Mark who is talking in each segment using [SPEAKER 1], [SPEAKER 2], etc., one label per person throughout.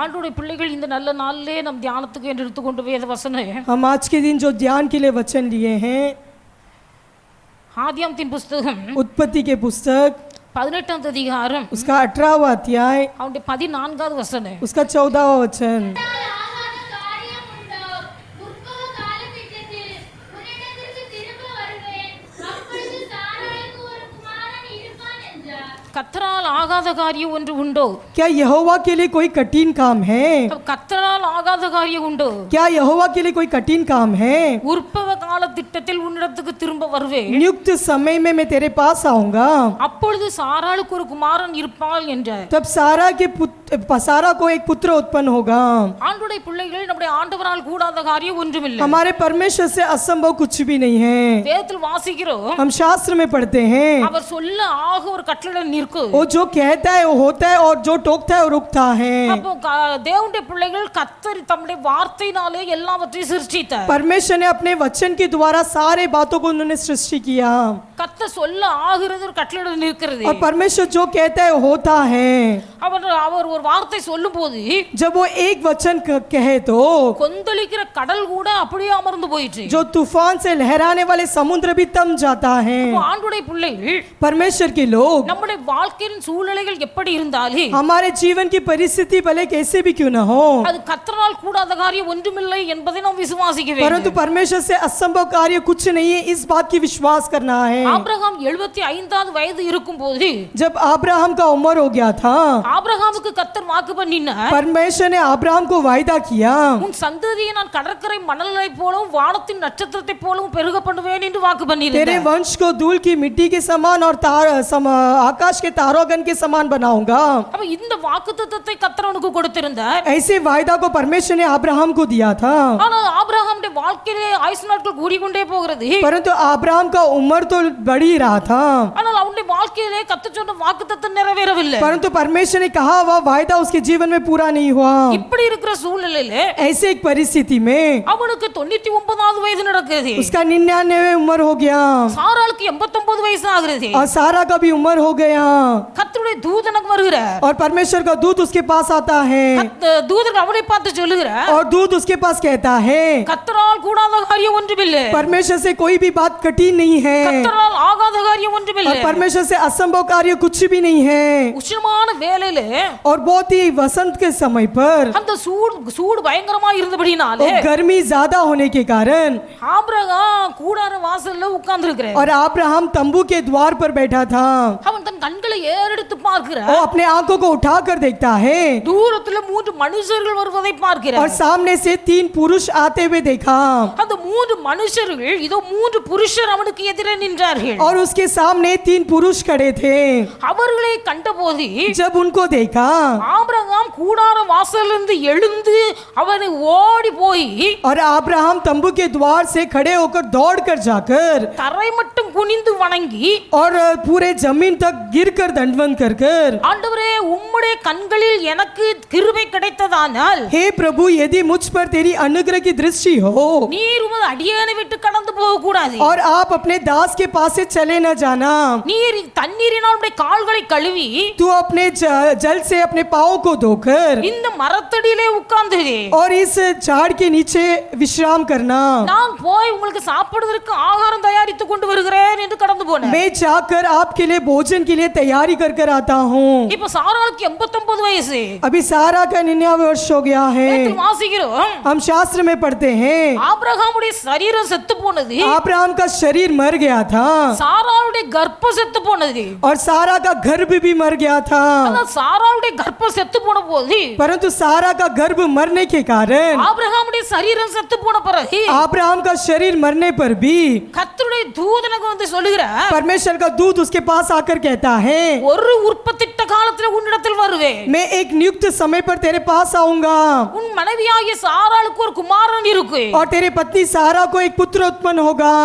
[SPEAKER 1] ஆண்டவருடைய பிள்ளைகள் இந்த நல்ல நாளிலே நம் தியானத்துக்கு என்று எடுத்துக்கொண்டு வேத வசனம்
[SPEAKER 2] हम आज के दिन जो ध्यान के लिए वचन लिए हैं
[SPEAKER 1] ஆதியாகமத்தின் புத்தகம்
[SPEAKER 2] उत्पत्ति के पुस्तक
[SPEAKER 1] 18 அதிகாரம்
[SPEAKER 2] उसका 18वां अध्याय
[SPEAKER 1] அவருடைய 14வது வசனம்
[SPEAKER 2] उसका 14वां वचन।
[SPEAKER 1] கர்த்தரால் ஆகாத காரியம் ஒன்று உண்டோ?
[SPEAKER 2] क्या यहोवा के लिए कोई कठिन काम है?
[SPEAKER 1] கர்த்தரால் ஆகாத காரியம் உண்டோ?
[SPEAKER 2] क्या यहोवा के लिए कोई कठिन काम है?
[SPEAKER 1] உற்பவ கால திட்டத்தில் உன்னிடத்துக்கு திரும்ப வருவேன்,
[SPEAKER 2] नियुक्त समय में मैं तेरे पास आऊंगा,
[SPEAKER 1] அப்பொழுது சாராளுக்கு ஒரு குமாரன் இருப்பாள் என்றார்।
[SPEAKER 2] तब सारा को एक पुत्र उत्पन्न होगा।
[SPEAKER 1] ஆண்டவருடைய பிள்ளைகள் நம்முடைய ஆண்டவரால் கூடாத காரியம் ஒன்றுமில்லை।
[SPEAKER 2] हमारे परमेश्वर से असंभव कुछ भी नहीं है।
[SPEAKER 1] வேதத்தில் வாசிக்கிறோம்,
[SPEAKER 2] हम शास्त्र में पढ़ते हैं
[SPEAKER 1] அவர் சொல்ல ஆக ஒரு கட்டளை நிற்கும்,
[SPEAKER 2] वो जो कहता है वो होता है और जो टोकता है वो रुकता है।
[SPEAKER 1] அப்போ தேவனுடைய பிள்ளைகள் கர்த்தர் தம்முடைய வார்த்தையினாலே எல்லாவற்றையும் சிருஷ்டித்தார்।
[SPEAKER 2] परमेश्वर ने अपने वचन के द्वारा सारे बातों को उन्होंने सृष्टि किया
[SPEAKER 1] கர்த்தர் சொல்ல ஆகிறது ஒரு கட்டளை நிற்கிறது,
[SPEAKER 2] और परमेश्वर जो कहता है वो होता है।
[SPEAKER 1] அவர் ஒரு வார்த்தை சொல்லும்போது
[SPEAKER 2] जब वो एक वचन कहे तो
[SPEAKER 1] கொந்தளிக்கிற கடல் கூட அப்படியே அமர்ந்து போயிற்று।
[SPEAKER 2] जो तूफान से लहराने वाले समुद्र भी थम जाता है।
[SPEAKER 1] ஆண்டவருடைய பிள்ளைகள்
[SPEAKER 2] परमेश्वर के लोग
[SPEAKER 1] நம்முடைய வாழ்க்கையின் சூழ்நிலைகள் எப்படி இருந்தாலும்
[SPEAKER 2] हमारे जीवन की परिस्थिति भले कैसे भी क्यों न हो,
[SPEAKER 1] அது கர்த்தரால் கூடாத காரியம் ஒன்றுமில்லை என்பதை நாம் விசுவாசிக்க வேண்டும்।
[SPEAKER 2] परंतु परमेश्वर से असंभव कार्य कुछ नहीं है, इस बात की विश्वास करना है।
[SPEAKER 1] ஆபிரகாம் 75வது வயது இருக்கும்போது
[SPEAKER 2] जब अब्राहम का उम्र हो गया था,
[SPEAKER 1] ஆபிரகாமுக்கு கர்த்தர் வாக்கு பண்ணினார்,
[SPEAKER 2] परमेश्वर ने अब्राहम को वायदा किया,
[SPEAKER 1] உன் சந்ததியை நான் கடற்கரை மணலை போலவும் வானத்தின் நட்சத்திரத்தை போலவும் பெருக பண்ணுவேன் என்று வாக்கு
[SPEAKER 2] तेरे
[SPEAKER 1] பண்ணியிருந்தார்।
[SPEAKER 2] वंश को धूल की मिट्टी के समान और आकाश के तारोगण के समान बनाऊंगा।
[SPEAKER 1] அப்ப இந்த வாக்குத்தத்தத்தை கர்த்தர் அவனுக்கு கொடுத்திருந்தார்।
[SPEAKER 2] ऐसे वायदा को परमेश्वर ने अब्राहम को दिया था,
[SPEAKER 1] ஆனால் ஆபிரகாமுடைய வாழ்க்கையிலே ஆயுசு நாட்கள் கூடிக்கொண்டே போகிறது,
[SPEAKER 2] परंतु अब्राहम का उम्र तो बढ़ ही रहा था,
[SPEAKER 1] ஆனால் அவனுடைய வாழ்க்கையிலே கர்த்தர் சொன்ன வாக்குத்தத்தம் நிறைவேறவில்லை।
[SPEAKER 2] परंतु परमेश्वर ने कहा वह वायदा उसके जीवन में पूरा नहीं हुआ।
[SPEAKER 1] இப்படி இருக்கிற சூழ்நிலையிலே
[SPEAKER 2] ऐसे एक परिस्थिति में
[SPEAKER 1] அவனுக்கு 99வது வயது நடக்குது,
[SPEAKER 2] उसका 99 उम्र हो गया
[SPEAKER 1] சாராளுக்கு 89 வயசு ஆகிறது।
[SPEAKER 2] और सारा का भी उम्र हो गया
[SPEAKER 1] கர்த்தருடைய தூதனுக்கு வருகிறார்,
[SPEAKER 2] और परमेश्वर का दूत उसके पास आता है
[SPEAKER 1] தூதன் அவனை பார்த்து சொல்லுகிறார்,
[SPEAKER 2] और दूत उसके पास कहता है
[SPEAKER 1] கர்த்தரால் கூடாத காரியம் ஒன்றுமில்லை,
[SPEAKER 2] परमेश्वर से कोई भी बात कठिन नहीं है,
[SPEAKER 1] கர்த்தரால் ஆகாத காரியம்
[SPEAKER 2] और
[SPEAKER 1] ஒன்றுமில்லை।
[SPEAKER 2] परमेश्वर से असंभव कार्य कुछ भी नहीं है।
[SPEAKER 1] உஷ்ணமான வேளையிலே
[SPEAKER 2] और बहुत ही वसंत के समय पर
[SPEAKER 1] அந்த சூடு பயங்கரமா இருந்தபடினாலே
[SPEAKER 2] और गर्मी ज्यादा होने के कारण
[SPEAKER 1] ஆபிரகாம் கூடார வாசல்ல உட்கார்ந்து இருக்கிறார்,
[SPEAKER 2] और अब्राहम तंबू के द्वार पर बैठा था।
[SPEAKER 1] அவன் தன் கண்களை ஏறெடுத்து பார்க்கிறார்,
[SPEAKER 2] वो अपने आंखों को उठाकर देखता है
[SPEAKER 1] தூரத்துல 3 மனுஷர்கள் வருவதை
[SPEAKER 2] और
[SPEAKER 1] பார்க்கிறார்।
[SPEAKER 2] सामने से 3 पुरुष आते हुए देखा
[SPEAKER 1] அந்த 3 மனுஷர்கள் இதோ 3 புருஷர் அவனுக்கு எதிரே நின்றார்கள்,
[SPEAKER 2] और उसके सामने 3 पुरुष खड़े थे।
[SPEAKER 1] அவர்களை கண்டபோது
[SPEAKER 2] जब उनको देखा
[SPEAKER 1] ஆபிரகாம் கூடார வாசலிலிருந்து எழுந்து அவனை ஓடி போய்
[SPEAKER 2] और अब्राहम तंबू के द्वार से खड़े होकर दौड़कर जाकर
[SPEAKER 1] தரை மட்டும் குனிந்து வணங்கி
[SPEAKER 2] और पूरे जमीन तक गिरकर दंडवत कर
[SPEAKER 1] ஆண்டவரே உம்முடைய கண்களில் எனக்கு கிருபை கிடைத்ததானால்
[SPEAKER 2] हे प्रभु यदि मुझ पर तेरी अनुग्रह की दृष्टि हो
[SPEAKER 1] நீர் உமது அடியானை விட்டு கடந்து போக கூடாது,
[SPEAKER 2] और आप अपने दास के पास से चले न जाना।
[SPEAKER 1] நீர் தண்ணீரினால் உடைய கால்களை கழுவி
[SPEAKER 2] तू अपने जल से अपने पाँव को धोकर
[SPEAKER 1] இந்த மரத்தடியிலே உட்கார்ந்து
[SPEAKER 2] और इस झाड़ के नीचे विश्राम करना।
[SPEAKER 1] நான் போய் உங்களுக்கு சாப்பிடுவதற்கு ஆகாரம் தயாரித்து கொண்டு வருகிறேன் என்று கடந்து போனேன்।
[SPEAKER 2] मैं जाकर आपके लिए भोजन के लिए तैयारी कर कर आता हूँ।
[SPEAKER 1] இப்ப சாராளுக்கு 89 வயசு,
[SPEAKER 2] अभी सारा का 99 वर्ष हो गया है।
[SPEAKER 1] வேதத்தில் வாசிக்கிறோம்,
[SPEAKER 2] हम शास्त्र में पढ़ते हैं
[SPEAKER 1] ஆபிரகாமுடைய சரீரம் செத்து போனது,
[SPEAKER 2] अब्राहम का शरीर मर गया था
[SPEAKER 1] சாராளுடைய கர்ப்பம் செத்து போனது।
[SPEAKER 2] और सारा का गर्भ भी मर गया था,
[SPEAKER 1] ஆனால் சாராளுடைய கர்ப்பம் செத்து போன போது
[SPEAKER 2] परंतु सारा का गर्भ मरने के कारण
[SPEAKER 1] ஆபிரகாமுடைய சரீரம் செத்து போன பிறகு
[SPEAKER 2] अब्राहम का शरीर मरने पर भी
[SPEAKER 1] கர்த்தருடைய தூதனுக்கு வந்து சொல்லுகிறார்,
[SPEAKER 2] परमेश्वर का दूत उसके पास आकर कहता है
[SPEAKER 1] ஒரு உற்பத்திட்ட காலத்தில் உன்னிடத்தில் வருவேன்,
[SPEAKER 2] मैं एक नियुक्त समय पर तेरे पास आऊंगा
[SPEAKER 1] உன் மனைவியாகிய சாராளுக்கு ஒரு குமாரன் இருக்கு।
[SPEAKER 2] और तेरे पत्नी सारा को एक पुत्र उत्पन्न होगा।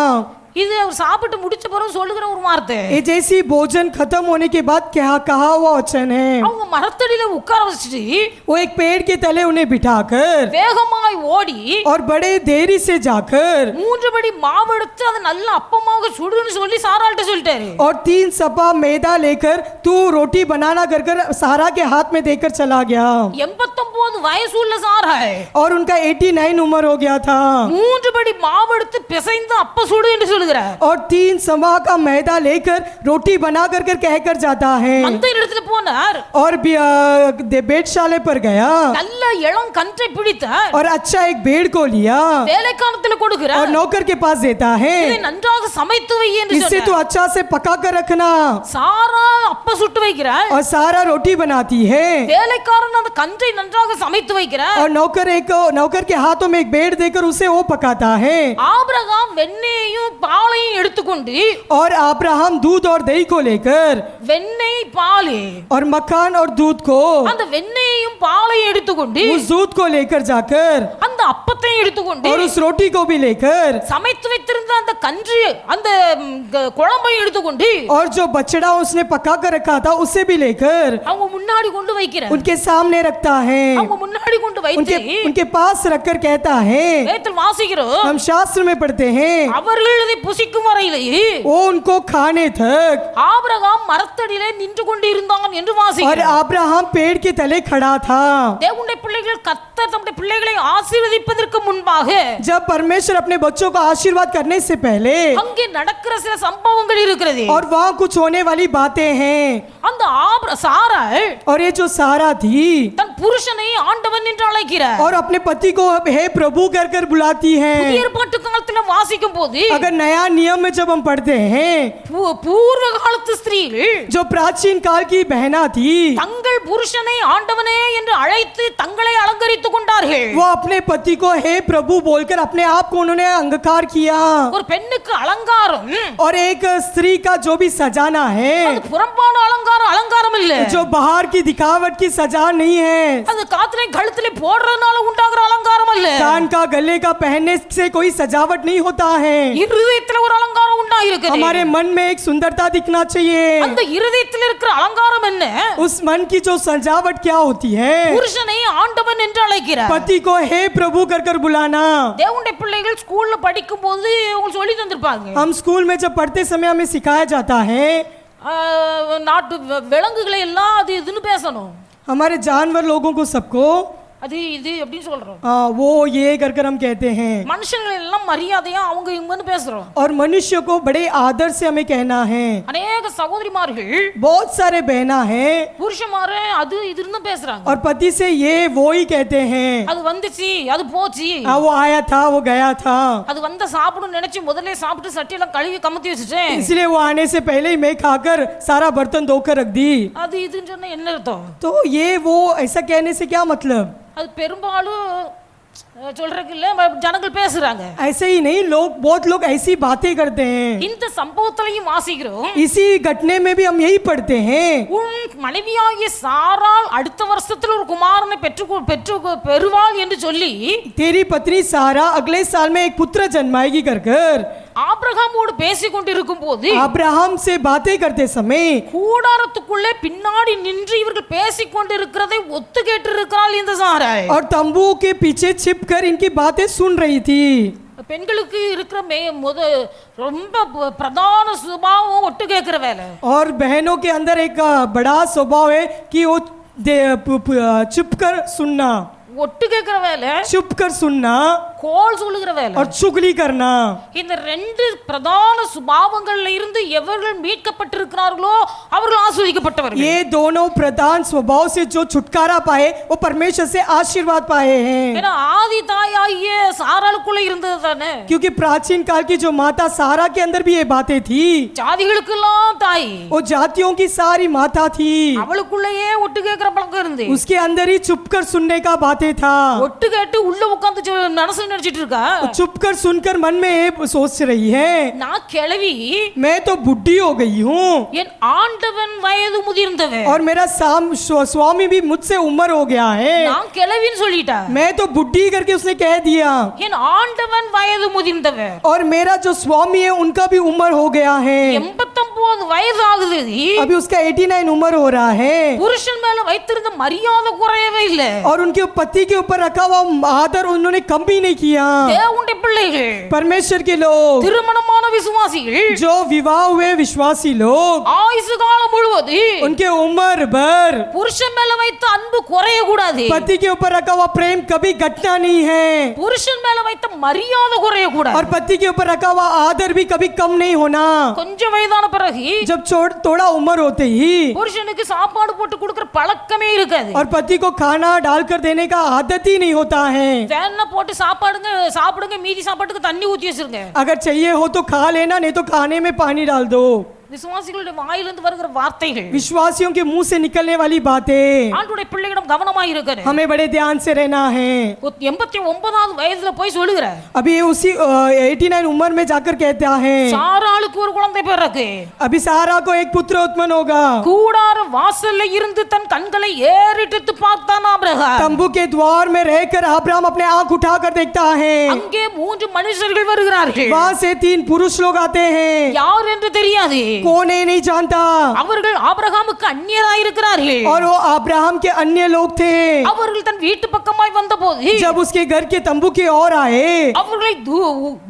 [SPEAKER 1] இது அவர் சாப்பிட்டு முடிச்ச பிறகு சொல்லுகிற ஒரு வார்த்தை,
[SPEAKER 2] ये जैसी भोजन खत्म होने के बाद क्या कहा हुआ वचन है।
[SPEAKER 1] அவங்க மரத்தடியில உட்கார வச்சுட்டு
[SPEAKER 2] वो एक पेड़ के तले उन्हें बिठाकर
[SPEAKER 1] வேகமாய் ஓடி
[SPEAKER 2] और बड़े देरी से जाकर
[SPEAKER 1] 3 படி மாவு எடுத்து அது நல்ல அப்பமாக சுடுன்னு சொல்லி சாராள்கிட்ட சொல்லிட்டாரு,
[SPEAKER 2] और 3 सपा मैदा लेकर तू रोटी बनाना कर सारा के हाथ में देकर चला गया।
[SPEAKER 1] 89 வயசுள்ள சாராய்
[SPEAKER 2] और उनका 89 उम्र हो गया था
[SPEAKER 1] 3 படி மாவு எடுத்து பிசைந்து அப்ப சுடு என்று சொல்கிறார்.
[SPEAKER 2] और 3 समा का मैदा लेकर रोटी बना कर कहकर जाता है
[SPEAKER 1] அந்த இடத்துல போனார்.
[SPEAKER 2] और बेटशाले पर गया
[SPEAKER 1] நல்ல இளம் கன்றை பிடித்தார்.
[SPEAKER 2] और अच्छा एक भेड़ को लिया
[SPEAKER 1] வேலைக்காரத்துல
[SPEAKER 2] और
[SPEAKER 1] கொடுக்கிறார்.
[SPEAKER 2] नौकर के पास देता है
[SPEAKER 1] இதை நன்றாக சமைத்து வை என்று
[SPEAKER 2] इससे तो
[SPEAKER 1] சொன்னார்.
[SPEAKER 2] अच्छा से पका कर रखना
[SPEAKER 1] சாரா அப்ப சுட்டு வைக்கிறார்.
[SPEAKER 2] और सारा रोटी बनाती है
[SPEAKER 1] வேலைக்காரன் அந்த கன்றை நன்றாக சமைத்து வைக்கிறார்.
[SPEAKER 2] और नौकर के हाथों में एक भेड़ देकर उसे वो पकाता है
[SPEAKER 1] ஆபிரகாம் வெண்ணெயையும் பாலையும் எடுத்துக்கொண்டு
[SPEAKER 2] और अब्राहम दूध और दही को लेकर
[SPEAKER 1] வெண்ணெய் பால்
[SPEAKER 2] और मक्खन और दूध को
[SPEAKER 1] அந்த வெண்ணெயையும் பாலையும் எடுத்துக்கொண்டு
[SPEAKER 2] उस दूध को लेकर जाकर
[SPEAKER 1] அந்த அப்பத்தையும் எடுத்துக்கொண்டு
[SPEAKER 2] और उस रोटी को भी लेकर
[SPEAKER 1] சமைத்து வைத்திருந்த அந்த கன்று அந்த குழம்பையும் எடுத்துக்கொண்டு
[SPEAKER 2] और जो बछड़ा उसने पका कर रखा था उसे भी लेकर
[SPEAKER 1] அவங்க முன்னாடி கொண்டு வைக்கிறார்.
[SPEAKER 2] उनके सामने रखता है
[SPEAKER 1] அவங்க முன்னாடி கொண்டு வைத்து
[SPEAKER 2] उनके पास रखकर कहता है
[SPEAKER 1] வேதத்தில் வாசிக்கிறோம்
[SPEAKER 2] हम शास्त्र में पढ़ते हैं
[SPEAKER 1] அவர்கள் இதை புசிக்கும் வரையிலேயே
[SPEAKER 2] वो उनको खाने तक
[SPEAKER 1] ஆபிரகாம் மரத்தடியிலே நின்று கொண்டு இருந்தான் என்று
[SPEAKER 2] और
[SPEAKER 1] வாசிக்கிறோம்.
[SPEAKER 2] अब्राहम पेड़ के तले खड़ा था
[SPEAKER 1] தேவனுடைய பிள்ளைகள் கர்த்தர் தம்முடைய பிள்ளைகளை ஆசீர்வதிப்பதற்கு முன்பாக
[SPEAKER 2] जब परमेश्वर अपने बच्चों को आशीर्वाद करने से पहले
[SPEAKER 1] அங்கே நடக்கிற சில சம்பவங்கள் இருக்கிறது.
[SPEAKER 2] और वहाँ कुछ होने वाली बातें हैं
[SPEAKER 1] அந்த சாராள்
[SPEAKER 2] और ये जो सारा थी
[SPEAKER 1] தன் புருஷனை ஆண்டவன் என்று அழைக்கிறார்.
[SPEAKER 2] और अपने पति को हे प्रभु कर कर बुलाती है
[SPEAKER 1] புதிய ஏற்பாட்டு காலத்துல வாசிக்கும் போது
[SPEAKER 2] अगर नया नियम में जब हम पढ़ते हैं
[SPEAKER 1] பூர்வ காலத்து ஸ்திரீகள்
[SPEAKER 2] जो प्राचीन काल की बहना थी
[SPEAKER 1] தங்கள் புருஷனை ஆண்டவனே என்று அழைத்து தங்களை அலங்கரித்துக் கொண்டார்கள்.
[SPEAKER 2] वो अपने पति को हे प्रभु बोलकर अपने आप को उन्होंने अंगीकार किया
[SPEAKER 1] ஒரு பெண்ணுக்கு அலங்காரம்
[SPEAKER 2] और एक स्त्री का जो भी सजाना है
[SPEAKER 1] அது புறம்பான அலங்காரம் இல்ல.
[SPEAKER 2] जो बाहर की दिखावट की सजा नहीं है
[SPEAKER 1] அது காத்திலே கழுத்திலே போடுறதுனால உண்டாகிற அலங்காரம் அல்ல.
[SPEAKER 2] कान का गले का पहनने से कोई सजावट नहीं होता है
[SPEAKER 1] இருதயத்துல ஒரு அலங்காரம் உண்டாயிருக்குது.
[SPEAKER 2] हमारे मन में एक सुंदरता दिखना चाहिए
[SPEAKER 1] அந்த இருதயத்தில் இருக்கிற அலங்காரம் என்ன?
[SPEAKER 2] उस मन की जो सजावट क्या होती है
[SPEAKER 1] புருஷனை ஆண்டவன் என்று அழைக்கிறார்.
[SPEAKER 2] पति को हे प्रभु कर कर बुलाना
[SPEAKER 1] தேவனுடைய பிள்ளைகள் ஸ்கூல்ல படிக்கும் போது உங்களுக்கு சொல்லி தந்திருப்பாங்க.
[SPEAKER 2] हम स्कूल में जब पढ़ते समय हमें सिखाया जाता है
[SPEAKER 1] நாட்டு விலங்குகளை எல்லாம் அது இதுன்னு பேசணும்.
[SPEAKER 2] हमारे जानवर लोगों को सबको
[SPEAKER 1] அது இது அப்படின்னு சொல்றோம்.
[SPEAKER 2] वो ये कर कर हम कहते हैं
[SPEAKER 1] மனுஷங்களை எல்லாம் மரியாதையா அவங்க இவங்கன்னு பேசுறோம்.
[SPEAKER 2] और मनुष्य को बड़े आदर से हमें कहना है
[SPEAKER 1] அநேக சகோதரிமார்கள்
[SPEAKER 2] बहुत सारे बहना है
[SPEAKER 1] புருஷமாரே அது இதுன்னு பேசுறாங்க.
[SPEAKER 2] और पति से ये वो ही कहते हैं
[SPEAKER 1] அது வந்துச்சு அது போச்சு
[SPEAKER 2] वो आया था वो गया था
[SPEAKER 1] அது வந்த சாப்பிடும் நினைச்சு முதல்ல சாப்பிட்டு சட்டியெல்லாம் கழுவி கமத்தி வச்சுட்டேன்.
[SPEAKER 2] इसलिए वो आने से पहले ही मैं खाकर सारा बर्तन धोकर रख दी
[SPEAKER 1] அது இதுன்னு சொன்னா என்ன அர்த்தம்?
[SPEAKER 2] तो ये वो ऐसा कहने से क्या मतलब
[SPEAKER 1] அது பெரும்பாலும் சொல்றதுக்கு இல்ல ஜனங்கள் பேசுறாங்க.
[SPEAKER 2] ऐसे ही नहीं बहुत लोग ऐसी बातें करते हैं
[SPEAKER 1] இந்த சம்பவத்திலையும் வாசிக்கிறோம்.
[SPEAKER 2] इसी घटने में भी हम यही पढ़ते हैं
[SPEAKER 1] உன் மனைவியாகிய சாராள் அடுத்த வருஷத்துல ஒரு குமாரனை பெறுவாள் என்று சொல்லி
[SPEAKER 2] तेरी पत्नी सारा अगले साल में एक पुत्र जन्माएगी कर कर
[SPEAKER 1] ஆபிரகாமோடு பேசிக் கொண்டிருக்கும் போது
[SPEAKER 2] अब्राहम से बातें करते समय
[SPEAKER 1] கூடாரத்துக்குள்ளே பின்னாடி நின்று இவர்கள் பேசிக் கொண்டிருக்கிறதை ஒத்து கேட்டு இருக்கிறாள் இந்த சாராள்.
[SPEAKER 2] और तंबू के पीछे छिपकर इनकी बातें सुन रही थी
[SPEAKER 1] பெண்களுக்கு இருக்கிற ரொம்ப பிரதான சுபாவம் ஒட்டு கேட்கிற வேலை.
[SPEAKER 2] और बहनों के अंदर एक बड़ा स्वभाव है कि वो छुपकर सुनना
[SPEAKER 1] ஒட்டு கேட்கிற வேலை,
[SPEAKER 2] छुपकर सुनना
[SPEAKER 1] கோல் சொல்லுகிற வேலை.
[SPEAKER 2] और चुगली करना
[SPEAKER 1] இந்த ரெண்டு பிரதான சுபாவங்கள்ல இருந்து எவர்கள் மீட்கப்பட்டிருக்கிறார்களோ அவர்கள் ஆசீர்வதிக்கப்பட்டவர்கள்.
[SPEAKER 2] ये दोनों प्रधान स्वभाव से जो छुटकारा पाए वो परमेश्वर से आशीर्वाद पाए हैं
[SPEAKER 1] ஏன்னா ஆதி தாயாகிய சாராளுக்குள்ள இருந்தது தானே.
[SPEAKER 2] क्योंकि प्राचीन काल की जो माता सारा के अंदर भी ये बातें थी
[SPEAKER 1] ஜாதிகளுக்கெல்லாம் தாய்,
[SPEAKER 2] वो जातियों की सारी माता थी
[SPEAKER 1] அவளுக்குள்ளேயே ஒட்டு கேட்கிற பழக்கம் இருந்து
[SPEAKER 2] उसके अंदर ही चुपकर सुनने का बातें था
[SPEAKER 1] ஒட்டு கேட்டு உள்ள உட்கார்ந்து மனசுல நினைச்சிட்டு இருக்கா.
[SPEAKER 2] चुपकर सुनकर मन में ये सोच रही है
[SPEAKER 1] நான் கிழவி,
[SPEAKER 2] मैं तो बुढ़ी हो गई हूँ
[SPEAKER 1] என் ஆண்டவன் வயது முதிர்ந்தவன்.
[SPEAKER 2] और मेरा स्वामी भी मुझसे उम्र हो गया है
[SPEAKER 1] நான் கிழவின்னு சொல்லிட்டா.
[SPEAKER 2] मैं तो बुढ़ी करके उसने कह दिया
[SPEAKER 1] என் ஆண்டவன் வயது முதிர்ந்தவன்.
[SPEAKER 2] और मेरा जो स्वामी है उनका भी उम्र हो गया है
[SPEAKER 1] 89 வயது ஆகுது.
[SPEAKER 2] अभी उसका 89 उम्र हो रहा है
[SPEAKER 1] புருஷன் மேல வைத்திருந்த மரியாதை குறையவே இல்லை.
[SPEAKER 2] और उनके पति के ऊपर रखा हुआ आदर उन्होंने कम भी नहीं किया।
[SPEAKER 1] தேவனுடைய பிள்ளைகள்,
[SPEAKER 2] परमेश्वर के लोग,
[SPEAKER 1] திருமணமான விசுவாசிகள்,
[SPEAKER 2] जो विवाह हुए विश्वासी लोग,
[SPEAKER 1] ஆயுசு காலம் முழுவதும்
[SPEAKER 2] उनके उम्र भर
[SPEAKER 1] புருஷன் மேல வைத்த அன்பு குறைய கூடாது,
[SPEAKER 2] पति के ऊपर रखा हुआ प्रेम कभी घटना नहीं है,
[SPEAKER 1] புருஷன் மேல வைத்த மரியாதை குறைய கூடாது।
[SPEAKER 2] और पति के ऊपर रखा हुआ आदर भी कभी कम नहीं होना।
[SPEAKER 1] கொஞ்சம் வயதான பிறகு
[SPEAKER 2] जब थोड़ा उम्र होते ही
[SPEAKER 1] புருஷனுக்கு சாப்பாடு போட்டு கொடுக்கிற பழக்கமே இருக்காது।
[SPEAKER 2] और पति को खाना डालकर देने का आदत ही नहीं होता है।
[SPEAKER 1] வேணா போட்டு சாப்பிடுங்க, மீதி சாப்பாட்டுக்கு தண்ணி ஊத்தி வச்சிருங்க।
[SPEAKER 2] अगर चाहिए हो तो खा लेना, नहीं तो खाने में पानी डाल दो।
[SPEAKER 1] விசுவாசிகளுடைய வாயிலிருந்து வருகிற வார்த்தைகள்,
[SPEAKER 2] विश्वासियों के मुंह से निकलने वाली बातें
[SPEAKER 1] ஆண்டவருடைய பிள்ளைகளிடம் கவனமாய் இருக்கணும்।
[SPEAKER 2] हमें बड़े ध्यान से रहना है।
[SPEAKER 1] 89வது வயதுல போய் சொல்லுகிற,
[SPEAKER 2] अभी उसी 89 उम्र में जाकर कहता है,
[SPEAKER 1] சாராளுக்கு ஒரு குழந்தை பிறகு,
[SPEAKER 2] अभी सारा को एक पुत्र उत्पन्न होगा।
[SPEAKER 1] கூடார வாசல்ல இருந்து தன் கண்களை ஏறிட்டு பார்த்தான் ஆபிரகாம்।
[SPEAKER 2] तंबू के द्वार में रहकर अब्राहम अपने आंख उठाकर देखता है,
[SPEAKER 1] அங்கே 3 மனுஷர்கள் வருகிறார்கள்।
[SPEAKER 2] वहां से 3 पुरुष लोग आते हैं।
[SPEAKER 1] யார் என்று தெரியாது,
[SPEAKER 2] कौन है नहीं जानता,
[SPEAKER 1] அவர்கள் ஆபிரகாமுக்கு அந்நியராய் இருக்கிறார்கள்।
[SPEAKER 2] और वो अब्राहम के अन्य लोग थे।
[SPEAKER 1] அவர்கள் தன் வீட்டு பக்கமாய் வந்தபோது,
[SPEAKER 2] जब उसके घर के तंबू की ओर आए,
[SPEAKER 1] அவர்களை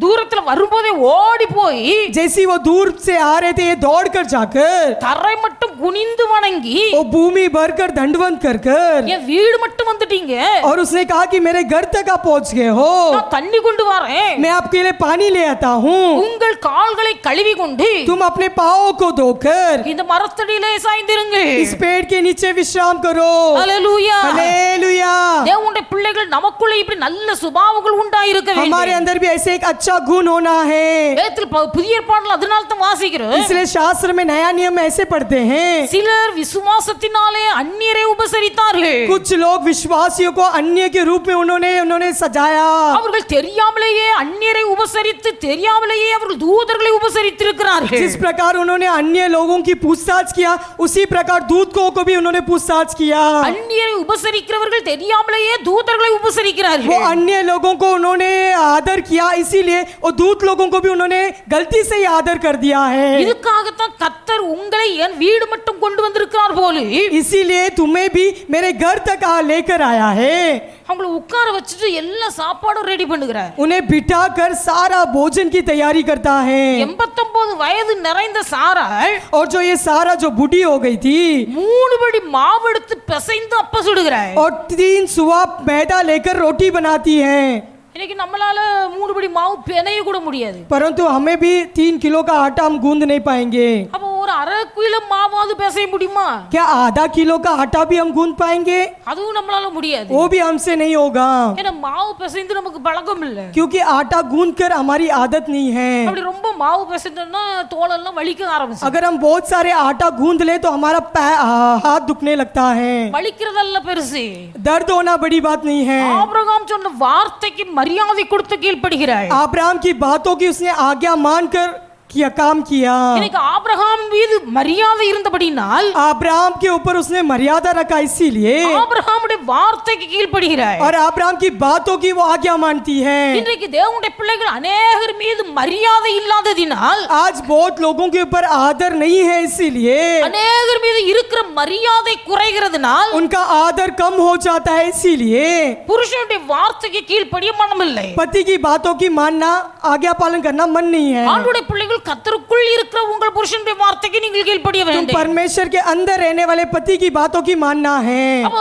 [SPEAKER 1] தூரத்துல வரும்போதே ஓடி போய்
[SPEAKER 2] जैसे वो दूर से आ रहे थे, ये दौड़ कर जाकर
[SPEAKER 1] தரை மட்டும் குனிந்து வணங்கி,
[SPEAKER 2] वो भूमि भर कर दंडवत कर कर,
[SPEAKER 1] என் வீடு மட்டும் வந்துட்டீங்க,
[SPEAKER 2] और उसने कहा कि मेरे घर तक आप पहुंच गए हो,
[SPEAKER 1] நான் தண்ணி கொண்டு வரேன்,
[SPEAKER 2] मैं आपके लिए पानी ले आता हूँ,
[SPEAKER 1] உங்கள் கால்களை கழுவி கொண்டு
[SPEAKER 2] तुम अपने पाँव को धोकर
[SPEAKER 1] இந்த மரத்தடியிலே சாய்ந்திருங்கள்।
[SPEAKER 2] इस पेड़ के नीचे विश्राम करो।
[SPEAKER 1] ஹல்லேலூயா।
[SPEAKER 2] हालेलुया।
[SPEAKER 1] தேவனுடைய பிள்ளைகள் நமக்குள்ள இப்படி நல்ல சுபாவங்கள் உண்டாயிருக்க வேண்டும்।
[SPEAKER 2] हमारे अंदर भी ऐसे एक अच्छा गुण होना है।
[SPEAKER 1] வேதத்தில் புதிய ஏற்பாடுல அதனால தான் வாசிக்கிறோம்,
[SPEAKER 2] इसलिए शास्त्र में नया नियम में ऐसे पढ़ते हैं,
[SPEAKER 1] சிலர் விசுவாசத்தினாலே அந்நியரை உபசரித்தார்கள்।
[SPEAKER 2] कुछ लोग विश्वासियों को अन्य के रूप में उन्होंने सजाया।
[SPEAKER 1] அவர்கள் தெரியாமலேயே அந்நியரை உபசரித்து தெரியாமலேயே அவர்கள் தூதர்களை உபசரித்திருக்கிறார்கள்।
[SPEAKER 2] जिस प्रकार उन्होंने अन्य लोगों की पूछताछ किया, उसी प्रकार दूतों को भी उन्होंने पूछताछ किया।
[SPEAKER 1] அந்நியரை உபசரிக்கிறவர்கள் தெரியாமலேயே தூதர்களை
[SPEAKER 2] वो
[SPEAKER 1] உபசரிக்கிறார்கள்।
[SPEAKER 2] अन्य लोगों को उन्होंने आदर किया, इसीलिए वो दूत लोगों को भी उन्होंने गलती से ही आदर कर दिया है।
[SPEAKER 1] இதுக்காகத்தான் கர்த்தர் உங்களை என் வீடு மட்டும் கொண்டு வந்திருக்கிறார் போல,
[SPEAKER 2] इसीलिए तुम्हें भी मेरे घर तक लेकर आया है।
[SPEAKER 1] அவங்களை உட்கார வச்சுட்டு எல்லா சாப்பாடும் ரெடி பண்ணுகிறார்।
[SPEAKER 2] उन्हें बिठाकर सारा भोजन की तैयारी करता है।
[SPEAKER 1] 89 வயது நிறைந்த சாராள்
[SPEAKER 2] और जो ये सारा जो बूढ़ी हो गई थी,
[SPEAKER 1] 3 படி மாவு எடுத்து பிசைந்து அப்ப சுடுகிறார்।
[SPEAKER 2] और 3 सुआ मैदा लेकर रोटी बनाती है।
[SPEAKER 1] இன்னைக்கு நம்மளால 3 படி மாவு பிணைய கூட முடியாது।
[SPEAKER 2] परंतु हमें भी 3 किलो का आटा हम गूंद नहीं पाएंगे।
[SPEAKER 1] அப்ப ஒரு அரை கிலோ மாவாவது பிசைய முடியுமா?
[SPEAKER 2] क्या आधा किलो का आटा भी हम गूंद पाएंगे?
[SPEAKER 1] அதுவும் நம்மளால முடியாது।
[SPEAKER 2] वो भी हमसे नहीं होगा,
[SPEAKER 1] ஏன்னா மாவு பிசைந்து நமக்கு பழக்கம் இல்ல।
[SPEAKER 2] क्योंकि आटा गूंद कर हमारी आदत नहीं है।
[SPEAKER 1] அப்படி ரொம்ப மாவு பிசைந்தோம்னா தோலெல்லாம் வலிக்க ஆரம்பிச்சு।
[SPEAKER 2] अगर हम बहुत सारे आटा गूंद ले तो हमारा हाथ दुखने लगता है।
[SPEAKER 1] வலிக்கிறதல்ல பெருசு,
[SPEAKER 2] दर्द होना बड़ी बात नहीं है।
[SPEAKER 1] ஆபிரகாம் சொன்ன வார்த்தைக்கு மரியாதை கொடுத்து கீழ்ப்படிகிறார்।
[SPEAKER 2] अब्राहम की बातों की उसने आज्ञा मानकर किया काम किया।
[SPEAKER 1] இன்னைக்கு ஆபிரகாம் மீது மரியாதை இருந்தபடினால்
[SPEAKER 2] अब्राहम के ऊपर उसने मर्यादा रखा, इसीलिए
[SPEAKER 1] ஆபிரகாமுடைய வார்த்தைக்கு கீழ்ப்படிகிறார்।
[SPEAKER 2] और अब्राहम की बातों की वो आज्ञा मानती है।
[SPEAKER 1] இன்றைக்கு தேவனுடைய பிள்ளைகள் अनेகர் மீது மரியாதை இல்லாததினால்,
[SPEAKER 2] आज बहुत लोगों के ऊपर आदर नहीं है, इसीलिए
[SPEAKER 1] अनेகர் மீது இருக்கிற மரியாதை குறைகிறதுனால்
[SPEAKER 2] उनका आदर कम हो जाता है। इसीलिए
[SPEAKER 1] புருஷனுடைய வார்த்தைக்கு கீழ்ப்படிய மனமில்லை।
[SPEAKER 2] पति की बातों की मानना, आज्ञा पालन करना मन नहीं है।
[SPEAKER 1] ஆண்டவருடைய பிள்ளைகள் கர்த்தருக்குள் இருக்கிற உங்கள் புருஷனுடைய வார்த்தைக்கு நீங்கள் கீழ்ப்படிய
[SPEAKER 2] तुम
[SPEAKER 1] வேண்டும்।
[SPEAKER 2] परमेश्वर के अंदर रहने वाले पति की बातों की मानना है।
[SPEAKER 1] அப்போ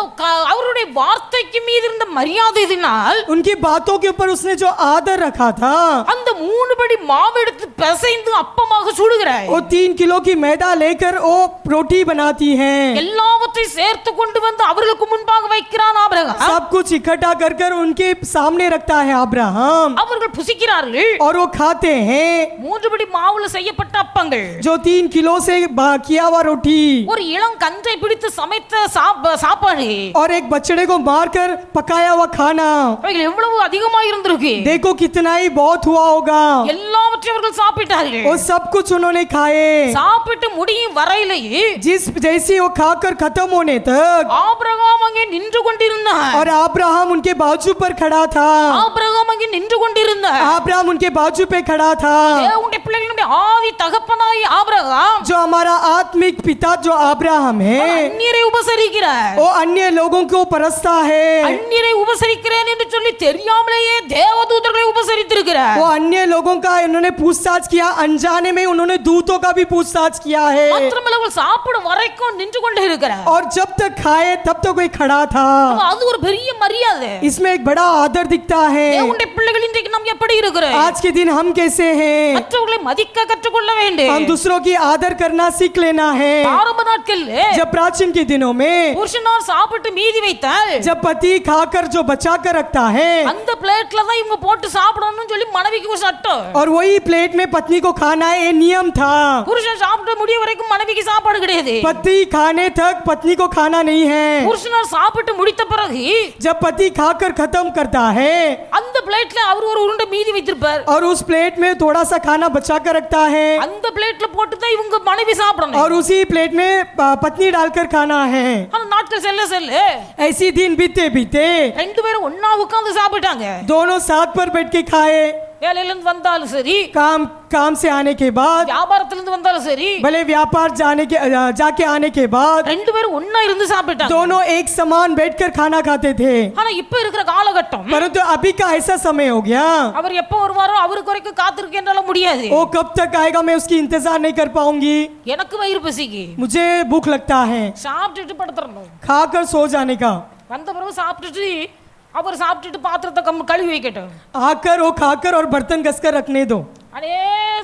[SPEAKER 1] அவருடைய வார்த்தைக்கு மீது இருந்த மரியாதையினால்
[SPEAKER 2] उनकी बातों के ऊपर उसने जो आदर रखा था,
[SPEAKER 1] அந்த 3 படி மாவு எடுத்து பிசைந்து அப்பமாக சுடுகிறார்।
[SPEAKER 2] वो 3 किलो की मैदा लेकर वो रोटी बनाती है।
[SPEAKER 1] எல்லாவற்றையும் சேர்த்து கொண்டு வந்து அவர்களுக்கு முன்பாக வைக்கிறான் ஆபிரகாம்।
[SPEAKER 2] सब कुछ इकट्ठा कर कर उनके सामने रखता है अब्राहम,
[SPEAKER 1] அவர்கள் புசிக்கிறார்கள்।
[SPEAKER 2] और वो खाते हैं
[SPEAKER 1] 3 படி மாவுல செய்யப்பட்ட அப்பங்கள்,
[SPEAKER 2] जो 3 किलो से किया हुआ रोटी,
[SPEAKER 1] ஒரு இளம் கன்றை பிடித்து சமைத்த சாப்பாடு,
[SPEAKER 2] और एक बछड़े को मारकर पकाया हुआ खाना।
[SPEAKER 1] அவைகள் எவ்வளவு அதிகமா இருந்திருக்கு।
[SPEAKER 2] देखो कितना ही बहुत हुआ होगा।
[SPEAKER 1] எல்லாவற்றையும் அவர்கள் சாப்பிட்டார்கள்।
[SPEAKER 2] वो सब कुछ उन्होंने खाए।
[SPEAKER 1] சாப்பிட்டு முடியும் வரையிலேயே
[SPEAKER 2] जैसे वो खाकर खत्म होने तक
[SPEAKER 1] ஆபிரகாம் அங்கே நின்று கொண்டிருந்தார்।
[SPEAKER 2] और अब्राहम उनके बाजू पर खड़ा था।
[SPEAKER 1] ஆபிரகாம் அங்கே நின்று கொண்டிருந்தார்।
[SPEAKER 2] अब्राहम उनके बाजू पे खड़ा था।
[SPEAKER 1] தேவனுடைய பிள்ளைகளுடைய ஆதி தகப்பனாய் ஆபிரகாம்
[SPEAKER 2] जो हमारा आत्मिक पिता जो अब्राहम है
[SPEAKER 1] அந்நியரை உபசரிக்கிறார்.
[SPEAKER 2] वो अन्य लोगों को परसता है।
[SPEAKER 1] அந்நியரை உபசரிக்கிறேன் என்று சொல்லி தெரியாமலேயே தேவதூதர்களை உபசரித்திருக்கிறார்.
[SPEAKER 2] वो अन्य लोगों का उन्होंने पूछताछ किया, अनजाने में उन्होंने दूतों का भी पूछताछ किया है।
[SPEAKER 1] மாத்திரமல்ல அவர்கள் சாப்பிடும் வரைக்கும் நின்று கொண்டே இருக்கிறார்.
[SPEAKER 2] और जब तक खाए तब तो कोई खड़ा था।
[SPEAKER 1] அது ஒரு பெரிய மரியாதை.
[SPEAKER 2] इसमें एक बड़ा आदर दिखता है।
[SPEAKER 1] தேவனுடைய பிள்ளைகள் இன்றைக்கு நாம் எப்படி இருக்கிறோம்?
[SPEAKER 2] आज के दिन हम कैसे हैं?
[SPEAKER 1] மற்றவர்களை மதிக்க கற்றுக்கொள்ள வேண்டும்.
[SPEAKER 2] हम दूसरों की आदर करना सीख लेना है।
[SPEAKER 1] ஆரம்ப நாட்களில்
[SPEAKER 2] जब प्राचीन के दिनों में
[SPEAKER 1] புருஷனார் சாப்பிட்டு மீதி வைத்தால்
[SPEAKER 2] जब पति खाकर जो बचा कर रखता है
[SPEAKER 1] அந்த பிளேட்ல தான் இவங்க போட்டு சாப்பிடணும்னு சொல்லி மனைவிக்கு ஒரு சட்டம்.
[SPEAKER 2] और वही प्लेट में पत्नी को खाना है, ये नियम था।
[SPEAKER 1] புருஷன் சாப்பிட்டு முடிய வரைக்கும் மனைவிக்கு சாப்பாடு கிடையாது.
[SPEAKER 2] पति खाने तक पत्नी को खाना नहीं है।
[SPEAKER 1] புருஷனார் சாப்பிட்டு முடித்த பிறகு
[SPEAKER 2] जब पति खाकर खत्म करता है
[SPEAKER 1] அந்த பிளேட்ல அவர் ஒரு உருண்டை மீதி வைத்திருப்பார்.
[SPEAKER 2] और उस प्लेट में थोड़ा सा खाना बचा कर रखता है
[SPEAKER 1] அந்த பிளேட்ல போட்டு தான் இவங்க மனைவி சாப்பிடணும்.
[SPEAKER 2] और उसी प्लेट में पत्नी डालकर खाना है।
[SPEAKER 1] ஆனா நாட்கள் செல்ல செல்ல
[SPEAKER 2] ऐसी दिन बीते बीते
[SPEAKER 1] ரெண்டு பேரும் ஒண்ணா உட்கார்ந்து சாப்பிட்டாங்க.
[SPEAKER 2] दोनों साथ पर बैठ के खाए।
[SPEAKER 1] வேலையில இருந்து வந்தாலும் சரி,
[SPEAKER 2] काम से आने के बाद,
[SPEAKER 1] வியாபாரத்துல இருந்து வந்தாலும் சரி,
[SPEAKER 2] भले व्यापार जाके आने के बाद
[SPEAKER 1] ரெண்டு பேரும் ஒண்ணா இருந்து சாப்பிட்டாங்க.
[SPEAKER 2] दोनों एक समान बैठकर खाना खाते थे।
[SPEAKER 1] ஆனா இப்ப இருக்கிற காலகட்டம்
[SPEAKER 2] परंतु अभी का ऐसा समय हो गया,
[SPEAKER 1] அவர் எப்ப வருவாரோ அவருக்கு வரைக்கும் காத்திருக்கேன்னால முடியாது.
[SPEAKER 2] वो कब तक आएगा मैं उसकी इंतजार नहीं कर पाऊंगी।
[SPEAKER 1] எனக்கு வயிறு பசிக்கு,
[SPEAKER 2] मुझे भूख लगता है,
[SPEAKER 1] சாப்பிட்டுட்டு படுத்துறணும்.
[SPEAKER 2] खाकर सो जाने का।
[SPEAKER 1] வந்த பிறகு சாப்பிட்டுட்டு அவர் சாப்பிட்டுட்டு பாத்திரத்தை கழுவி வைக்கட்டும்.
[SPEAKER 2] आकर वो खाकर और बर्तन कसकर रखने दो।
[SPEAKER 1] அடே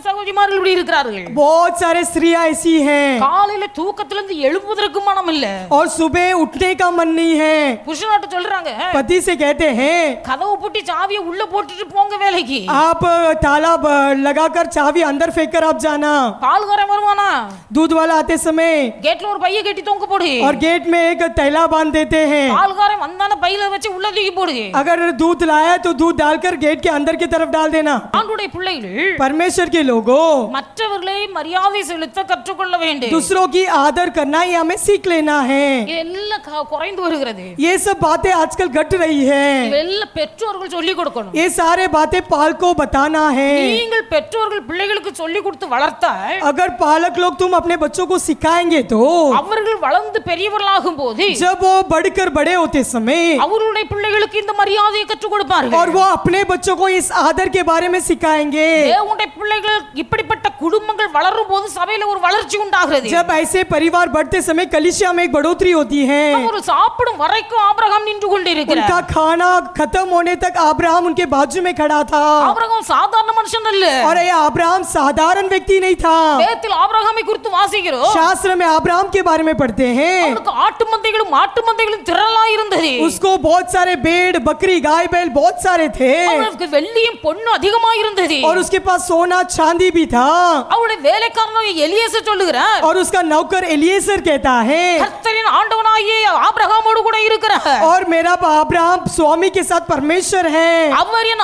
[SPEAKER 1] சகோதரிமார்கள் இப்படி இருக்கிறார்கள்.
[SPEAKER 2] बहुत सारे स्त्रियां ऐसी हैं
[SPEAKER 1] காலையில தூக்கத்திலிருந்து எழுப்புவதற்கு மனம் இல்ல.
[SPEAKER 2] और सुबह उठने का मन नहीं है।
[SPEAKER 1] புருஷனாட்ட சொல்றாங்க,
[SPEAKER 2] पति से कहते हैं
[SPEAKER 1] கதவு பூட்டி சாவியை உள்ள போட்டுட்டு போங்க வேலைக்கு.
[SPEAKER 2] आप ताला लगाकर चाबी अंदर फेंक कर आप जाना।
[SPEAKER 1] பால்காரன் வருவானா,
[SPEAKER 2] दूध वाला आते समय
[SPEAKER 1] கேட்ல ஒரு பைய கட்டி தொங்க போடு.
[SPEAKER 2] और गेट में एक थैला बांध देते हैं।
[SPEAKER 1] பால்காரன் வந்தான பையில வச்சு உள்ள தூக்கி போடு.
[SPEAKER 2] अगर दूध लाया तो दूध डालकर गेट के अंदर की तरफ डाल देना।
[SPEAKER 1] ஆண்டுடைய பிள்ளைகள்
[SPEAKER 2] परमेश्वर के लोगों
[SPEAKER 1] மற்றவர்களை மரியாதை செலுத்த கற்றுக்கொள்ள வேண்டும்.
[SPEAKER 2] दूसरों की आदर करना ये हमें सीख लेना है।
[SPEAKER 1] இதெல்லாம் குறைந்து வருகிறது.
[SPEAKER 2] ये सब बातें आजकल घट रही है।
[SPEAKER 1] இதெல்லாம் பெற்றோர்கள் சொல்லி கொடுக்கணும்.
[SPEAKER 2] ये सारे बातें पालक को बताना है।
[SPEAKER 1] நீங்கள் பெற்றோர்கள் பிள்ளைகளுக்கு சொல்லி கொடுத்து வளர்த்தால்
[SPEAKER 2] अगर पालक लोग तुम अपने बच्चों को सिखाएंगे तो
[SPEAKER 1] அவர்கள் வளர்ந்து பெரியவர்களாகும் போது
[SPEAKER 2] जब वो बढ़कर बड़े होते समय
[SPEAKER 1] அவர்களுடைய பிள்ளைகளுக்கு இந்த மரியாதையை கற்றுக் கொடுப்பார்கள்.
[SPEAKER 2] और वो अपने बच्चों को इस आदर के बारे में सिखाएंगे।
[SPEAKER 1] தேவனுடைய பிள்ளைகள் இப்படிப்பட்ட குடும்பங்கள் வளரும் போது சபையில ஒரு வளர்ச்சி உண்டாகிறது.
[SPEAKER 2] जब ऐसे परिवार बढ़ते समय कलीसिया में एक बढ़ोतरी होती है।
[SPEAKER 1] ஒரு சாப்பிடும் வரைக்கும் ஆபிரகாம் நின்று கொண்டிருக்கிறார்.
[SPEAKER 2] उनका खाना खत्म होने तक अब्राहम उनके बाजू में खड़ा था।
[SPEAKER 1] ஆபிரகாம் சாதாரண மனுஷன் அல்ல.
[SPEAKER 2] और ये अब्राहम साधारण व्यक्ति नहीं था।
[SPEAKER 1] வேதத்தில் ஆபிரகாமை குறித்து வாசிக்கிறோம்.
[SPEAKER 2] शास्त्र में अब्राहम के बारे में पढ़ते हैं।
[SPEAKER 1] அவனுக்கு ஆட்டு மந்தைகளும் மாட்டு மந்தைகளும் திரளா இருந்தது.
[SPEAKER 2] उसको बहुत सारे भेड़ बकरी गाय बैल बहुत सारे थे
[SPEAKER 1] அவனுக்கு வெள்ளியும் பொன்னும் அதிகமா இருந்தது.
[SPEAKER 2] और उसके पास सोना चांदी भी था।
[SPEAKER 1] அவருடைய வேலைக்காரன் எலியேசர் சொல்லுகிறார்,
[SPEAKER 2] और उसका नौकर एलिएजर कहता है
[SPEAKER 1] கர்த்தரின் ஆண்டவனாகிய ஆபிரகாமோடு கூட இருக்கிறார்.
[SPEAKER 2] और मेरा अब्राहम स्वामी के साथ परमेश्वर है।
[SPEAKER 1] அவர் என்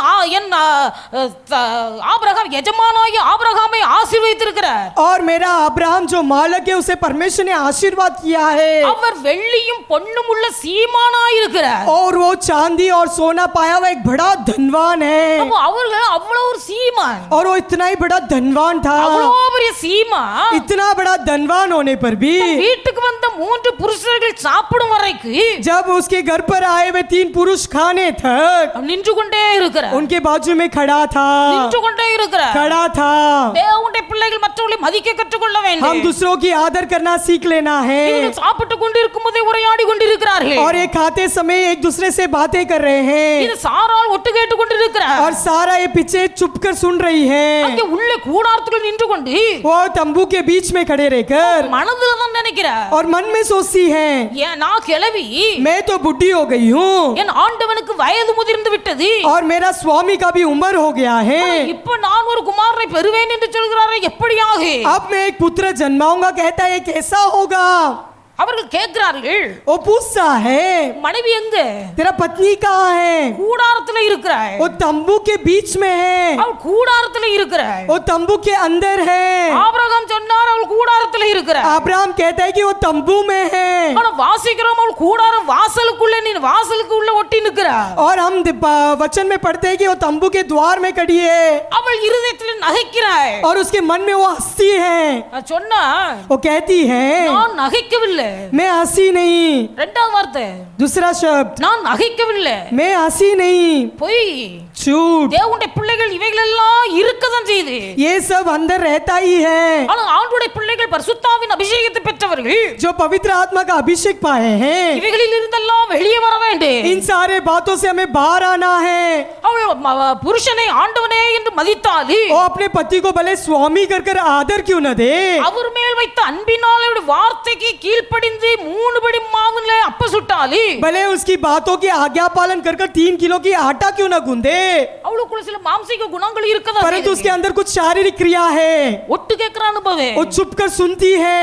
[SPEAKER 1] ஆபிரகாம் எஜமானாகிய ஆபிரகாமை ஆசீர்வதித்திருக்கிறார்.
[SPEAKER 2] और मेरा अब्राहम जो मालक है उसे परमेश्वर ने आशीर्वाद किया है।
[SPEAKER 1] அவர் வெள்ளியும் பொன்னும் உள்ள சீமானாய் இருக்கிறார்.
[SPEAKER 2] और वो चांदी और सोना पाया हुआ एक बड़ा धनवान है।
[SPEAKER 1] அப்போ அவர்கள் அவ்வளவு ஒரு சீமான்,
[SPEAKER 2] और वो इतना ही बड़ा धनवान था।
[SPEAKER 1] அவ்வளவு பெரிய சீமான்.
[SPEAKER 2] इतना बड़ा धनवान होने पर भी
[SPEAKER 1] வீட்டுக்கு வந்த 3 புருஷர்கள் சாப்பிடும் வரைக்கும்
[SPEAKER 2] जब उसके घर पर आए हुए 3 पुरुष खाने तक
[SPEAKER 1] நின்று கொண்டே இருக்கிறார்.
[SPEAKER 2] उनके बाजू में खड़ा था।
[SPEAKER 1] நின்று கொண்டே இருக்கிறார்.
[SPEAKER 2] खड़ा था।
[SPEAKER 1] தேவனுடைய பிள்ளைகள் மற்றவர்களை மதிக்க கற்றுக்கொள்ள வேண்டும்.
[SPEAKER 2] हम दूसरों की आदर करना सीख लेना है।
[SPEAKER 1] இவர்கள் சாப்பிட்டு கொண்டிருக்கும் போதே உரையாடி கொண்டிருக்கிறார்கள்.
[SPEAKER 2] और ये खाते समय एक दूसरे से बातें कर रहे हैं।
[SPEAKER 1] இது சாரால் ஒட்டு கேட்டு கொண்டிருக்கிறார்.
[SPEAKER 2] और सारा ये पीछे चुप कर सुन रही है।
[SPEAKER 1] அங்கே உள்ளே கூடாரத்துக்குள் நின்று கொண்டு
[SPEAKER 2] वो तंबू के बीच में खड़े रहकर
[SPEAKER 1] மனதுல தான் நினைக்கிறார்,
[SPEAKER 2] और मन में सोचती है
[SPEAKER 1] ஏன் நான் கிழவி,
[SPEAKER 2] मैं तो बुढ़ी हो गई हूँ
[SPEAKER 1] என் ஆண்டவனுக்கு வயது முதிர்ந்து விட்டது,
[SPEAKER 2] और मेरा स्वामी का भी उम्र हो गया है।
[SPEAKER 1] இப்ப நான் ஒரு குமாரனை பெறுவேன் என்று சொல்கிறாரே, எப்படியாக?
[SPEAKER 2] अब मैं एक पुत्र जन्माऊंगा कहता है, कैसा होगा?
[SPEAKER 1] அவர்கள் கேட்கிறார்கள்,
[SPEAKER 2] वो पूछता है
[SPEAKER 1] மனைவி எங்க?
[SPEAKER 2] तेरा पत्नी कहाँ है?
[SPEAKER 1] கூடாரத்துல இருக்கிறாள்.
[SPEAKER 2] वो तंबू के बीच में है।
[SPEAKER 1] அவள் கூடாரத்துல இருக்கிறாள்.
[SPEAKER 2] वो तंबू के अंदर है।
[SPEAKER 1] ஆபிரகாம் சொன்னார் அவள் கூடாரத்துல இருக்கிறாள்.
[SPEAKER 2] अब्राहम कहता है कि वो तंबू में है।
[SPEAKER 1] ஆனா வாசிக்கிறோம் அவள் கூடாரம் வாசலுக்குள்ள வாசலுக்கு உள்ள ஒட்டி நிற்கிறாள். சொல்லுகிறார்
[SPEAKER 2] और हम वचन में पढ़ते हैं कि वो तंबू के द्वार में खड़ी है
[SPEAKER 1] அவள் இருதயத்தில் நகைக்கிறாள்
[SPEAKER 2] और उसके मन में वो हंसती है
[SPEAKER 1] நான் சொன்னா
[SPEAKER 2] वो कहती है
[SPEAKER 1] நான் நகைக்கவில்லை
[SPEAKER 2] मैं हंसी नहीं
[SPEAKER 1] ரெண்டாவது வார்த்தை
[SPEAKER 2] दूसरा शब्द
[SPEAKER 1] நான் நகைக்கவில்லை
[SPEAKER 2] मैं हंसी नहीं
[SPEAKER 1] பொய்
[SPEAKER 2] झूठ
[SPEAKER 1] தேவனுடைய பிள்ளைகள் இவைகள் எல்லாம் இருக்கதான் செய்யுது
[SPEAKER 2] ये सब अंदर रहता ही है
[SPEAKER 1] ஆனா ஆண்டவருடைய பிள்ளைகள் பரிசுத்தாவின் அபிஷேகத்தை பெற்றவர்கள்
[SPEAKER 2] जो पवित्र आत्मा का अभिषेक पाए हैं
[SPEAKER 1] இவைகளில் இருந்தெல்லாம் வெளியே வர வேண்டும்
[SPEAKER 2] इन सारे बातों से हमें बाहर आना है
[SPEAKER 1] அவள் புருஷனை ஆண்டவனே என்று மதித்தாली
[SPEAKER 2] वो अपने पति को भले स्वामी कर कर आदर क्यों न दे
[SPEAKER 1] அவர் மேல் வைத்த அன்பினால் அவருடைய வார்த்தைக்கு கீழ்ப்படிந்து 3 படி மாவுல அப்ப சுட்டாली
[SPEAKER 2] भले उसकी बातों की आज्ञा पालन कर कर 3 किलो की आटा क्यों न गूंदे
[SPEAKER 1] அவளுக்குள்ள சில மாம்சீக குணங்கள் இருக்கதா
[SPEAKER 2] परंतु उसके अंदर कुछ शारीरिक क्रिया है
[SPEAKER 1] ஒட்டு கேக்குற அனுபவம்
[SPEAKER 2] वो चुप कर सुनती है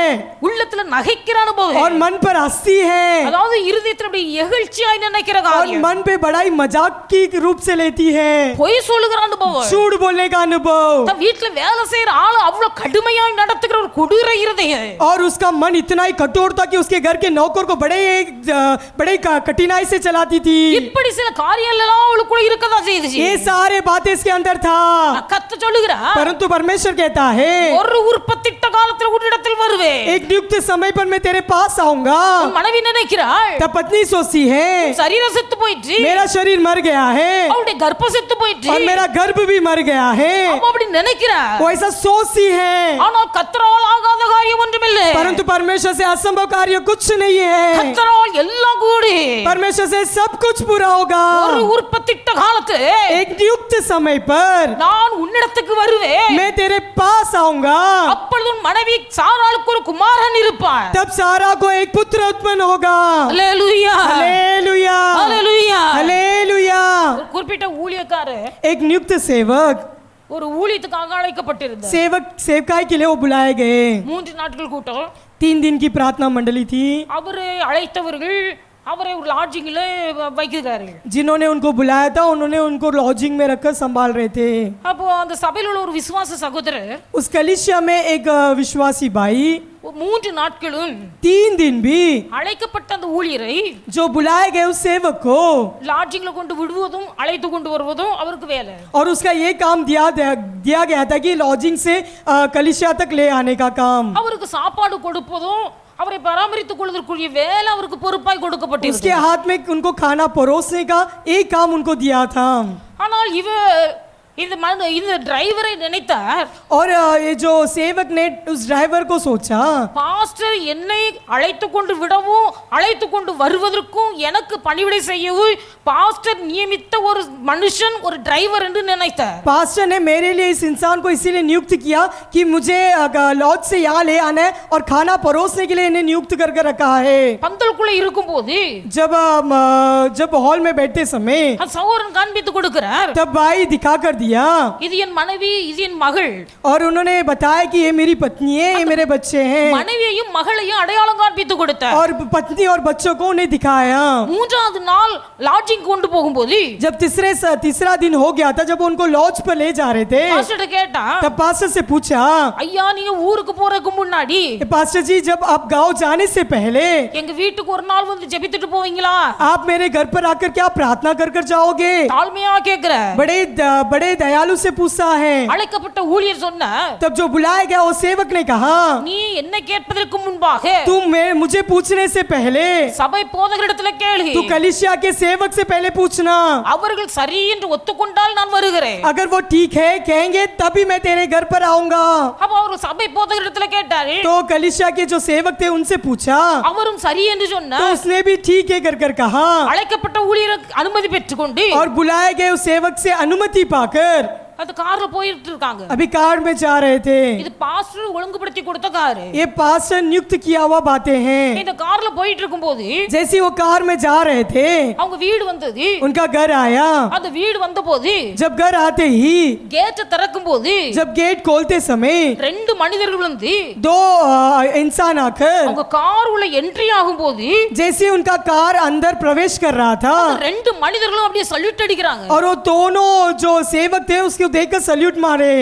[SPEAKER 1] உள்ளத்துல நகைக்கிற அனுபவம்
[SPEAKER 2] और मन पर हंसती है
[SPEAKER 1] அதாவது இருதயத்துல அப்படி எகிழ்ச்சியாய் நினைக்கிற
[SPEAKER 2] और
[SPEAKER 1] காரியம்
[SPEAKER 2] मन पे बड़ाई मजाक की रूप से लेती है
[SPEAKER 1] பொய் சொல்லுகிற அனுபவம்
[SPEAKER 2] झूठ बोलने का अनुभव
[SPEAKER 1] தன் வீட்டுல வேலை செய்யற ஆளு அவ்வளவு கடுமையாய் நடத்துகிற ஒரு கொடூர இருதயம்
[SPEAKER 2] और उसका मन इतना ही कठोर था कि उसके घर के नौकर को बड़े कठिनाई से चलाती थी
[SPEAKER 1] இப்படி சில காரியங்கள் எல்லாம் அவளுக்குள்ள இருக்கதா செய்யுது
[SPEAKER 2] ये सारे बातें इसके अंदर था
[SPEAKER 1] கத்த சொல்லுகிறா
[SPEAKER 2] परंतु परमेश्वर कहता है
[SPEAKER 1] ஒரு உற்பத்திட்ட காலத்துல உன்னிடத்தில் வருவேன்
[SPEAKER 2] एक नियुक्त समय पर मैं तेरे पास आऊंगा
[SPEAKER 1] உன் மனைவி நினைக்கிறாள்
[SPEAKER 2] तब पत्नी सोचती है
[SPEAKER 1] சரீரம் செத்து போயிடுச்சு
[SPEAKER 2] मेरा शरीर मर गया है
[SPEAKER 1] அவளுடைய கர்ப்பம் செத்து போயிடுச்சு
[SPEAKER 2] और मेरा गर्भ भी मर गया है
[SPEAKER 1] அவ அப்படி நினைக்கிறா
[SPEAKER 2] वो ऐसा सोचती है
[SPEAKER 1] ஆனால் கர்த்தரால் ஆகாத காரியம் ஒன்றுமில்லை
[SPEAKER 2] परंतु परमेश्वर से असंभव कार्य कुछ नहीं है
[SPEAKER 1] கர்த்தரால் எல்லாம் கூடி
[SPEAKER 2] परमेश्वर से सब कुछ पूरा होगा
[SPEAKER 1] ஒரு உற்பத்திட்ட காலத்து
[SPEAKER 2] एक नियुक्त समय पर
[SPEAKER 1] நான் உன்னிடத்துக்கு வருவேன்
[SPEAKER 2] मैं तेरे पास आऊंगा
[SPEAKER 1] அப்பொழுது உன் மனைவி சாராளுக்கு ஒரு குமாரன் இருப்பான்
[SPEAKER 2] तब सारा को एक पुत्र उत्पन्न होगा
[SPEAKER 1] அல்லேலூயா
[SPEAKER 2] हालेलुया
[SPEAKER 1] அல்லேலூயா
[SPEAKER 2] हालेलुया
[SPEAKER 1] ஒரு குறிப்பிட்ட ஊழியக்காரர்
[SPEAKER 2] एक नियुक्त सेवक
[SPEAKER 1] ஒரு ஊழியத்துக்காக அழைக்கப்பட்டிருந்தார்
[SPEAKER 2] सेवकाई के लिए वो बुलाए गए
[SPEAKER 1] 3 நாட்கள் கூட்டம்
[SPEAKER 2] 3 दिन की प्रार्थना मंडली थी
[SPEAKER 1] அவரை அழைத்தவர்கள் அவரை ஒரு லாட்ஜிங்ல வைக்கிறாரு
[SPEAKER 2] जिन्होंने उनको बुलाया था उन्होंने उनको लॉजिंग में रखकर संभाल रहे थे
[SPEAKER 1] அப்போ அந்த சபையில் உள்ள ஒரு விசுவாச சகோதரர்
[SPEAKER 2] उस कलिसिया में एक विश्वासी भाई
[SPEAKER 1] 3 நாட்களும்
[SPEAKER 2] 3 दिन भी
[SPEAKER 1] அழைக்கப்பட்ட அந்த ஊழியரை
[SPEAKER 2] जो बुलाए गए उस सेवक को
[SPEAKER 1] லாட்ஜிங்ல கொண்டு விடுவதும் அழைத்து கொண்டு வருவதும் அவருக்கு வேலை
[SPEAKER 2] और उसका ये काम दिया गया था कि लॉजिंग से कलिसिया तक ले आने का काम
[SPEAKER 1] அவருக்கு சாப்பாடு கொடுப்பதும் அவரை பராமரித்துக் கொள்வதற்குரிய வேலை அவருக்கு பொறுப்பாய்
[SPEAKER 2] उसके
[SPEAKER 1] கொடுக்கப்பட்டிருந்தது
[SPEAKER 2] हाथ में उनको खाना परोसने का एक काम उनको दिया था
[SPEAKER 1] ஆனால் இந்த டிரைவரை நினைத்தார்
[SPEAKER 2] और ये जो सेवक ने उस ड्राइवर को सोचा
[SPEAKER 1] பாஸ்டர் என்னை அழைத்து கொண்டு விடவும் அழைத்து கொண்டு வருவதற்கும் எனக்கு பணிவிடை செய்யவும் பாஸ்டர் நியமித்த ஒரு மனுஷன் ஒரு டிரைவர் என்று நினைத்தார்
[SPEAKER 2] पास्टर ने मेरे लिए इस इंसान को इसीलिए नियुक्त किया कि मुझे लॉज से यहाँ ले आना है और खाना परोसने के लिए इन्हें नियुक्त करके रखा है
[SPEAKER 1] பந்தலுக்குள்ள இருக்கும்போது
[SPEAKER 2] जब हॉल में बैठते समय
[SPEAKER 1] அந்த சகோதரன் காண்பித்து கொடுக்கிறார்
[SPEAKER 2] तब भाई दिखा कर दिया
[SPEAKER 1] இது என் மனைவி இது என் மகள்
[SPEAKER 2] और उन्होंने बताया कि ये मेरी पत्नी है ये मेरे बच्चे हैं
[SPEAKER 1] மனைவியையும் மகளையும் அடையாளம் காண்பித்து கொடுத்தார்
[SPEAKER 2] और पत्नी और बच्चों को उन्हें दिखाया
[SPEAKER 1] மூன்றாவது நாள் லாட்ஜிங் கொண்டு போகும்போது
[SPEAKER 2] जब तीसरा दिन हो गया था जब उनको लॉज पर ले जा रहे थे
[SPEAKER 1] பாஸ்டர் கேட்டா
[SPEAKER 2] तब पास्टर से पूछा
[SPEAKER 1] ஐயா நீங்க ஊருக்கு போறதுக்கு முன்னாடி
[SPEAKER 2] पास्टर जी जब आप गांव जाने से पहले
[SPEAKER 1] எங்க வீட்டுக்கு ஒரு நாள் வந்து ஜெபித்துட்டு போவீங்களா
[SPEAKER 2] आप मेरे घर पर आकर क्या प्रार्थना कर कर जाओगे
[SPEAKER 1] தாழ்மையா கேக்குற
[SPEAKER 2] बड़े दयालु से पूछता है
[SPEAKER 1] அழைக்கப்பட்ட ஊழியர் சொன்ன
[SPEAKER 2] तब जो बुलाया गया वो सेवक ने कहा
[SPEAKER 1] நீ என்ன கேட்பதற்கு முன்பாக
[SPEAKER 2] मुझे पूछने से पहले
[SPEAKER 1] சபை போதகரிடத்துல கேளு
[SPEAKER 2] तू कलिसिया के सेवक से पहले पूछना
[SPEAKER 1] அவர்கள் சரி என்று ஒத்துக்கொண்டால் நான் வருகிறேன்
[SPEAKER 2] अगर वो ठीक है कहेंगे तभी मैं तेरे घर पर आऊंगा
[SPEAKER 1] அப்ப அவர் சபை போதகரிடத்துல கேட்டாரு
[SPEAKER 2] तो कलिसिया के जो सेवक थे उनसे पूछा
[SPEAKER 1] அவரும் சரி என்று
[SPEAKER 2] तो
[SPEAKER 1] சொன்னார்
[SPEAKER 2] उसने भी ठीक है कर कहा
[SPEAKER 1] அழைக்கப்பட்ட ஊழியருக்கு அனுமதி பெற்றுக்கொண்டு
[SPEAKER 2] और बुलाए गए उस सेवक से अनुमति पाकर
[SPEAKER 1] அந்த கார்ல போயிட்டு இருக்காங்க
[SPEAKER 2] अभी कार में जा रहे थे
[SPEAKER 1] இது பாஸ்டர் ஒழுங்குபடுத்தி கொடுத்த கார்
[SPEAKER 2] ये पास्टर नियुक्त किया हुआ बातें हैं
[SPEAKER 1] இந்த கார்ல போயிட்டு இருக்கும்போது
[SPEAKER 2] जैसे वो कार में जा रहे थे
[SPEAKER 1] அவங்க வீடு வந்தது
[SPEAKER 2] उनका घर आया
[SPEAKER 1] அந்த வீடு வந்தபோது
[SPEAKER 2] जब घर आते ही
[SPEAKER 1] கேட் திறக்கும்போது
[SPEAKER 2] जब गेट खोलते समय
[SPEAKER 1] 2 மனிதர்கள் வந்து
[SPEAKER 2] 2 इंसान आकर
[SPEAKER 1] அவங்க கார் உள்ள என்ட்ரி ஆகும்போது
[SPEAKER 2] जैसे उनका कार अंदर प्रवेश कर रहा था
[SPEAKER 1] 2 மனிதர்களும் அப்படியே சல்யூட் अடிக்கிறாங்க
[SPEAKER 2] और वो दोनों जो सेवक थे उसको देखकर सल्यूट मारे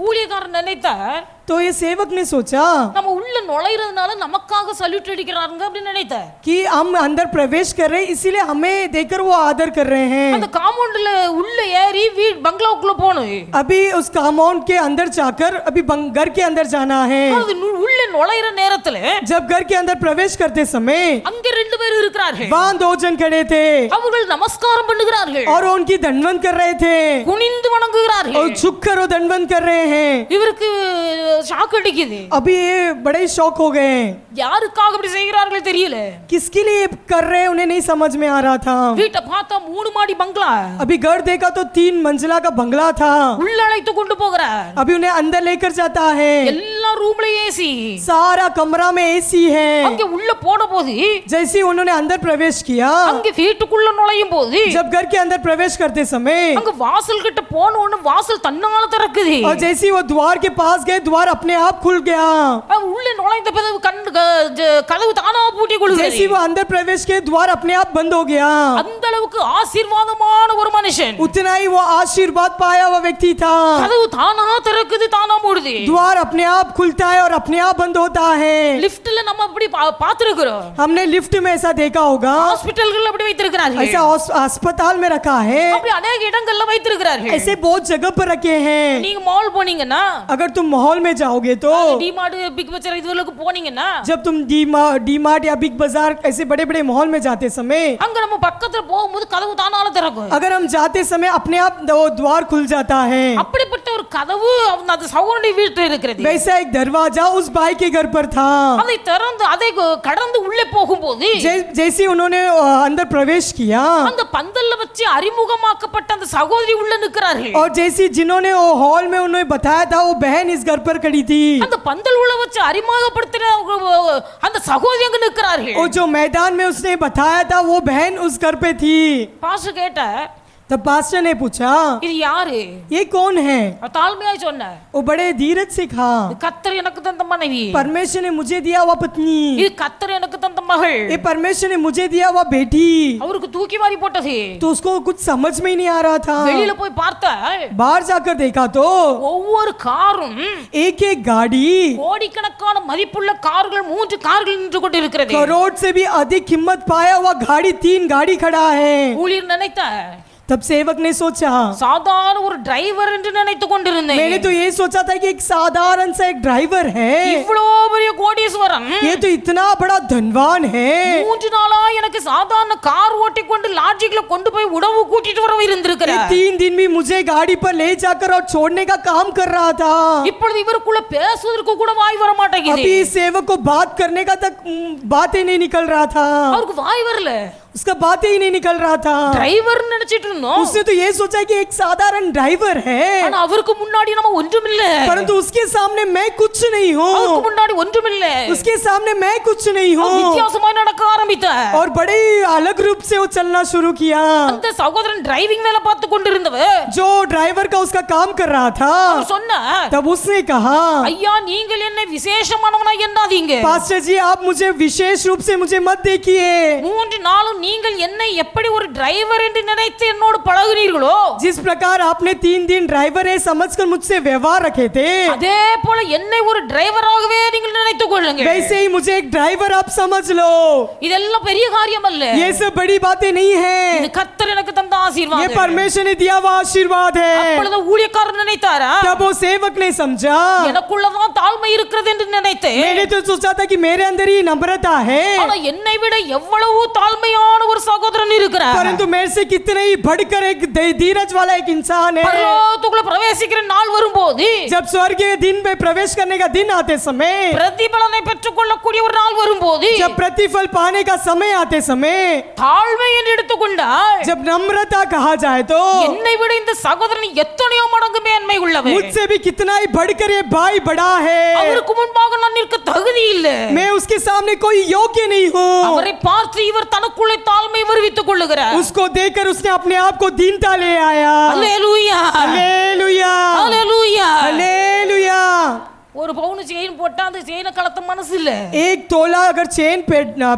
[SPEAKER 1] ஊழியக்காரன் நினைத்தார்
[SPEAKER 2] तो ये सेवक ने सोचा
[SPEAKER 1] நம்ம உள்ள நுழையிறதுனால நமக்காக சல்யூட் அடிக்கிறாங்க அப்படின்னு நினைத்தேன்.
[SPEAKER 2] कि हम अंदर प्रवेश कर रहे हैं इसीलिए हमें देखकर वो आदर कर रहे हैं.
[SPEAKER 1] அந்த காம்பவுண்ட்ல உள்ள ஏறி பங்களாவுக்குள்ள போணும்.
[SPEAKER 2] अभी उस कंपाउंड के अंदर जाकर अभी घर के अंदर जाना है.
[SPEAKER 1] அது உள்ள நுழையிற நேரத்துல
[SPEAKER 2] जब घर के अंदर प्रवेश करते समय
[SPEAKER 1] அங்க ரெண்டு பேர் இருக்கிறார்கள்.
[SPEAKER 2] वहां 2 जन खड़े थे
[SPEAKER 1] அவர்கள் நமஸ்காரம் பண்ணுகிறார்கள்.
[SPEAKER 2] और उनकी दंडवंदन कर रहे थे
[SPEAKER 1] குனிந்து வணங்குகிறார்கள்.
[SPEAKER 2] और झुककर वो दंडवंदन कर रहे हैं.
[SPEAKER 1] இவருக்கு ஷாக் அடிக்குது.
[SPEAKER 2] अभी ये बड़े शौक हो गए.
[SPEAKER 1] யாருக்காக இப்படி செய்கிறார்கள் தெரியல.
[SPEAKER 2] किसके लिए कर रहे हैं उन्हें नहीं समझ में आ रहा था.
[SPEAKER 1] வீட்டை பார்த்தா 3 மாடி பங்களா.
[SPEAKER 2] अभी घर देखा तो 3 मंजिला का बंगला था.
[SPEAKER 1] உள்ள அழைத்து கொண்டு போகிறார்.
[SPEAKER 2] अभी उन्हें अंदर लेकर जाता है.
[SPEAKER 1] எல்லா ரூம்லயும் ஏசி.
[SPEAKER 2] सारा कमरा में एसी है.
[SPEAKER 1] அங்க உள்ள போன போது
[SPEAKER 2] जैसे उन्होंने अंदर प्रवेश किया
[SPEAKER 1] அங்க வீட்டுக்குள்ள நுழையும் போது
[SPEAKER 2] जब घर के अंदर प्रवेश करते समय
[SPEAKER 1] அங்க வாசல் கிட்ட போன உடனே வாசல் தன்னால திறக்குது.
[SPEAKER 2] और जैसे वो द्वार के पास गए द्वार अपने आप खुल गया.
[SPEAKER 1] உள்ள நுழைந்த பிறகு கதவு தானா பூட்டி கொள்ளுது.
[SPEAKER 2] जैसे वो अंदर प्रवेश किए द्वार अपने आप बंद हो गया.
[SPEAKER 1] அந்த அளவுக்கு ஆசீர்வாதமான ஒரு மனுஷன்.
[SPEAKER 2] उतना ही वो आशीर्वाद पाया हुआ व्यक्ति था.
[SPEAKER 1] கதவு தானா திறக்குது தானா மூடுது.
[SPEAKER 2] द्वार अपने आप खुलता है और अपने आप बंद होता है.
[SPEAKER 1] லிஃப்ட்ல நம்ம அப்படி பாத்துறோம்.
[SPEAKER 2] हमने लिफ्ट में ऐसा देखा होगा.
[SPEAKER 1] ஹாஸ்பிடல்கள் அப்படி வைத்திருக்கிறார்கள்.
[SPEAKER 2] ऐसा अस्पताल में रखा है.
[SPEAKER 1] அப்படி अनेक இடங்கள்ல வைத்திருக்கிறார்கள்.
[SPEAKER 2] ऐसे बहुत जगह पर रखे हैं.
[SPEAKER 1] நீங்க மால் போனீங்கன்னா
[SPEAKER 2] अगर तुम मॉल में जाओगे तो
[SPEAKER 1] डी-मार्ट बिग बाजार இதுவரைக்கு போனீங்கன்னா
[SPEAKER 2] जब तुम डी-मार्ट या बिग बाजार ऐसे बड़े बड़े मॉल में जाते समय
[SPEAKER 1] அங்க நம்ம பக்கத்துல போகும்போது கதவு தானால திறக்கும்.
[SPEAKER 2] अगर हम जाते समय अपने आप वो द्वार खुल जाता है.
[SPEAKER 1] அப்படிப்பட்ட ஒரு கதவு அந்த சகோதரனுடைய வீட்டில் இருக்கிறது.
[SPEAKER 2] वैसा एक दरवाजा उस भाई के घर पर था.
[SPEAKER 1] அதை திறந்து அதை கடந்து உள்ளே போகும்போது
[SPEAKER 2] जैसे उन्होंने अंदर प्रवेश किया
[SPEAKER 1] அந்த பந்தல்ல வச்சு அறிமுகமாக்கப்பட்ட அந்த சகோதரி உள்ள நிற்கிறார்கள்.
[SPEAKER 2] और जैसे जिन्होंने वो हॉल में उन्हें बताया था वो बहन इस घर पर खड़ी थी.
[SPEAKER 1] அந்த பந்தல் உள்ள வச்சு அறிமுகப்படுத்தின அந்த சகோதரி அங்க நிற்கிறார்கள்.
[SPEAKER 2] और जो मैदान में उसने बताया था वो बहन उस घर पे थी.
[SPEAKER 1] பாஸ்டர் கேட்ட
[SPEAKER 2] तब पास्टर ने पूछा
[SPEAKER 1] இது யாரு?
[SPEAKER 2] ये कौन है?
[SPEAKER 1] தாழ்மையாய் சொன்ன
[SPEAKER 2] वो बड़े धीरज से कहा
[SPEAKER 1] கர்த்தர் எனக்கு தந்த மனைவி.
[SPEAKER 2] परमेश्वर ने मुझे दिया हुआ पत्नी.
[SPEAKER 1] இது கர்த்தர் எனக்கு தந்த மகள்.
[SPEAKER 2] ये परमेश्वर ने मुझे दिया हुआ बेटी.
[SPEAKER 1] அவருக்கு தூக்கி வாரி போட்டது.
[SPEAKER 2] तो उसको कुछ समझ में ही नहीं आ रहा था.
[SPEAKER 1] வெளியில போய் பார்த்தா
[SPEAKER 2] बाहर जाकर देखा तो
[SPEAKER 1] ஒவ்வொரு காரும்
[SPEAKER 2] एक एक गाड़ी
[SPEAKER 1] கோடிக்கணக்கான மதிப்புள்ள கார்கள் 3 கார்கள் நின்று கொண்டு இருக்கிறது.
[SPEAKER 2] करोड़ से भी अधिक कीमत पाया हुआ गाड़ी 3 गाड़ी खड़ा है.
[SPEAKER 1] ஊழியர் நினைத்த
[SPEAKER 2] तब सेवक ने सोचा
[SPEAKER 1] சாதாரண ஒரு டிரைவர் என்று நினைத்து கொண்டிருந்தேன்.
[SPEAKER 2] मैंने तो ये सोचा था कि एक साधारण सा एक ड्राइवर है.
[SPEAKER 1] இவ்வளோ பெரிய கோடீஸ்வரன்
[SPEAKER 2] ये तो इतना बड़ा धनवान है.
[SPEAKER 1] 3 நாளா எனக்கு சாதாரண கார் ஓட்டி கொண்டு லாட்ஜிக்ல கொண்டு போய் உணவு கூட்டிட்டு வர
[SPEAKER 2] ये
[SPEAKER 1] இருந்திருக்கிறார்.
[SPEAKER 2] 3 दिन भी मुझे गाड़ी पर ले जाकर और छोड़ने का काम कर रहा था.
[SPEAKER 1] இப்பொழுது இவருக்குள்ள பேசுவதற்கு கூட வாய் வர மாட்டேங்குது.
[SPEAKER 2] अभी सेवक को बात करने का तक बातें नहीं निकल रहा था.
[SPEAKER 1] அவருக்கு வாய் வரல.
[SPEAKER 2] उसका बातें ही नहीं निकल रहा था.
[SPEAKER 1] டிரைவர் நினைச்சிட்டு இருந்தோம்.
[SPEAKER 2] उसने तो ये सोचा कि एक साधारण ड्राइवर है.
[SPEAKER 1] ஆனா அவருக்கு முன்னாடி நம்ம ஒன்றுமில்ல.
[SPEAKER 2] परंतु उसके सामने मैं कुछ नहीं हूँ.
[SPEAKER 1] அவருக்கு முன்னாடி ஒன்றுமில்ல.
[SPEAKER 2] उसके सामने मैं कुछ नहीं हूँ.
[SPEAKER 1] வித்தியாசமாய் நடக்க ஆரம்பித்தார்.
[SPEAKER 2] और बड़े अलग रूप से वो चलना शुरू किया.
[SPEAKER 1] அந்த சகோதரன் டிரைவிங் வேலை பார்த்து கொண்டிருந்தவர்
[SPEAKER 2] जो ड्राइवर का उसका काम कर रहा था
[SPEAKER 1] அவர் சொன்னார்,
[SPEAKER 2] तब उसने कहा
[SPEAKER 1] ஐயா நீங்கள் என்னை விசேஷமானவனா எண்ணாதீங்க.
[SPEAKER 2] पास्टर जी आप मुझे विशेष रूप से मुझे मत देखिए.
[SPEAKER 1] 3 நாளும் நீங்கள் என்னை எப்படி ஒரு டிரைவர் என்று நினைத்து என்னோடு பழகுனீர்களோ
[SPEAKER 2] जिस प्रकार आपने 3 दिन ड्राइवर है समझकर मुझसे व्यवहार रखे थे
[SPEAKER 1] அதே போல என்னை ஒரு டிரைவராகவே நீங்கள் நினைத்துக் கொள்ளுங்கள்.
[SPEAKER 2] वैसे ही मुझे एक ड्राइवर आप समझ लो.
[SPEAKER 1] இதெல்லாம் பெரிய காரியம் அல்ல.
[SPEAKER 2] ये सब बड़ी बातें नहीं
[SPEAKER 1] இது
[SPEAKER 2] है.
[SPEAKER 1] கர்த்தர் எனக்கு தந்த
[SPEAKER 2] ये
[SPEAKER 1] ஆசீர்வாதம்.
[SPEAKER 2] परमेश्वर ने दिया हुआ आशीर्वाद है.
[SPEAKER 1] அப்பொழுது ஊழியக்காரர் நினைத்தாரா
[SPEAKER 2] तब वो सेवक ने समझा
[SPEAKER 1] எனக்குள்ளதான் தாழ்மை இருக்கிறது என்று நினைத்தேன்.
[SPEAKER 2] मैंने तो सोचा था कि मेरे अंदर ही नम्रता है.
[SPEAKER 1] ஆனா என்னை விட எவ்வளவு தாழ்மையான ஒரு சகோதரன் இருக்கிறார்.
[SPEAKER 2] परंतु मेरे से कितने ही बढ़कर एक धीरज वाला एक इंसान है.
[SPEAKER 1] பரலோகத்துக்குள்ள பிரவேசிக்கிற நாள் வரும்போது
[SPEAKER 2] जब स्वर्ग के दिन में प्रवेश करने का दिन आते समय
[SPEAKER 1] பிரதிபலனை பெற்றுக்கொள்ளக்கூடிய ஒரு நாள் வரும்போது
[SPEAKER 2] जब प्रतिफल पाने का समय आते समय
[SPEAKER 1] தாழ்மை என்று எடுத்துக்கொண்டால்
[SPEAKER 2] जब नम्रता कहा जाए तो
[SPEAKER 1] என்னை விட இந்த சகோதரன் எத்தனையோ மடங்கு மேன்மை உள்ளவர்.
[SPEAKER 2] मुझसे भी कितना ही बढ़कर ये भाई बड़ा है.
[SPEAKER 1] அவருக்கு முன்பாக நான் நிற்க தகுதி இல்லை.
[SPEAKER 2] मैं उसके सामने कोई योग्य नहीं हूँ.
[SPEAKER 1] அவரை பார்த்து இவர் தனக்குள்ளே தாழ்மை வருவித்துக் கொள்ளுகிறார்.
[SPEAKER 2] उसको देखकर उसने अपने आप को दीनता ले आया.
[SPEAKER 1] அல்லேலூயா
[SPEAKER 2] हालेलुया
[SPEAKER 1] அல்லேலூயா.
[SPEAKER 2] हालेलुया.
[SPEAKER 1] ஒரு பவுன் செயின் போட்டா அந்த செயினை கலத்த மனசு இல்ல.
[SPEAKER 2] एक तोला अगर चेन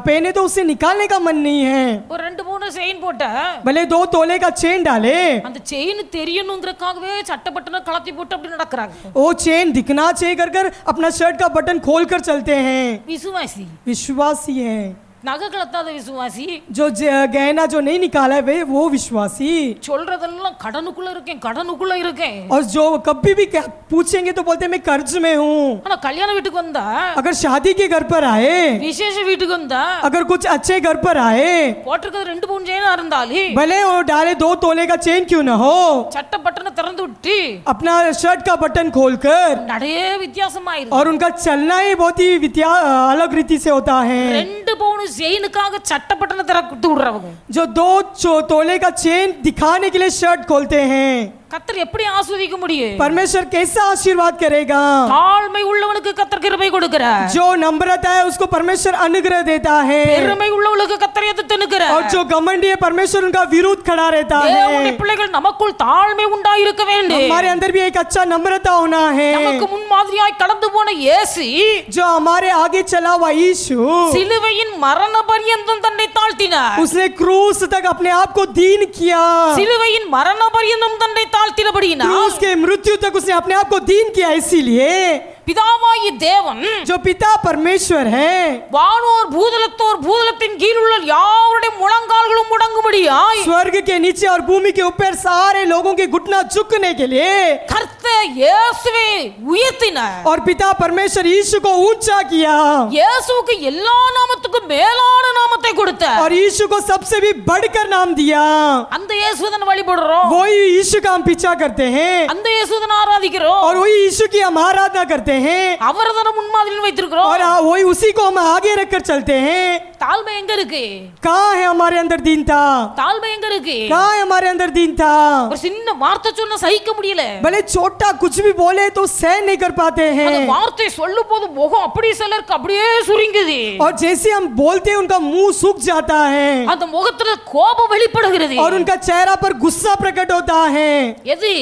[SPEAKER 2] पहने तो उसे निकालने का मन नहीं है।
[SPEAKER 1] ஒரு 2 பவுன் செயின் போட்டா
[SPEAKER 2] भले 2 तोले का चेन डाले,
[SPEAKER 1] அந்த செயின் தெரியணுங்கிறதுக்காகவே சட்டை பட்டனை கலத்தி போட்டு அப்படி நடக்கிறாங்க.
[SPEAKER 2] वो चेन दिखना चाहिए कर अपना शर्ट का बटन खोल कर चलते हैं।
[SPEAKER 1] விசுவாசி
[SPEAKER 2] विश्वासी है,
[SPEAKER 1] நகை கலத்தாத விசுவாசி,
[SPEAKER 2] जो गहना जो नहीं निकाला है वो विश्वासी।
[SPEAKER 1] சொல்றதெல்லாம் கடனுக்குள்ள இருக்கேன் கடனுக்குள்ள இருக்கேன்.
[SPEAKER 2] और जो कभी भी पूछेंगे तो बोलते हैं मैं कर्ज में हूँ।
[SPEAKER 1] ஆனா கல்யாண வீட்டுக்கு வந்தா,
[SPEAKER 2] अगर शादी के घर पर आए,
[SPEAKER 1] விசேஷ வீட்டுக்கு வந்தா,
[SPEAKER 2] अगर कुछ अच्छे घर पर आए,
[SPEAKER 1] போட்டிருக்கிறது 2 பவுன் செயினா இருந்தாலும்
[SPEAKER 2] भले वो डाले 2 तोले का चेन क्यों ना हो,
[SPEAKER 1] சட்டை பட்டனை திறந்து விட்டு
[SPEAKER 2] अपना शर्ट का बटन खोलकर,
[SPEAKER 1] நடையே வித்தியாசமாயிருக்கு.
[SPEAKER 2] और उनका चलना ही बहुत ही अलग रीति से होता है।
[SPEAKER 1] 2 பவுன் செயினுக்காக சட்டை பட்டனை திறந்து விடுறவங்க,
[SPEAKER 2] जो 2 तोले का चेन दिखाने के लिए शर्ट खोलते हैं,
[SPEAKER 1] கர்த்தர் எப்படி ஆசீர்வதிக்க முடியும்?
[SPEAKER 2] परमेश्वर कैसा आशीर्वाद करेगा?
[SPEAKER 1] தாழ்மை உள்ளவனுக்கு கர்த்தர் கிருபை கொடுக்கிறார்.
[SPEAKER 2] जो नम्रता है उसको परमेश्वर अनुग्रह देता है,
[SPEAKER 1] பெருமை உள்ளவனுக்கு கர்த்தர் எதிர்த்து நிற்கிறார்.
[SPEAKER 2] और जो घमंडी है परमेश्वर उनका विरोध खड़ा रहता
[SPEAKER 1] தேவனுடைய
[SPEAKER 2] है।
[SPEAKER 1] பிள்ளைகள் நமக்குள் தாழ்மை உண்டாயிருக்க வேண்டும்.
[SPEAKER 2] हमारे अंदर भी एक अच्छा नम्रता होना है।
[SPEAKER 1] நமக்கு முன்மாதிரியாய் கடந்து போன இயேசு
[SPEAKER 2] जो हमारे आगे चला हुआ यीशु,
[SPEAKER 1] சிலுவையின் மரண பரியந்தம் தன்னை தாழ்த்தினார்.
[SPEAKER 2] उसने क्रूस तक अपने आप को दीन किया।
[SPEAKER 1] சிலுவையின் மரண பரியந்தம் தன்னை தாழ்த்தினபடியினால்
[SPEAKER 2] क्रूस के मृत्यु तक उसने अपने आप को दीन किया। इसीलिए
[SPEAKER 1] பிதாவாகிய தேவன்
[SPEAKER 2] जो पिता परमेश्वर है,
[SPEAKER 1] வானோர் பூதலத்தோர் பூதலத்தின் கீழ் உள்ள யாவருடைய முழங்கால்களும் முடங்கும்படியாய்
[SPEAKER 2] स्वर्ग के नीचे और भूमि के ऊपर सारे लोगों के घुटना झुकने के लिए
[SPEAKER 1] கர்த்தர் இயேசுவை உயர்த்தினார்.
[SPEAKER 2] और पिता परमेश्वर यीशु को ऊंचा किया,
[SPEAKER 1] இயேசுவுக்கு எல்லா நாமத்துக்கும் மேலான நாமத்தை கொடுத்தார்.
[SPEAKER 2] और यीशु को सबसे भी बढ़कर नाम दिया।
[SPEAKER 1] அந்த இயேசுவை வழிபடுறோம்,
[SPEAKER 2] वही यीशु का हम पीछा करते हैं,
[SPEAKER 1] அந்த இயேசுவை ஆராதிக்கிறோம்,
[SPEAKER 2] और वही यीशु की हम आराधना करते हैं,
[SPEAKER 1] அவர்தான் முன்மாதிரியில் வைத்திருக்கிறோம்.
[SPEAKER 2] और वही उसी को हम आगे रखकर चलते हैं।
[SPEAKER 1] தாழ்மை எங்க இருக்கு?
[SPEAKER 2] कहाँ है हमारे अंदर दीनता?
[SPEAKER 1] தாழ்மை எங்க இருக்கு?
[SPEAKER 2] कहाँ है हमारे अंदर दीनता?
[SPEAKER 1] ஒரு சின்ன வார்த்தை சொன்னா சகிக்க முடியல.
[SPEAKER 2] भले छोटा कुछ भी बोले तो सहन नहीं कर पाते
[SPEAKER 1] அந்த
[SPEAKER 2] हैं,
[SPEAKER 1] வார்த்தை சொல்லும் போது முகம் அப்படியே சிலருக்கு அப்படியே சுருங்குது.
[SPEAKER 2] और जैसे हम बोलते हैं उनका मुंह सूख जाता है,
[SPEAKER 1] அந்த முகத்துல கோபம் வெளிப்படுகிறது.
[SPEAKER 2] और उनका चेहरा पर गुस्सा प्रकट होता है।
[SPEAKER 1] எது?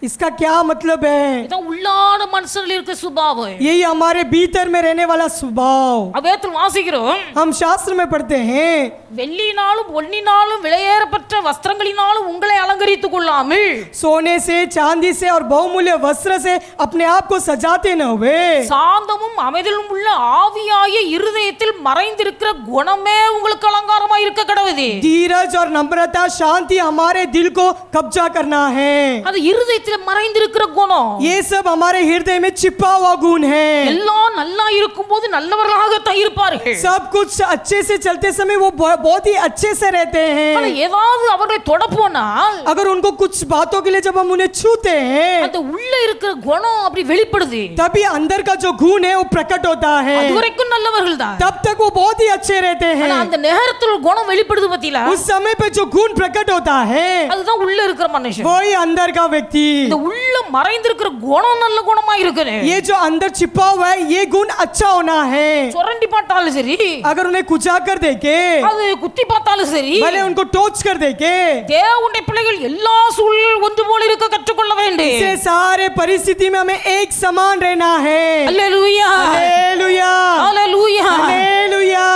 [SPEAKER 2] इसका क्या मतलब है?
[SPEAKER 1] இதான் உள்ளான மனுஷனில் இருக்க சுபாவம்.
[SPEAKER 2] यही हमारे भीतर में रहने वाला स्वभाव।
[SPEAKER 1] வேதத்தில் வாசிக்கிறோம்,
[SPEAKER 2] हम शास्त्र में पढ़ते हैं,
[SPEAKER 1] வெள்ளியினாலும் பொன்னினாலும் விலையேறப்பட்ட வஸ்திரங்களினாலும் உங்களை அலங்கரித்துக் கொள்ளாமல்
[SPEAKER 2] सोने से चांदी से और बहुमूल्य वस्त्र से अपने आप को सजाते न हुए,
[SPEAKER 1] சாந்தமும் அமைதியும் உள்ள ஆவியாய இருதயத்தில் மறைந்திருக்கிற குணமே உங்களுக்கு அலங்காரமாய் இருக்க கடவுது.
[SPEAKER 2] धीरज और नम्रता शांति हमारे दिल को कब्जा करना है।
[SPEAKER 1] அது இருதயத்தில் மறைந்திருக்கிற குணம்.
[SPEAKER 2] ये सब हमारे हृदय में छिपा हुआ गुण है।
[SPEAKER 1] எல்லாம் நல்லா இருக்கும்போது நல்லவர்களாகத்தான் இருப்பார்கள்.
[SPEAKER 2] सब कुछ अच्छे से चलते समय वो बहुत ही अच्छे से रहते
[SPEAKER 1] ஆனா
[SPEAKER 2] हैं।
[SPEAKER 1] ஏதாவது அவர்களை தொட போனால்
[SPEAKER 2] अगर उनको कुछ बातों के लिए जब हम उन्हें छूते हैं,
[SPEAKER 1] அந்த உள்ள இருக்கிற குணம் அப்படி வெளிப்படுது.
[SPEAKER 2] तभी अंदर का जो गुण है वो प्रकट होता है।
[SPEAKER 1] அது வரைக்கும் நல்லவர்கள் தான்.
[SPEAKER 2] तब तक वो बहुत ही अच्छे रहते
[SPEAKER 1] ஆனா
[SPEAKER 2] हैं।
[SPEAKER 1] அந்த நேரத்துல ஒரு குணம் வெளிப்படுது பத்தில,
[SPEAKER 2] उस समय पे जो गुण प्रकट होता है
[SPEAKER 1] அதுதான் உள்ள இருக்கிற மனுஷன்.
[SPEAKER 2] वही अंदर का व्यक्ति।
[SPEAKER 1] இந்த உள்ள மறைந்திருக்கிற குணம் நல்ல குணமா இருக்குது.
[SPEAKER 2] ये जो अंदर छिपा हुआ है ये गुण अच्छा होना है।
[SPEAKER 1] சுரண்டி பார்த்தாலும் சரி,
[SPEAKER 2] अगर उन्हें कुचा कर देके,
[SPEAKER 1] அது குத்தி பார்த்தாலும் சரி,
[SPEAKER 2] भले उनको टोच कर देके,
[SPEAKER 1] தேவனுடைய பிள்ளைகள் எல்லா சூழலில் ஒன்று போல இருக்க கற்றுக்கொள்ள வேண்டும்.
[SPEAKER 2] इसे सारे परिस्थिति में हमें एक समान रहना है।
[SPEAKER 1] அல்லேலூயா,
[SPEAKER 2] हालेलुया,
[SPEAKER 1] அல்லேலூயா.
[SPEAKER 2] हालेलुया।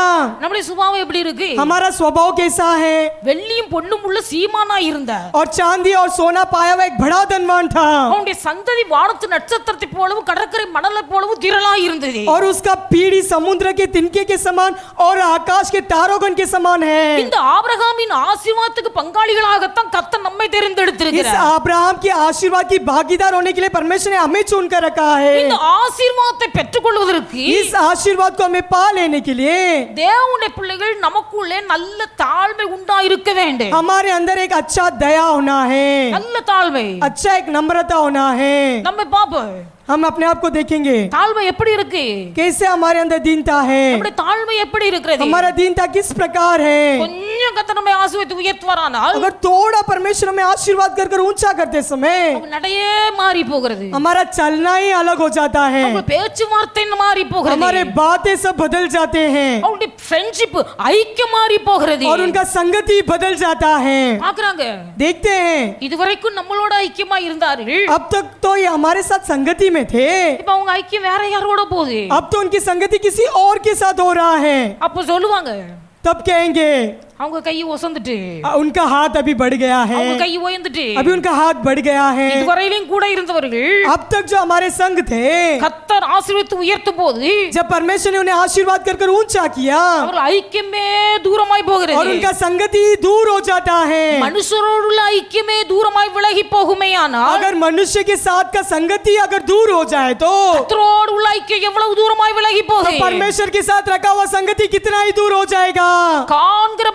[SPEAKER 1] நம்முடைய சுபாவம் எப்படி இருக்கு?
[SPEAKER 2] हमारा स्वभाव कैसा है?
[SPEAKER 1] வெள்ளியும் பொன்னும் உள்ள சீமானா இருந்தார்.
[SPEAKER 2] और चांदी और सोना पाया हुआ एक बड़ा धनवान था,
[SPEAKER 1] அவனுடைய சந்ததி வானத்து நட்சத்திரத்தை போலவும் கடற்கரை மணலை போலவும் திரளா இருந்தது.
[SPEAKER 2] और उसका पीढ़ी समुद्र के तिनके के समान और आकाश के तारोगण के समान है।
[SPEAKER 1] இந்த ஆபிரகாமின் ஆசீர்வாதத்துக்கு பங்காளிகளாகத்தான் கர்த்தர் நம்மை
[SPEAKER 2] इस
[SPEAKER 1] தெரிந்தெடுத்திருக்கிறார்.
[SPEAKER 2] अब्राहम के आशीर्वाद की भागीदार होने के लिए परमेश्वर ने हमें चुनकर रखा है।
[SPEAKER 1] இந்த ஆசீர்வாதத்தை பெற்றுக்கொள்வதற்கு
[SPEAKER 2] इस आशीर्वाद को हमें पा लेने के लिए
[SPEAKER 1] தேவனுடைய பிள்ளைகள் நமக்குள்ளே நல்ல தாழ்மை உண்டாயிருக்க வேண்டும்.
[SPEAKER 2] हमारे अंदर एक अच्छा दया होना है,
[SPEAKER 1] நல்ல தாழ்மை.
[SPEAKER 2] अच्छा एक नम्रता होना है।
[SPEAKER 1] நம்ம பாப்போம்
[SPEAKER 2] हम अपने आप को देखेंगे
[SPEAKER 1] தாழ்மை எப்படி இருக்கு,
[SPEAKER 2] कैसे हमारे अंदर दीनता है,
[SPEAKER 1] நம்முடைய தாழ்மை எப்படி இருக்கிறது.
[SPEAKER 2] हमारा दीनता किस प्रकार है।
[SPEAKER 1] கொஞ்சம் கர்த்தர் நம்மை ஆசீர்வதித்து உயர்த்துவாரானால்
[SPEAKER 2] अगर थोड़ा परमेश्वर हमें आशीर्वाद कर कर ऊंचा करते समय
[SPEAKER 1] நம்ம நடையே மாறி போகிறது,
[SPEAKER 2] हमारा चलना ही अलग हो जाता है,
[SPEAKER 1] நம்ம பேச்சுவார்த்தை மாறி போகிறது,
[SPEAKER 2] हमारे बातें सब बदल जाते हैं,
[SPEAKER 1] அவருடைய ஃப்ரெண்ட்ஷிப் ஐக்கியம் மாறி போகிறது.
[SPEAKER 2] और उनका संगति बदल जाता है.
[SPEAKER 1] பாக்குறாங்க,
[SPEAKER 2] देखते हैं
[SPEAKER 1] இதுவரைக்கும் நம்மளோட ஐக்கியமா இருந்தார்கள்,
[SPEAKER 2] अब तक तो ये हमारे साथ संगति में थे,
[SPEAKER 1] இப்ப அவங்க ஐக்கியம் வேற யாரோட போகுது.
[SPEAKER 2] अब तो उनकी संगति किसी और के साथ हो रहा है.
[SPEAKER 1] அப்ப சொல்லுவாங்க,
[SPEAKER 2] तब कहेंगे
[SPEAKER 1] அவங்க கை ஒசந்துட்டு,
[SPEAKER 2] उनका हाथ अभी बढ़ गया है,
[SPEAKER 1] அவங்க கை ஓய்ந்துட்டு,
[SPEAKER 2] अभी उनका हाथ बढ़ गया है.
[SPEAKER 1] இதுவரையிலும் கூட இருந்தவர்கள்
[SPEAKER 2] अब तक जो हमारे संग थे,
[SPEAKER 1] கர்த்தர் ஆசீர்வதித்து உயர்த்தும் போது
[SPEAKER 2] जब परमेश्वर ने उन्हें आशीर्वाद कर कर ऊंचा किया,
[SPEAKER 1] அவர்கள் ஐக்கியமே தூரமாய்
[SPEAKER 2] और
[SPEAKER 1] போகிறது.
[SPEAKER 2] उनका संगति दूर हो जाता है.
[SPEAKER 1] மனுஷரோடுள்ள ஐக்கியமே தூரமாய் விலகி போகுமேயானால்,
[SPEAKER 2] अगर मनुष्य के साथ का संगति अगर दूर हो जाए तो
[SPEAKER 1] கர்த்தரோடு உள்ள ஐக்கியம் எவ்வளவு தூரமாய் விலகி போகுது.
[SPEAKER 2] परमेश्वर के साथ रखा हुआ संगति कितना ही दूर हो जाएगा.
[SPEAKER 1] காண்கிற